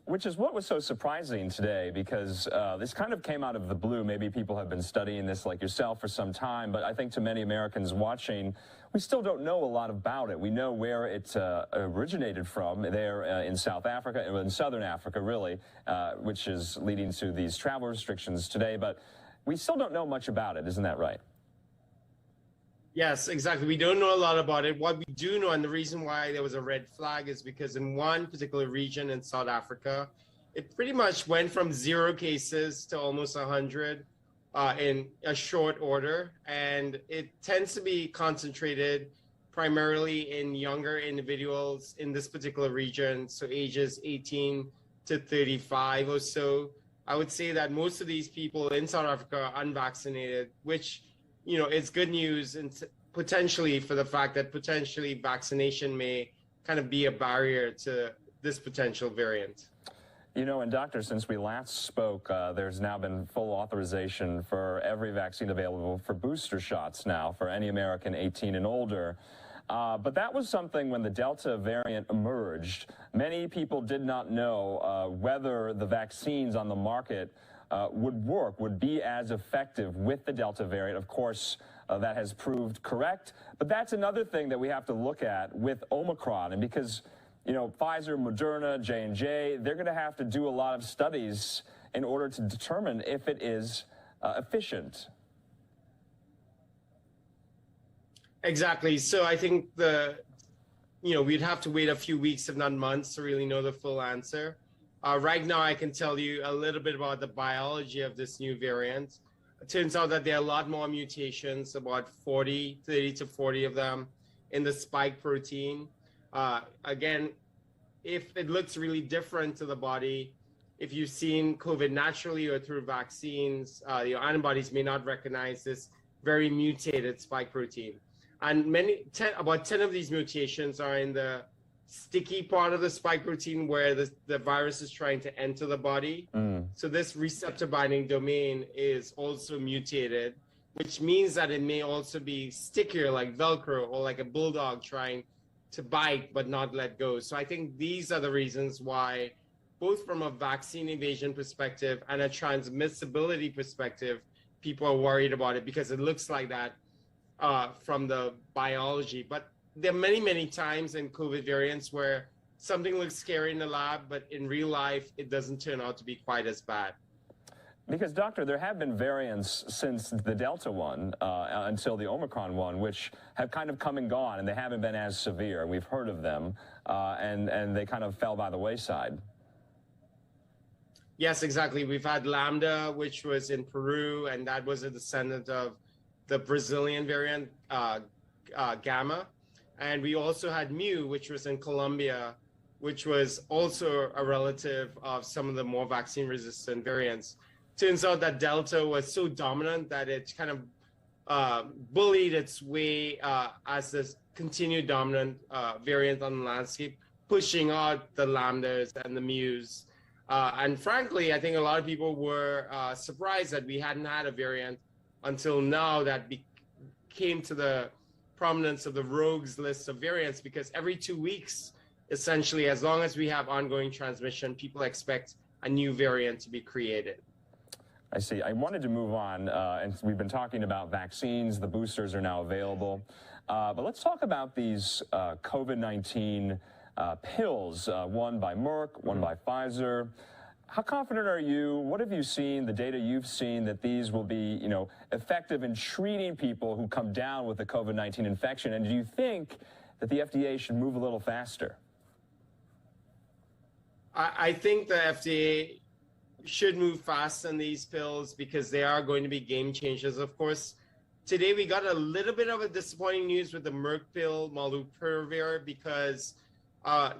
Speaker 11: Which is what was so surprising today, because this kind of came out of the blue. Maybe people have been studying this like yourself for some time, but I think to many Americans watching, we still don't know a lot about it. We know where it originated from there in South Africa, in Southern Africa, really, which is leading to these travel restrictions today, but we still don't know much about it. Isn't that right?
Speaker 3: Yes, exactly. We don't know a lot about it. What we do know, and the reason why there was a red flag, is because in one particular region in South Africa, it pretty much went from 0 cases to almost 100 in a short order. And it tends to be concentrated primarily in younger individuals in this particular region, so ages 18 to 35 or so. I would say that most of these people in South Africa are unvaccinated, which, you know, it's good news, and potentially for the fact that potentially vaccination may kind of be a barrier to this potential variant.
Speaker 11: You know, and doctor, since we last spoke, there's now been full authorization for every vaccine available for booster shots now for any American 18 and older. But that was something when the Delta variant emerged. Many people did not know whether the vaccines on the market would be as effective with the Delta variant. Of course, that has proved correct. But that's another thing that we have to look at with Omicron. And because, you know, Pfizer, Moderna, J&J, they're going to have to do a lot of studies in order to determine if it is efficient.
Speaker 3: Exactly. So I think we'd have to wait a few weeks, if not months, to really know the full answer. Right now, I can tell you a little bit about the biology of this new variant. It turns out that there are a lot more mutations, about 30 to 40 of them in the spike protein. Again, if it looks really different to the body, if you've seen COVID naturally or through vaccines, your antibodies may not recognize this very mutated spike protein. And about 10 of these mutations are in the sticky part of the spike protein where the virus is trying to enter the body. So this receptor binding domain is also mutated, which means that it may also be stickier like Velcro or like a bulldog trying to bite but not let go. So I think these are the reasons why, both from a vaccine evasion perspective and a transmissibility perspective, people are worried about it, because it looks like that from the biology. But there are many, many times in COVID variants where something looks scary in the lab, but in real life, it doesn't turn out to be quite as bad.
Speaker 11: Because, Doctor, there have been variants since the Delta one until the Omicron one, which have kind of come and gone, and they haven't been as severe. We've heard of them, and they kind of fell by the wayside.
Speaker 3: Yes, exactly. We've had Lambda, which was in Peru, and that was a descendant of the Brazilian variant, Gamma. And we also had Mu, which was in Colombia, which was also a relative of some of the more vaccine-resistant variants. Turns out that Delta was so dominant that it kind of bullied its way as this continued dominant variant on the landscape, pushing out the Lambdas and the Mus. And frankly, I think a lot of people were surprised that we hadn't had a variant until now that came to the prominence of the rogues list of variants, because every 2 weeks, essentially, as long as we have ongoing transmission, people expect a new variant to be created.
Speaker 11: I see. I wanted to move on, and we've been talking about vaccines. The boosters are now available. But let's talk about these COVID-19 pills, one by Merck, one by Pfizer. How confident are you? What have you seen, the data you've seen, that these will be, effective in treating people who come down with the COVID-19 infection? And do you think that the FDA should move a little faster?
Speaker 3: I think the FDA should move fast on these pills because they are going to be game changers. Of course, today we got a little bit of a disappointing news with the Merck pill, Molnupiravir, because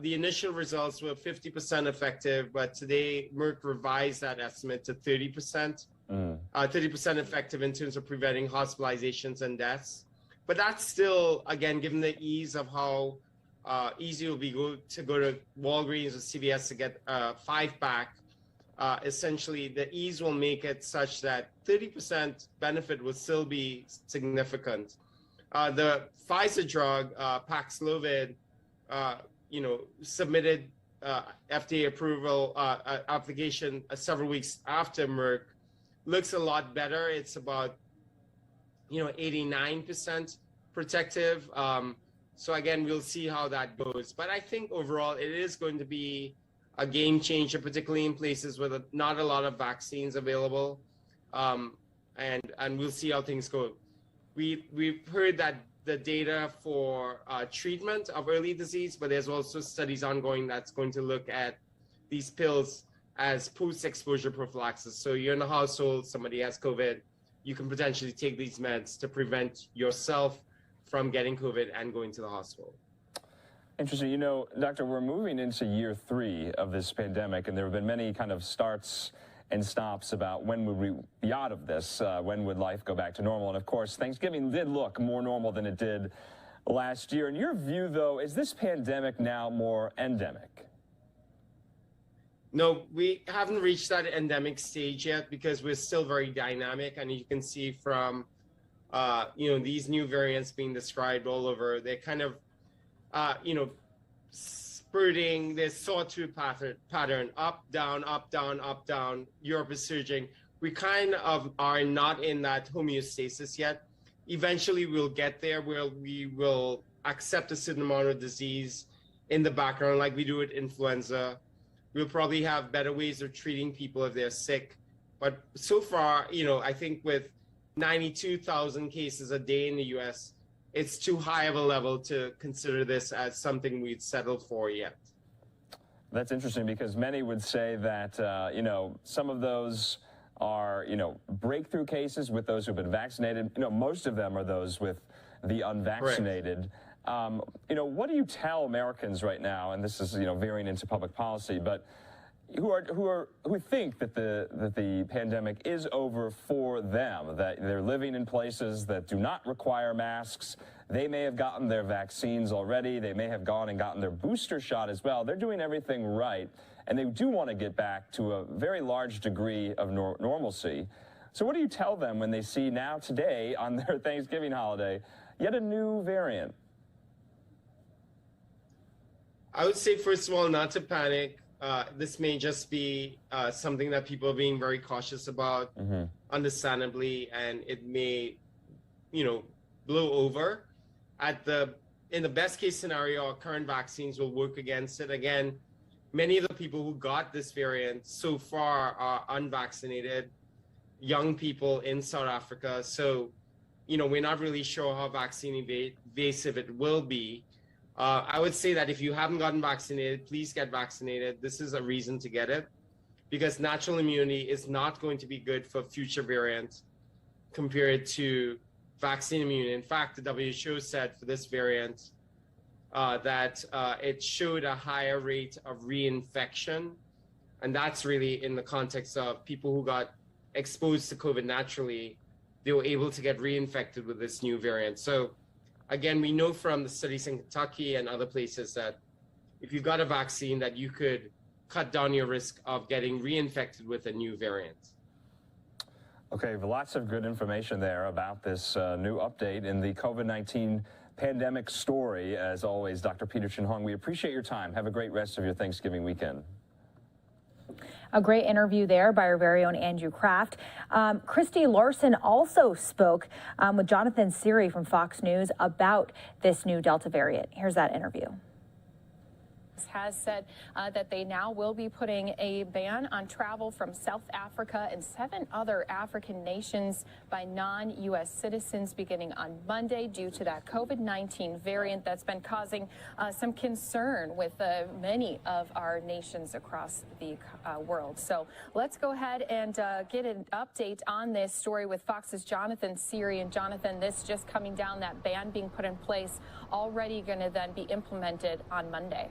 Speaker 3: the initial results were 50% effective, but today Merck revised that estimate to 30%, 30% effective in terms of preventing hospitalizations and deaths. But that's still, again, given the ease of how easy it will be to go to Walgreens or CVS to get a 5-pack, essentially the ease will make it such that 30% benefit will still be significant. The Pfizer drug, Paxlovid, submitted FDA approval application several weeks after Merck, looks a lot better. It's about 89% protective. So again, we'll see how that goes. But I think overall it is going to be a game changer, particularly in places where not a lot of vaccines available. And we'll see how things go. We've heard that the data for treatment of early disease, but there's also studies ongoing that's going to look at these pills as post-exposure prophylaxis. So you're in a household, somebody has COVID, you can potentially take these meds to prevent yourself from getting COVID and going to the hospital.
Speaker 11: Interesting. Doctor, we're moving into year 3 of this pandemic, and there have been many kind of starts and stops about when would we be out of this, when would life go back to normal. And of course, Thanksgiving did look more normal than it did last year. In your view, though, is this pandemic now more endemic?
Speaker 3: No, we haven't reached that endemic stage yet because we're still very dynamic. And you can see from, these new variants being described all over, they're kind of, spurting this sawtooth pattern, up, down, up, down, up, down. Europe is surging. We kind of are not in that homeostasis yet. Eventually we'll get there where we will accept a certain amount of disease in the background like we do with influenza. We'll probably have better ways of treating people if they're sick. But so far, I think with 92,000 cases a day in the US, it's too high of a level to consider this as something we'd settle for yet.
Speaker 11: That's interesting because many would say that, you know, some of those are, you know, breakthrough cases with those who've been vaccinated. You know, most of them are those with the unvaccinated. You know, what do you tell Americans right now, and this is, you know, veering into public policy, but who think that the pandemic is over for them, that they're living in places that do not require masks? They may have gotten their vaccines already. They may have gone and gotten their booster shot as well. They're doing everything right, and they do want to get back to a very large degree of normalcy. So what do you tell them when they see now today on their Thanksgiving holiday yet a new variant?
Speaker 3: I would say, first of all, not to panic. This may just be something that people are being very cautious about, understandably, and it may, you know, blow over. In the best case scenario, our current vaccines will work against it. Again, many of the people who got this variant so far are unvaccinated, young people in South Africa. So, you know, we're not really sure how vaccine evasive it will be. I would say that if you haven't gotten vaccinated, please get vaccinated. This is a reason to get it, because natural immunity is not going to be good for future variants compared to vaccine immunity. In fact, the WHO said for this variant that it showed a higher rate of reinfection. And that's really in the context of people who got exposed to COVID naturally, they were able to get reinfected with this new variant. So again, we know from the studies in Kentucky and other places that if you've got a vaccine, that you could cut down your risk of getting reinfected with a new variant.
Speaker 11: Okay, lots of good information there about this new update in the COVID-19 pandemic story. As always, Dr. Peter Chin-Hong, we appreciate your time. Have a great rest of your Thanksgiving weekend.
Speaker 4: A great interview there by our very own Andrew Kraft. Christy Larson also spoke with Jonathan Siri from Fox News about this new Delta variant. Here's that interview.
Speaker 9: Has said that they now will be putting a ban on travel from South Africa and 7 other African nations by non-U.S. citizens beginning on Monday due to that COVID-19 variant that's been causing some concern with many of our nations across the world. So let's go ahead and get an update on this story with Fox's Jonathan Siri. And Jonathan, this just coming down, that ban being put in place, already going to then be implemented on Monday.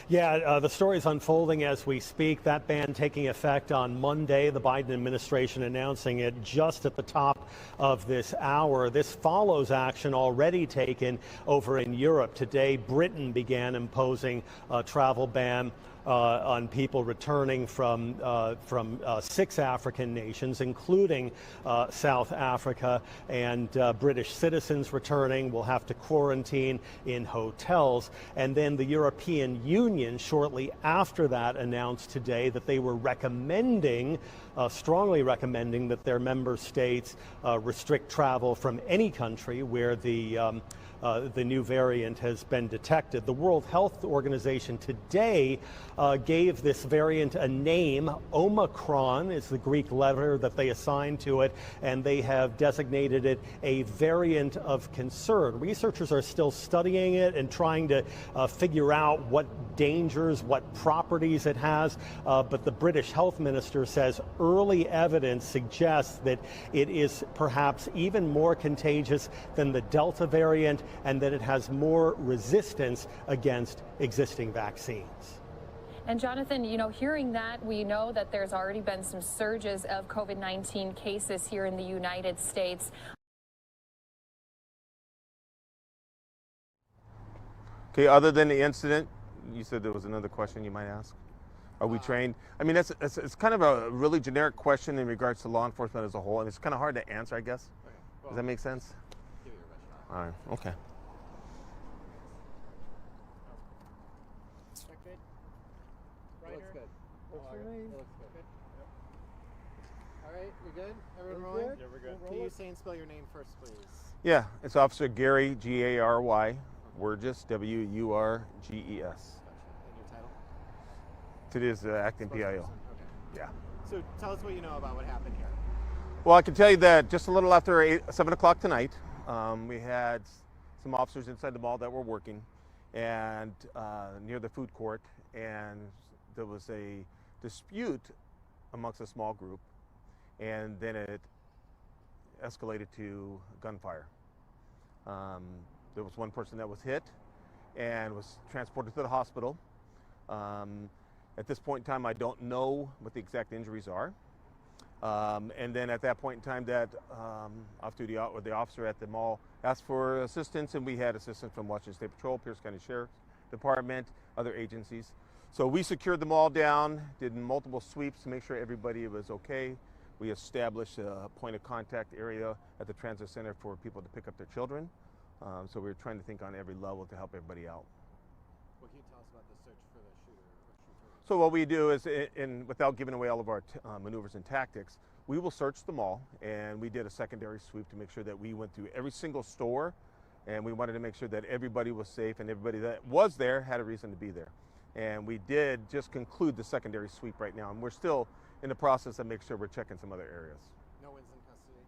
Speaker 6: Yeah, the story is unfolding as we speak. That ban taking effect on Monday, the Biden administration announcing it just at the top of this hour. This follows action already taken over in Europe. Today, Britain began imposing a travel ban on people returning from 6 African nations, including South Africa, and British citizens returning will have to quarantine in hotels. And then the European Union shortly after that announced today that they were recommending, strongly recommending, that their member states restrict travel from any country where the new variant has been detected. The World Health Organization today gave this variant a name. Omicron is the Greek letter that they assigned to it, and they have designated it a variant of concern. Researchers are still studying it and trying to figure out what dangers, what properties it has, but the British health minister says early evidence suggests that it is perhaps even more contagious than the Delta variant, and that it has more resistance against existing vaccines.
Speaker 9: And Jonathan, you know, hearing that, we know that there's already been some surges of COVID-19 cases here in the United States.
Speaker 7: Okay, other than the incident, you said there was another question you might ask. Are we trained? I mean, it's kind of a really generic question in regards to law enforcement as a whole, and it's kind of hard to answer, I guess. Okay. Well, does that make sense? Give it your best shot. All right, okay.
Speaker 8: Looks good. What's your name? It looks good. Yep. All right, we good? Everyone rolling? Yeah, we're good. Can you say and spell your name first, please?
Speaker 7: Yeah, it's Officer Gary, Gary, Wurges, Wurges.
Speaker 8: Gotcha. And your title?
Speaker 7: Today is acting PIO.
Speaker 8: Okay.
Speaker 7: Yeah.
Speaker 8: So tell us what you know about what happened here.
Speaker 7: Well, I can tell you that just a little after 7 o'clock tonight, we had some officers inside the mall that were working and near the food court, and there was a dispute amongst a small group, and then it escalated to gunfire. There was one person that was hit and was transported to the hospital. At this point in time, I don't know what the exact injuries are. And then at that point in time, that off-duty or the officer at the mall asked for assistance, and we had assistance from Washington State Patrol, Pierce County Sheriff's Department, other agencies. So we secured them all down, did multiple sweeps to make sure everybody was okay. We established a point of contact area at the transit center for people to pick up their children. So we were trying to think on every level to help everybody out.
Speaker 8: What can you tell us about the search for the shooter or shooters?
Speaker 7: So what we do is, without giving away all of our maneuvers and tactics, we will search the mall, and we did a secondary sweep to make sure that we went through every single store, and we wanted to make sure that everybody was safe and everybody that was there had a reason to be there. And we did just conclude the secondary sweep right now, and we're still in the process of making sure we're checking some other areas.
Speaker 8: No one's in custody?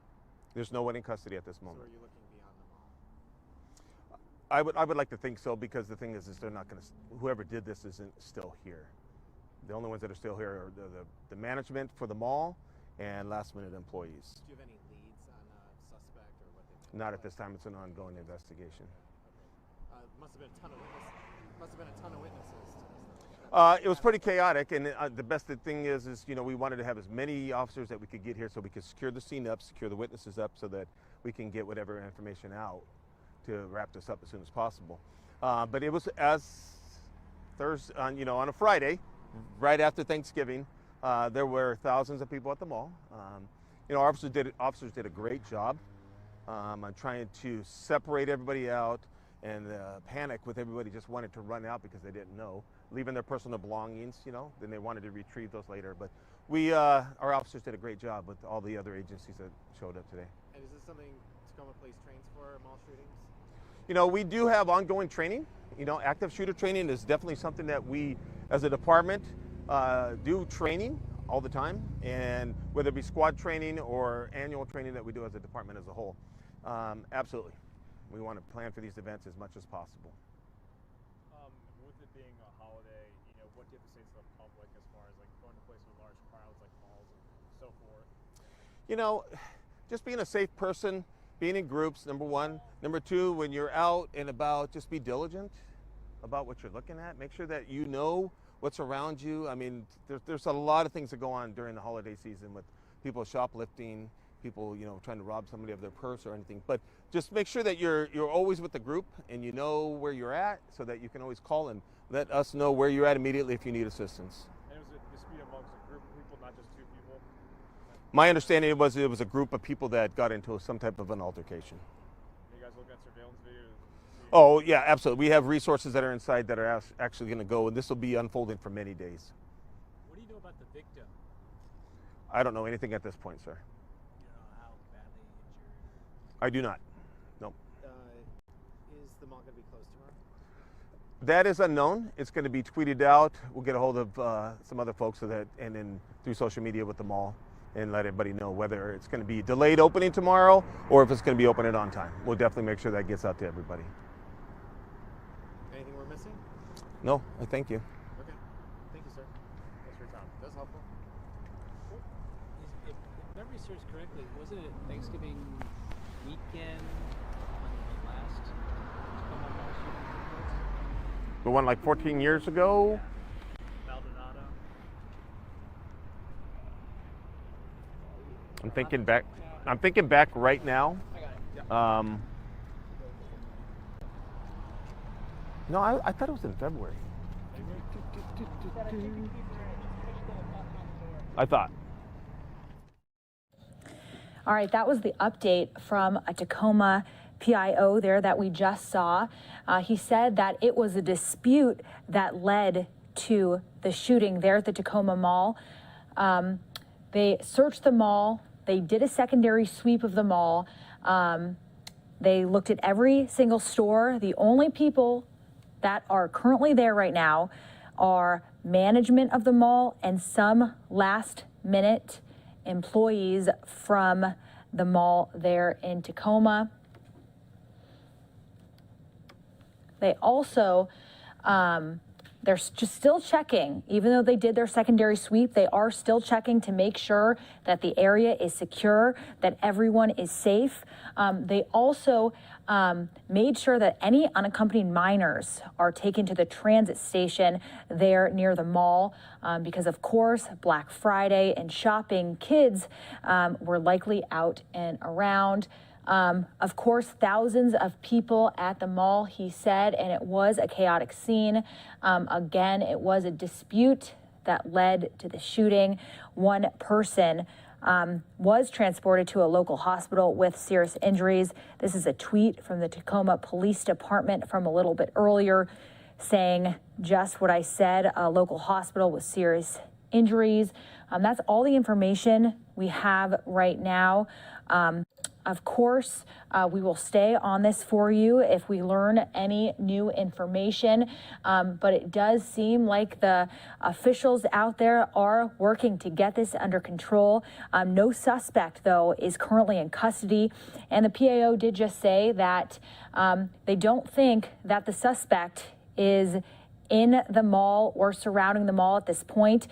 Speaker 7: There's no one in custody at this moment.
Speaker 8: So are you looking beyond the mall?
Speaker 7: I would like to think so, because the thing is they're not going to, whoever did this isn't still here. The only ones that are still here are the management for the mall and last-minute employees.
Speaker 8: Do you have any leads on a suspect or what they?
Speaker 7: Not at this time. It's an ongoing investigation.
Speaker 8: Okay. Must have been a ton of witnesses to this.
Speaker 7: It was pretty chaotic, and the best thing is we wanted to have as many officers that we could get here so we could secure the scene up, secure the witnesses up, so that we can get whatever information out to wrap this up as soon as possible. But it was Thursday, on a Friday, right after Thanksgiving. There were thousands of people at the mall. Officers did a great job on trying to separate everybody out, and panic with everybody just wanted to run out because they didn't know, leaving their personal belongings, then they wanted to retrieve those later. But our officers did a great job with all the other agencies that showed up today.
Speaker 8: And is this something Tacoma Police trains for, mall shootings?
Speaker 7: We do have ongoing training. Active shooter training is definitely something that we, as a department, do training all the time, and whether it be squad training or annual training that we do as a department as a whole. Absolutely. We want to plan for these events as much as possible.
Speaker 5: With it being a holiday, what do you have to say to the public as far as going to places with large crowds like malls and so forth?
Speaker 7: Just being a safe person, being in groups, number one. Number two, when you're out and about, just be diligent about what you're looking at. Make sure that you know what's around you. I mean, there's a lot of things that go on during the holiday season with people shoplifting, people, trying to rob somebody of their purse or anything. But just make sure that you're always with the group and you know where you're at, so that you can always call and let us know where you're at immediately if you need assistance.
Speaker 5: And it was a dispute amongst a group of people, not just two people?
Speaker 7: My understanding was it was a group of people that got into some type of an altercation.
Speaker 5: You guys looking at surveillance videos?
Speaker 7: Oh, yeah, absolutely. We have resources that are inside that are actually going to go, and this will be unfolding for many days.
Speaker 5: What do you know about the victim?
Speaker 7: I don't know anything at this point, sir.
Speaker 5: You don't know how badly injured?
Speaker 7: I do not. No.
Speaker 8: Is the mall going to be closed tomorrow?
Speaker 7: That is unknown. It's going to be tweeted out. We'll get a hold of some other folks and then through social media with the mall, and let everybody know whether it's going to be delayed opening tomorrow or if it's going to be open on time. We'll definitely make sure that gets out to everybody.
Speaker 8: Anything we're missing?
Speaker 7: No, I thank you.
Speaker 8: Okay. Thank you, sir. Thanks for your time. That's helpful.
Speaker 10: If memory serves correctly, wasn't it Thanksgiving weekend when the last Tacoma mall shooting took place?
Speaker 7: The one like 14 years ago?
Speaker 10: Maldonado.
Speaker 7: I'm thinking back right now. No, I thought it was in February. I thought.
Speaker 4: All right, that was the update from a Tacoma PIO there that we just saw. He said that it was a dispute that led to the shooting there at the Tacoma Mall. They searched the mall. They did a secondary sweep of the mall. They looked at every single store. The only people that are currently there right now are management of the mall and some last-minute employees from the mall there in Tacoma. They also they're just still checking. Even though they did their secondary sweep, they are still checking to make sure that the area is secure, that everyone is safe. They also made sure that any unaccompanied minors are taken to the transit station there near the mall because, of course, Black Friday and shopping, kids were likely out and around. Of course, thousands of people at the mall, he said, and it was a chaotic scene. Again, it was a dispute that led to the shooting. One person was transported to a local hospital with serious injuries. This is a tweet from the Tacoma Police Department from a little bit earlier saying just what I said, a local hospital with serious injuries. That's all the information we have right now. Of course, we will stay on this for you if we learn any new information, but it does seem like the officials out there are working to get this under control. No suspect, though, is currently in custody, and the PAO did just say that they don't think that the suspect is in the mall or surrounding the mall at this point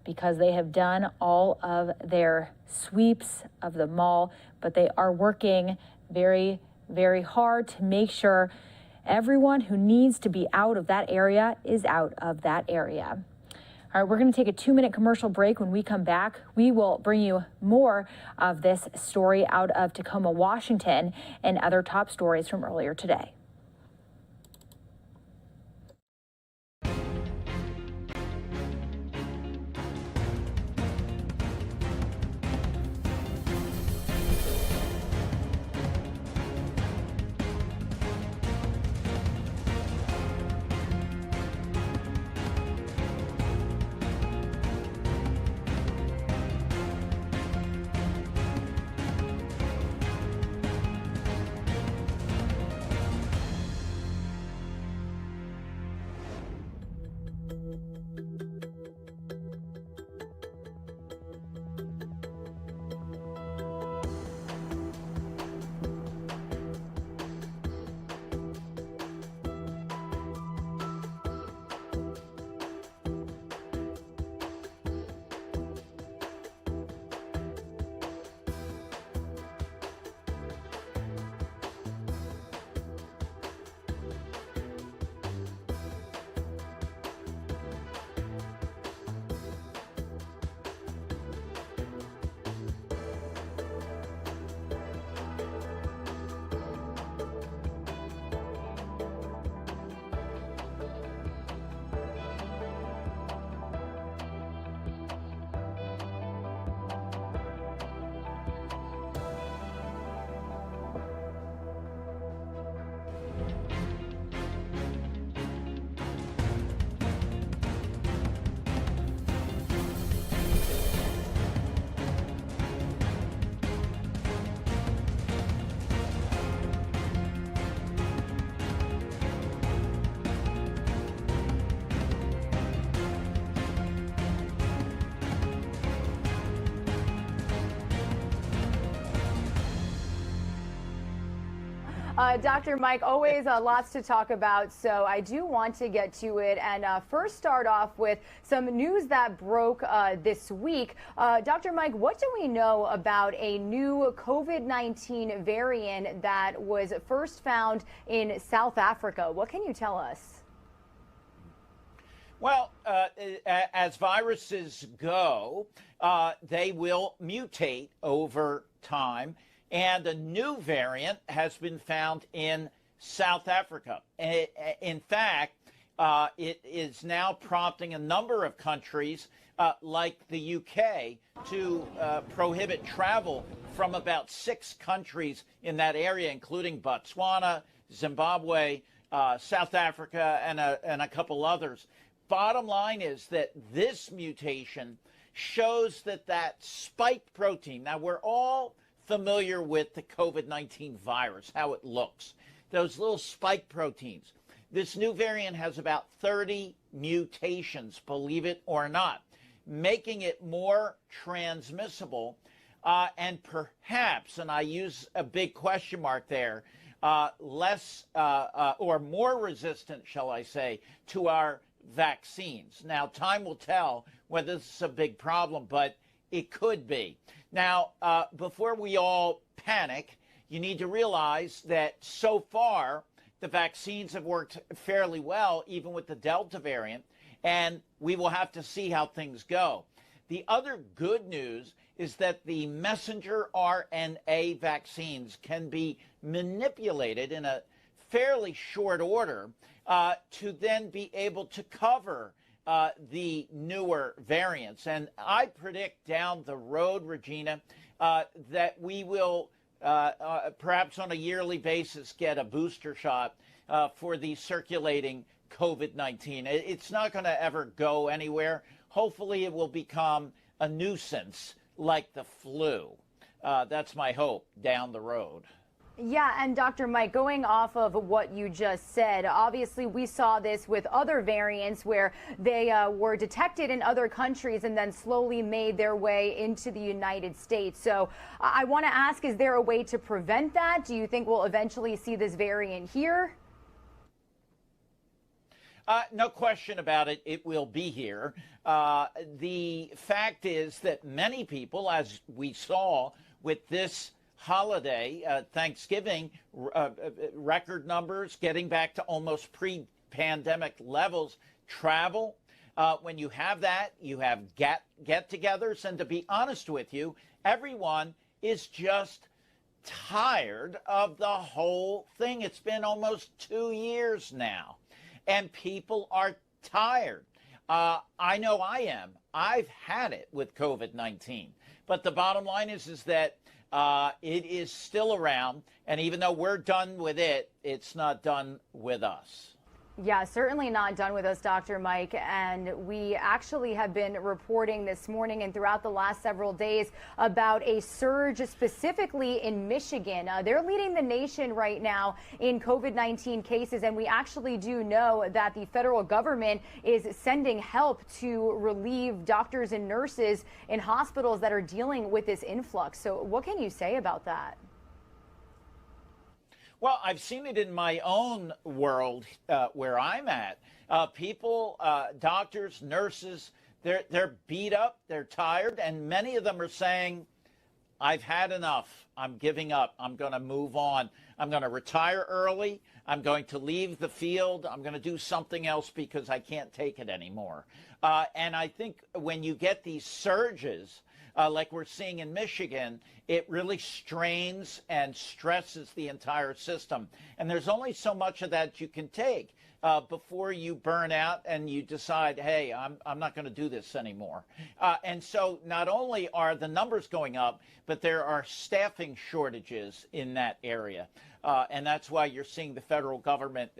Speaker 4: because they have done all of their sweeps of the mall, but they are working very, very hard to make sure everyone who needs to be out of that area is out of that area. All right, we're going to take a 2-minute commercial break. When we come back, we will bring you more of this story out of Tacoma, Washington, and other top stories from earlier today.
Speaker 12: Dr. Mike, always lots to talk about, so I do want to get to it and first start off with some news that broke this week. Dr. Mike, what do we know about a new COVID-19 variant that was first found in South Africa? What can you tell us?
Speaker 14: Well, as viruses go, they will mutate over time. And a new variant has been found in South Africa. In fact, it is now prompting a number of countries like the UK to prohibit travel from about 6 countries in that area, including Botswana, Zimbabwe, South Africa, and a couple others. Bottom line is that this mutation shows that spike protein, now we're all familiar with the COVID-19 virus, how it looks. Those little spike proteins. This new variant has about 30 mutations, believe it or not, making it more transmissible and perhaps, and I use a big question mark there, less or more resistant, shall I say, to our vaccines. Now, time will tell whether this is a big problem, but it could be. Now, before we all panic, you need to realize that so far, the vaccines have worked fairly well, even with the Delta variant, and we will have to see how things go. The other good news is that the messenger RNA vaccines can be manipulated in a fairly short order to then be able to cover the newer variants. And I predict down the road, Regina, that we will perhaps on a yearly basis get a booster shot for the circulating COVID-19. It's not going to ever go anywhere. Hopefully it will become a nuisance like the flu. That's my hope down the road.
Speaker 12: Yeah, and Dr. Mike, going off of what you just said, obviously we saw this with other variants where they were detected in other countries and then slowly made their way into the United States. So I want to ask, is there a way to prevent that? Do you think we'll eventually see this variant here?
Speaker 14: No question about it. It will be here. The fact is that many people, as we saw with this holiday, Thanksgiving, record numbers, getting back to almost pre-pandemic levels, travel. When you have that, you have get-togethers. And to be honest with you, everyone is just tired of the whole thing. It's been almost 2 years now, and people are tired. I know I am. I've had it with COVID-19. But the bottom line is that it is still around, and even though we're done with it, it's not done with us.
Speaker 12: Yeah, certainly not done with us, Dr. Mike. And we actually have been reporting this morning and throughout the last several days about a surge specifically in Michigan. They're leading the nation right now in COVID-19 cases. And we actually do know that the federal government is sending help to relieve doctors and nurses in hospitals that are dealing with this influx. So what can you say about that?
Speaker 14: Well, I've seen it in my own world where I'm at. People, doctors, nurses, they're beat up, they're tired, and many of them are saying, I've had enough. I'm giving up. I'm going to move on. I'm going to retire early. I'm going to leave the field. I'm going to do something else because I can't take it anymore. And I think when you get these surges, like we're seeing in Michigan, it really strains and stresses the entire system. And there's only so much of that you can take before you burn out and you decide, hey, I'm not going to do this anymore. And so not only are the numbers going up, but there are staffing shortages in that area. And that's why you're seeing the federal government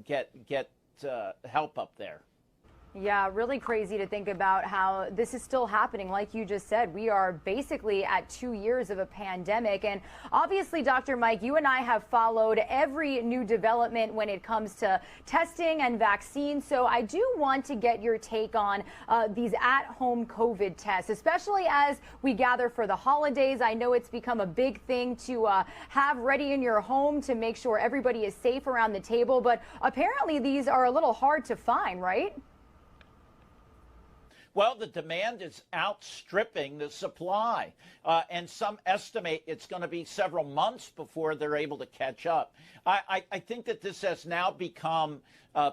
Speaker 14: get help up there.
Speaker 12: Yeah, really crazy to think about how this is still happening. Like you just said, we are basically at 2 years of a pandemic. And obviously, Dr. Mike, you and I have followed every new development when it comes to testing and vaccines. So I do want to get your take on these at-home COVID tests, especially as we gather for the holidays. I know it's become a big thing to have ready in your home to make sure everybody is safe around the table. But apparently these are a little hard to find, right?
Speaker 14: Well, the demand is outstripping the supply, and some estimate it's going to be several months before they're able to catch up. I think that this has now become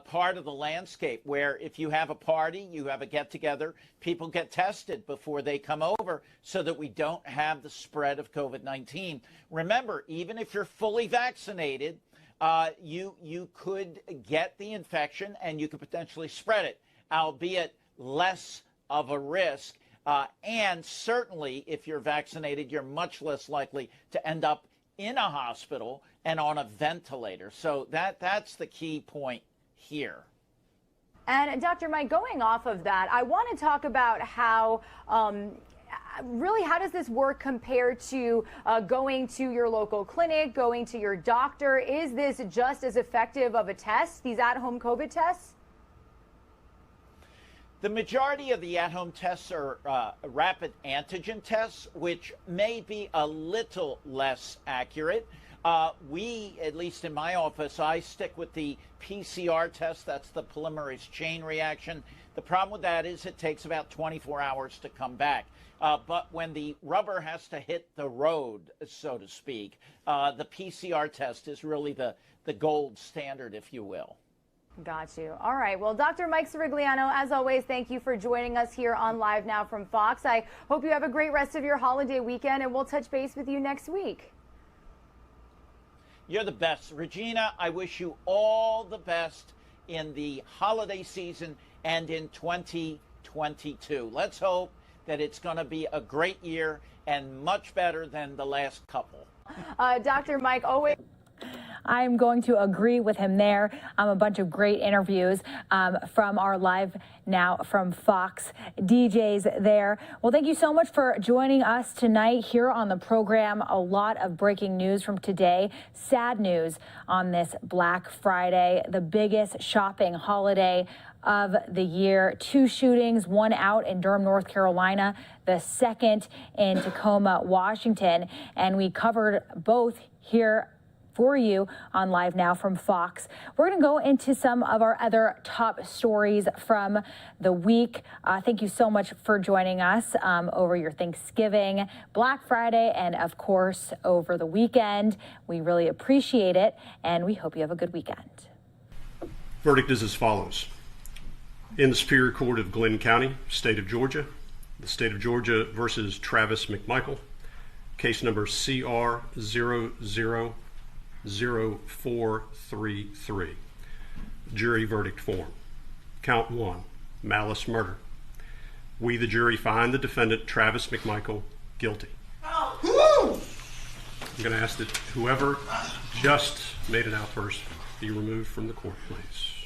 Speaker 14: part of the landscape where if you have a party, you have a get-together, people get tested before they come over so that we don't have the spread of COVID-19. Remember, even if you're fully vaccinated, you could get the infection and you could potentially spread it, albeit less of a risk. And certainly, if you're vaccinated, you're much less likely to end up in a hospital and on a ventilator. So that's the key point here.
Speaker 12: And Dr. Mike, going off of that, I want to talk about how really, how does this work compared to going to your local clinic, going to your doctor? Is this just as effective of a test, these at-home COVID tests?
Speaker 14: The majority of the at-home tests are rapid antigen tests, which may be a little less accurate. We, at least in my office, I stick with the PCR test. That's the polymerase chain reaction. The problem with that is it takes about 24 hours to come back. But when the rubber has to hit the road, so to speak, the PCR test is really the gold standard, if you will.
Speaker 12: Got you. All right. Well, Dr. Mike Sirigliano, as always, thank you for joining us here on Live Now from Fox. I hope you have a great rest of your holiday weekend, and we'll touch base with you next week.
Speaker 14: You're the best. Regina, I wish you all the best in the holiday season and in 2022. Let's hope that it's going to be a great year and much better than the last couple.
Speaker 12: Dr. Mike, always.
Speaker 4: I'm going to agree with him there. A bunch of great interviews from our Live Now from Fox DJs there. Well, thank you so much for joining us tonight here on the program. A lot of breaking news from today. Sad news on this Black Friday, the biggest shopping holiday of the year. 2 shootings, one out in Durham, North Carolina, the second in Tacoma, Washington. And we covered both here for you on Live Now from Fox. We're going to go into some of our other top stories from the week. Thank you so much for joining us over your Thanksgiving, Black Friday, and of course over the weekend. We really appreciate it, and we hope you have a good weekend.
Speaker 15: Verdict is as follows. In the Superior Court of Glenn County, State of Georgia, the State of Georgia versus Travis McMichael, case number CR 000433. Jury verdict form. Count 1, malice murder. We, the jury, find the defendant, Travis McMichael, guilty. I'm going to ask that whoever just made an outburst be removed from the court, please.